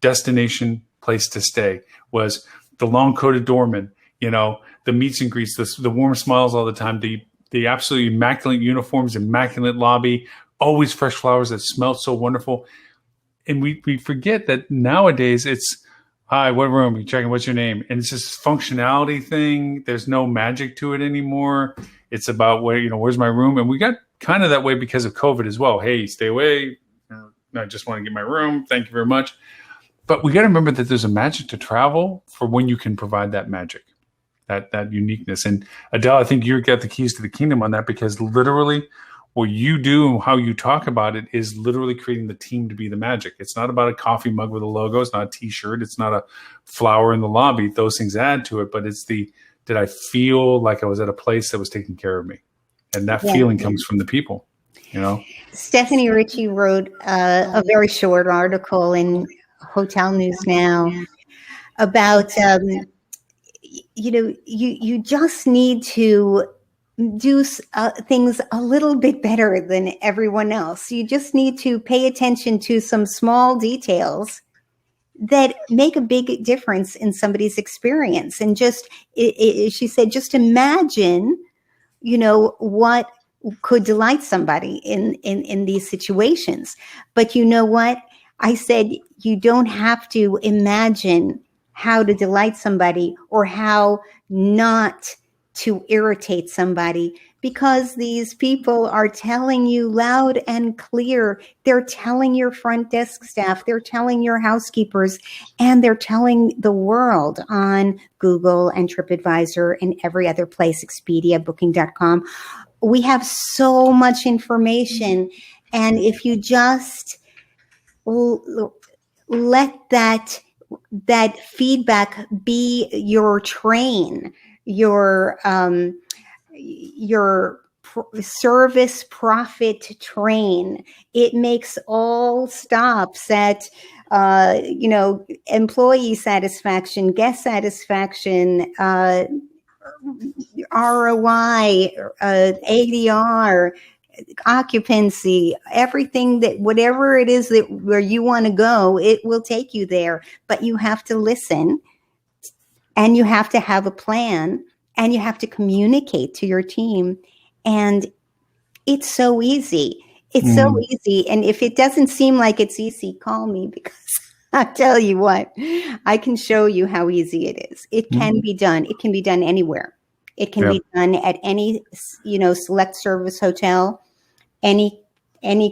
destination place to stay, was the long coated doorman, the meets and greets, the warm smiles all the time, the absolutely immaculate uniforms, immaculate lobby, always fresh flowers that smelled so wonderful. And we forget that nowadays it's, hi, what room? You're checking, what's your name? And it's this functionality thing. There's no magic to it anymore. It's about where's my room? And we got kind of that way because of COVID as well. Hey, stay away. I just want to get my room. Thank you very much. But we got to remember that there's a magic to travel for when you can provide that magic, that uniqueness. And Adele, I think you got the keys to the kingdom on that, because literally what you do and how you talk about it is literally creating the team to be the magic. It's not about a coffee mug with a logo. It's not a T-shirt. It's not a flower in the lobby. Those things add to it, but it's did I feel like I was at a place that was taking care of me? And that feeling comes from the people. you know.
Stephanie Ritchie wrote a very short article in Hotel News Now about, you just need to do things a little bit better than everyone else. You just need to pay attention to some small details that make a big difference in somebody's experience. And just, she said, just imagine, what could delight somebody in these situations. But you know what? I said, you don't have to imagine how to delight somebody or how not to irritate somebody, because these people are telling you loud and clear. They're telling your front desk staff, they're telling your housekeepers, and they're telling the world on Google and TripAdvisor and every other place, Expedia, Booking.com. We have so much information. And if you just let that feedback be your train, your service profit train. It makes all stops at employee satisfaction, guest satisfaction, ROI, ADR, occupancy, everything, that whatever it is that where you want to go, it will take you there. But you have to listen, and you have to have a plan, and you have to communicate to your team. And it's so easy. It's so easy. And if it doesn't seem like it's easy, call me, because I'll tell you what, I can show you how easy it is. It can be done. It can be done anywhere. It can be done at any, select service hotel, any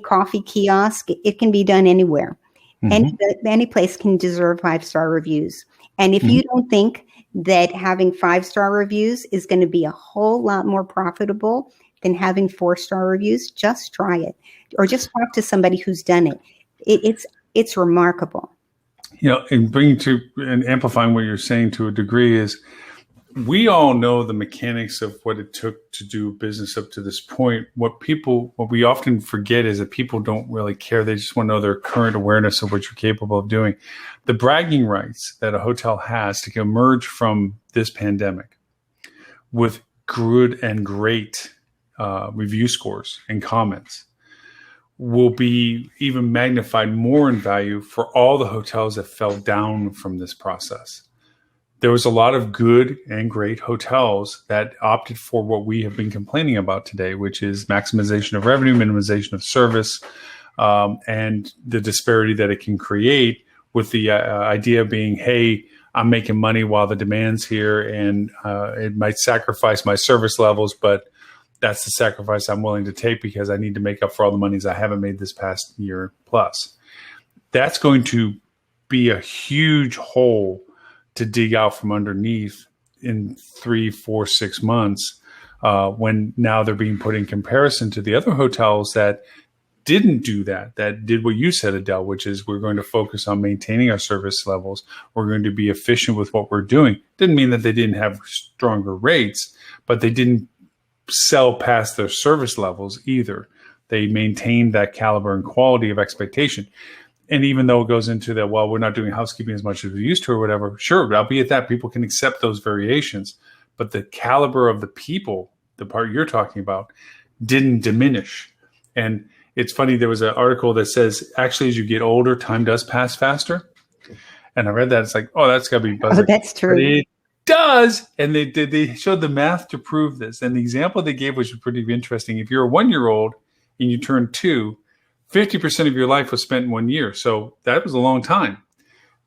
coffee kiosk. It can be done anywhere. Any place can deserve 5-star reviews. And if you don't think that having 5-star reviews is going to be a whole lot more profitable than having 4-star reviews, just try it, or just talk to somebody who's done it. It's remarkable.
And amplifying what you're saying to a degree is, we all know the mechanics of what it took to do business up to this point. What we often forget is that people don't really care. They just want to know their current awareness of what you're capable of doing. The bragging rights that a hotel has to emerge from this pandemic with good and great review scores and comments will be even magnified more in value for all the hotels that fell down from this process. There was a lot of good and great hotels that opted for what we have been complaining about today, which is maximization of revenue, minimization of service, and the disparity that it can create, with the idea being, hey, I'm making money while the demand's here, and it might sacrifice my service levels, but that's the sacrifice I'm willing to take because I need to make up for all the monies I haven't made this past year plus. That's going to be a huge hole to dig out from underneath in 3, 4, 6 months, when now they're being put in comparison to the other hotels that didn't do that did what you said, Adele, which is we're going to focus on maintaining our service levels. We're going to be efficient with what we're doing. Didn't mean that they didn't have stronger rates, but they didn't sell past their service levels either. They maintained that caliber and quality of expectation. And even though it goes into that, well, we're not doing housekeeping as much as we used to or whatever, sure, albeit that people can accept those variations. But the caliber of the people, the part you're talking about, didn't diminish. And it's funny, there was an article that says, actually, as you get older, time does pass faster. And I read that. It's like, oh, that's got to be buzzing.
Oh, that's true.
But it does. And they showed the math to prove this. And the example they gave was pretty interesting. If you're a 1-year-old and you turn 2, 50% of your life was spent in 1 year. So that was a long time.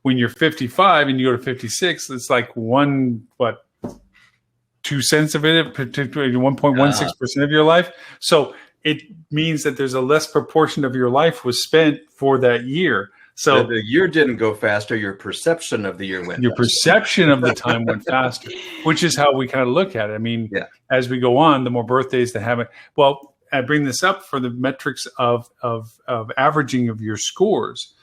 When you're 55 and you go to 56, it's like 2 cents of it, 1.16% of your life. So it means that there's a less proportion of your life was spent for that year. So
the year didn't go faster. Your perception of the year went.
Your faster. Perception of the time went faster, which is how we kind of look at it. I mean, as we go on, the more birthdays that have it. Well, I bring this up for the metrics of averaging of your scores.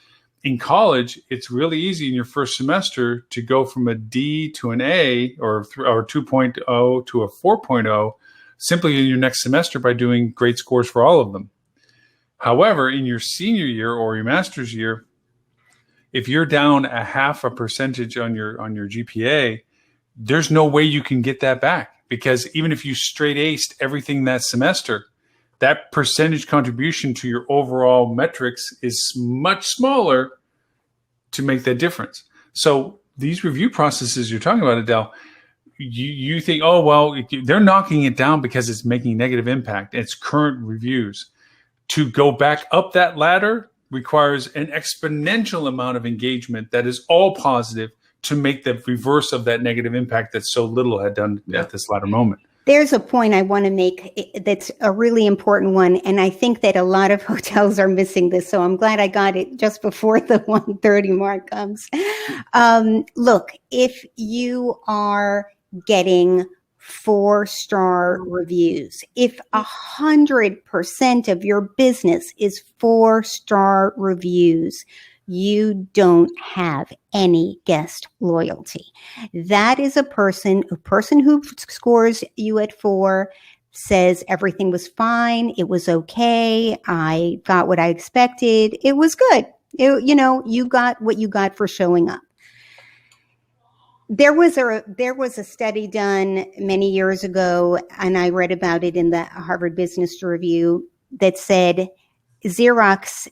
In college, it's really easy in your first semester to go from a D to an A or 2.0 to a 4.0 simply in your next semester by doing great scores for all of them. However, in your senior year or your master's year, if you're down 0.5% on your GPA, there's no way you can get that back, because even if you straight aced everything that semester, that percentage contribution to your overall metrics is much smaller to make that difference. So these review processes you're talking about, Adele, you think, oh, well, they're knocking it down because it's making negative impact. It's current reviews. To go back up that ladder requires an exponential amount of engagement that is all positive to make the reverse of that negative impact that so little had done at this latter moment.
There's a point I want to make that's a really important one, and I think that a lot of hotels are missing this, so I'm glad I got it just before the 1:30 mark comes. Look, if you are getting 4-star reviews, if 100% of your business is 4-star reviews, you don't have any guest loyalty. That is a person who scores you at 4, says everything was fine, it was okay, I got what I expected, it was good. You got what you got for showing up. There was a study done many years ago, and I read about it in the Harvard Business Review, that said Xerox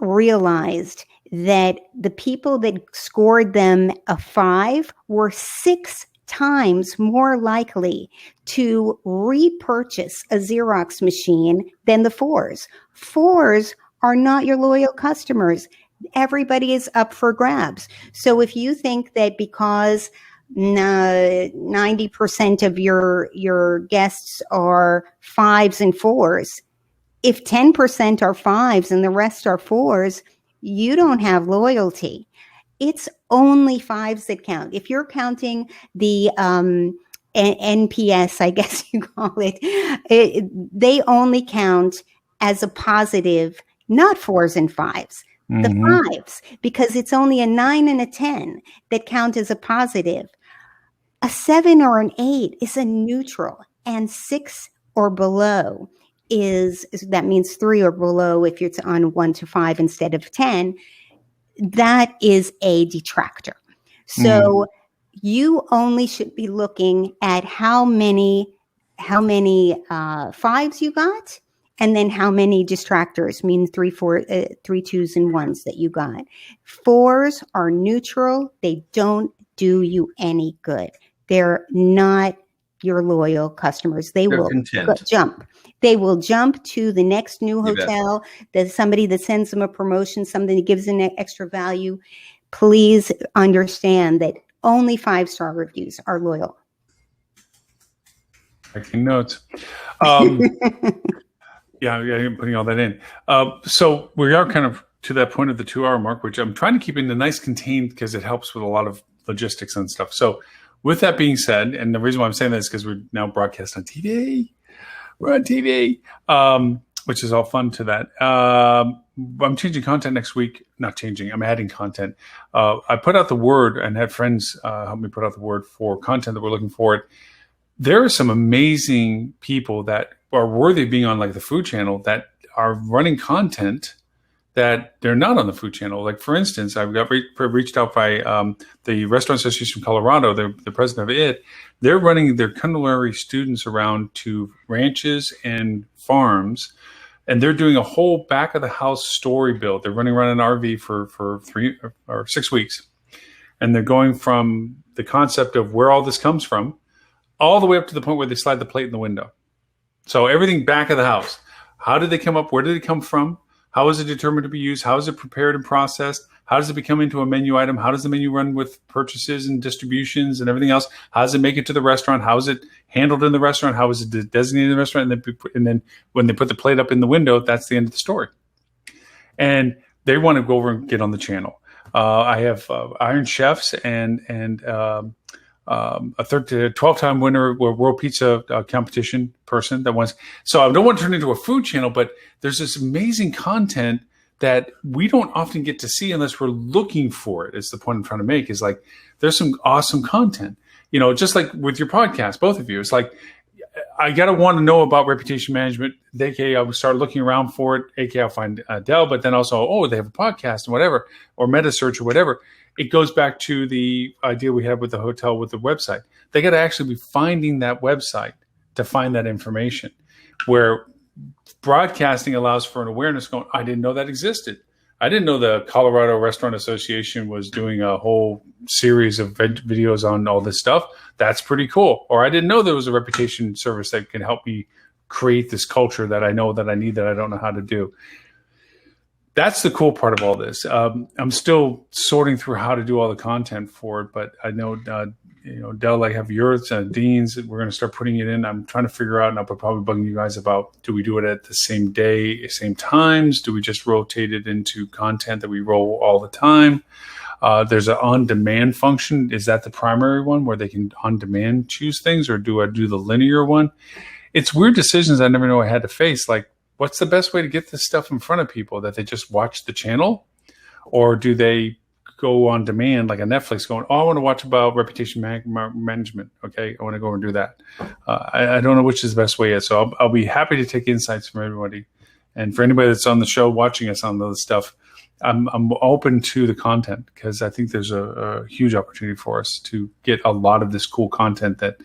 realized that the people that scored them a 5 were 6 times more likely to repurchase a Xerox machine than the 4s. 4s are not your loyal customers. Everybody is up for grabs. So if you think that because 90% of your guests are 5s and 4s, if 10% are 5s and the rest are 4s, you don't have loyalty. It's only 5s that count. If you're counting the NPS, I guess you call it, they only count as a positive, not 4s and 5s. The 5s, because it's only a 9 and a 10 that count as a positive. A 7 or an 8 is a neutral, and 6 or below that means 3 or below if it's on 1 to 5 instead of 10. That is a detractor. So you only should be looking at how many 5s you got, and then how many distractors, mean 3, 4, 3 2s and 1s that you got. 4s are neutral. They don't do you any good. They're not your loyal customers. They're will jump. They will jump to the next new hotel. There's somebody that sends them a promotion, something that gives them extra value. Please understand that only 5-star reviews are loyal.
Taking notes. Yeah, I'm putting all that in. So we are kind of to that point of the 2-hour mark, which I'm trying to keep in a nice contained because it helps with a lot of logistics and stuff. So with that being said, and the reason why I'm saying that is because we're now broadcast on TV. We're on TV, which is all fun to that. I'm changing content next week. Not changing. I'm adding content. I put out the word and had friends help me put out the word for content that we're looking for. There are some amazing people that are worthy of being on like the Food Channel that are running content that they're not on the Food Channel. Like, for instance, I got reached out by the Restaurant Association of Colorado, the president of it. They're running their culinary students around to ranches and farms, and they're doing a whole back of the house story build. They're running around an RV for 3 or 6 weeks, and they're going from the concept of where all this comes from all the way up to the point where they slide the plate in the window. So everything back of the house. How did they come up? Where did it come from? How is it determined to be used? How is it prepared and processed? How does it become into a menu item? How does the menu run with purchases and distributions and everything else? How does it make it to the restaurant? How is it handled in the restaurant? How is it designated in the restaurant? And then when they put the plate up in the window, that's the end of the story. And they want to go over and get on the channel. I have Iron Chefs and a 12-time winner World Pizza competition person that wants. So I don't want to turn it into a food channel, but there's this amazing content that we don't often get to see unless we're looking for it. Is the point I'm trying to make, is like, there's some awesome content, just like with your podcast, both of you. It's like, I gotta want to know about reputation management. AKA, I would start looking around for it. AKA, I'll find Adele, but then also, they have a podcast and whatever, or meta search or whatever. It goes back to the idea we had with the hotel with the website. They got to actually be finding that website to find that information. Where broadcasting allows for an awareness going, I didn't know that existed. I didn't know the Colorado Restaurant Association was doing a whole series of videos on all this stuff. That's pretty cool. Or I didn't know there was a reputation service that can help me create this culture that I know that I need that I don't know how to do. That's the cool part of all this. I'm still sorting through how to do all the content for it, but I know, Adele, I have yours and Dean's. We're going to start putting it in. I'm trying to figure out, and I'll probably bugging you guys about, do we do it at the same day, same times? Do we just rotate it into content that we roll all the time? There's an on-demand function. Is that the primary one where they can on-demand choose things, or do I do the linear one? It's weird decisions I never know I had to face. Like, what's the best way to get this stuff in front of people? That they just watch the channel, or do they go on demand like a Netflix going, I want to watch about reputation management. Okay, I want to go and do that. I don't know which is the best way yet. So I'll be happy to take insights from everybody. And for anybody that's on the show watching us on this stuff, I'm open to the content, because I think there's a huge opportunity for us to get a lot of this cool content that,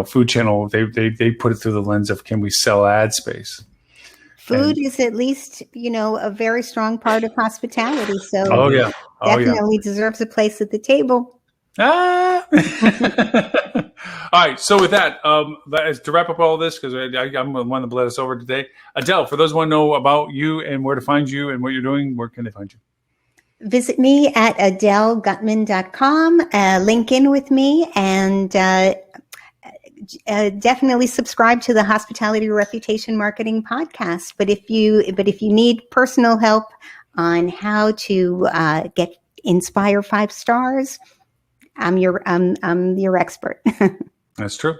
Food Channel, they put it through the lens of, can we sell ad space?
Food is at least, a very strong part of hospitality. So definitely deserves a place at the table.
All right. So with that, to wrap up all this, because I'm the one that bled us over today. Adele, for those who want to know about you and where to find you and what you're doing, where can they find you?
Visit me at adelegutman.com, link in with me, and definitely subscribe to the Hospitality Reputation Marketing Podcast. But if you need personal help on how to inspire 5 stars, I'm your expert.
That's true.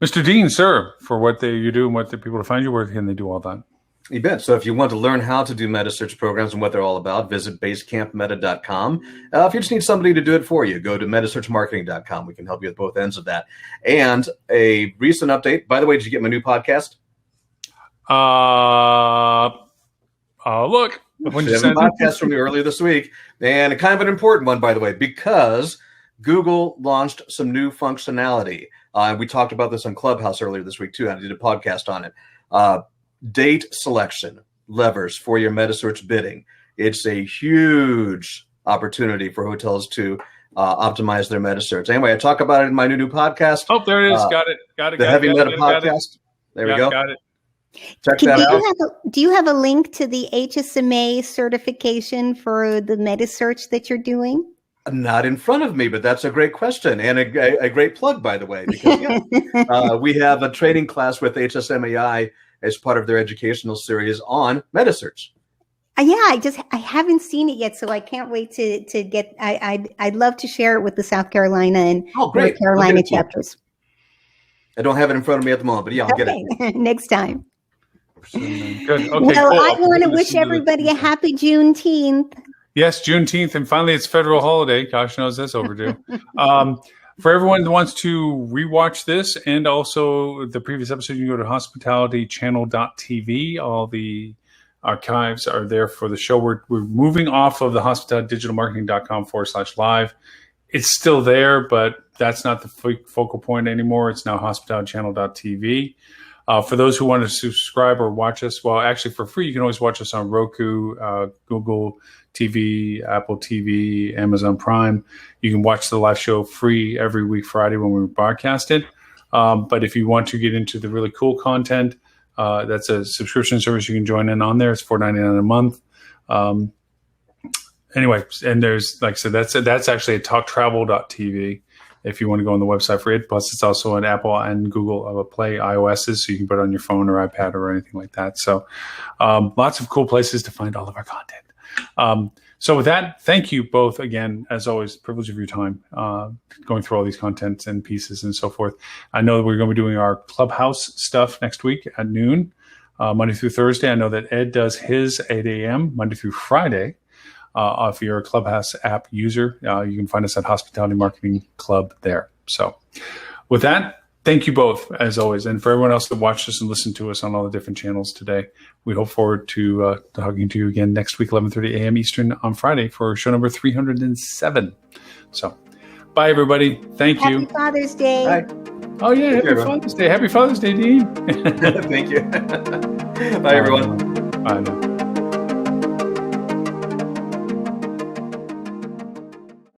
Mr. Dean, sir, for what you do and what the people to find you, where can they do all that?
You bet. So if you want to learn how to do meta search programs and what they're all about, visit basecampmeta.com. If you just need somebody to do it for you, go to metasearchmarketing.com. We can help you with both ends of that. And a recent update. By the way, did you get my new podcast?
Look.
When you sent a podcast from me earlier this week, and kind of an important one, by the way, because Google launched some new functionality. We talked about this on Clubhouse earlier this week, too. I did a podcast on it. Date selection levers for your meta search bidding. It's a huge opportunity for hotels to optimize their meta search. Anyway, I talk about it in my new podcast.
Oh, there it is. Got it.
The Heavy Meta Podcast. There we go.
Got it.
Check that out.
Do you have a link to the HSMA certification for the meta search that you're doing?
Not in front of me, but that's a great question and a great plug, by the way, because we have a training class with HSMAI as part of their educational series on meta search.
I haven't seen it yet, so I can't wait to get. I'd love to share it with the South Carolina and North Carolina chapters.
I don't have it in front of me at the moment, but I'll get it
next time.
Good. Okay,
well, cool. I want to wish everybody a happy Juneteenth.
Yes, Juneteenth, and finally it's federal holiday. Gosh knows that's overdue. For everyone that wants to rewatch this and also the previous episode, you can go to hospitalitychannel.tv. All the archives are there for the show. We're moving off of the hospitalitydigitalmarketing.com/live. It's still there, but that's not the focal point anymore. It's now hospitalitychannel.tv. For those who want to subscribe or watch us, well, actually for free, you can always watch us on Roku, Google TV, Apple TV, Amazon Prime. You can watch the live show free every week, Friday, when we broadcast it. But if you want to get into the really cool content, that's a subscription service you can join in on there. It's $4.99 a month. Anyway, and there's, like I said, that's actually at talktravel.tv if you want to go on the website for it. Plus, it's also an Apple and Google Play iOSs, so you can put it on your phone or iPad or anything like that. So lots of cool places to find all of our content. So with that, thank you both again, as always, privilege of your time going through all these contents and pieces and so forth. I know that we're going to be doing our Clubhouse stuff next week at noon, Monday through Thursday. I know that Ed does his 8 a.m. Monday through Friday. If you're a Clubhouse app user, you can find us at Hospitality Marketing Club there. So with that, Thank you both, as always. And for everyone else that watched us and listened to us on all the different channels today, we look forward to talking to you again next week, 11:30 a.m. Eastern on Friday for show number 307. So, bye, everybody. Thank you.
Happy Father's Day.
Bye.
Oh, yeah. Happy Father's Day. Happy Father's Day, Dean.
Thank you. Bye, everyone.
Bye now.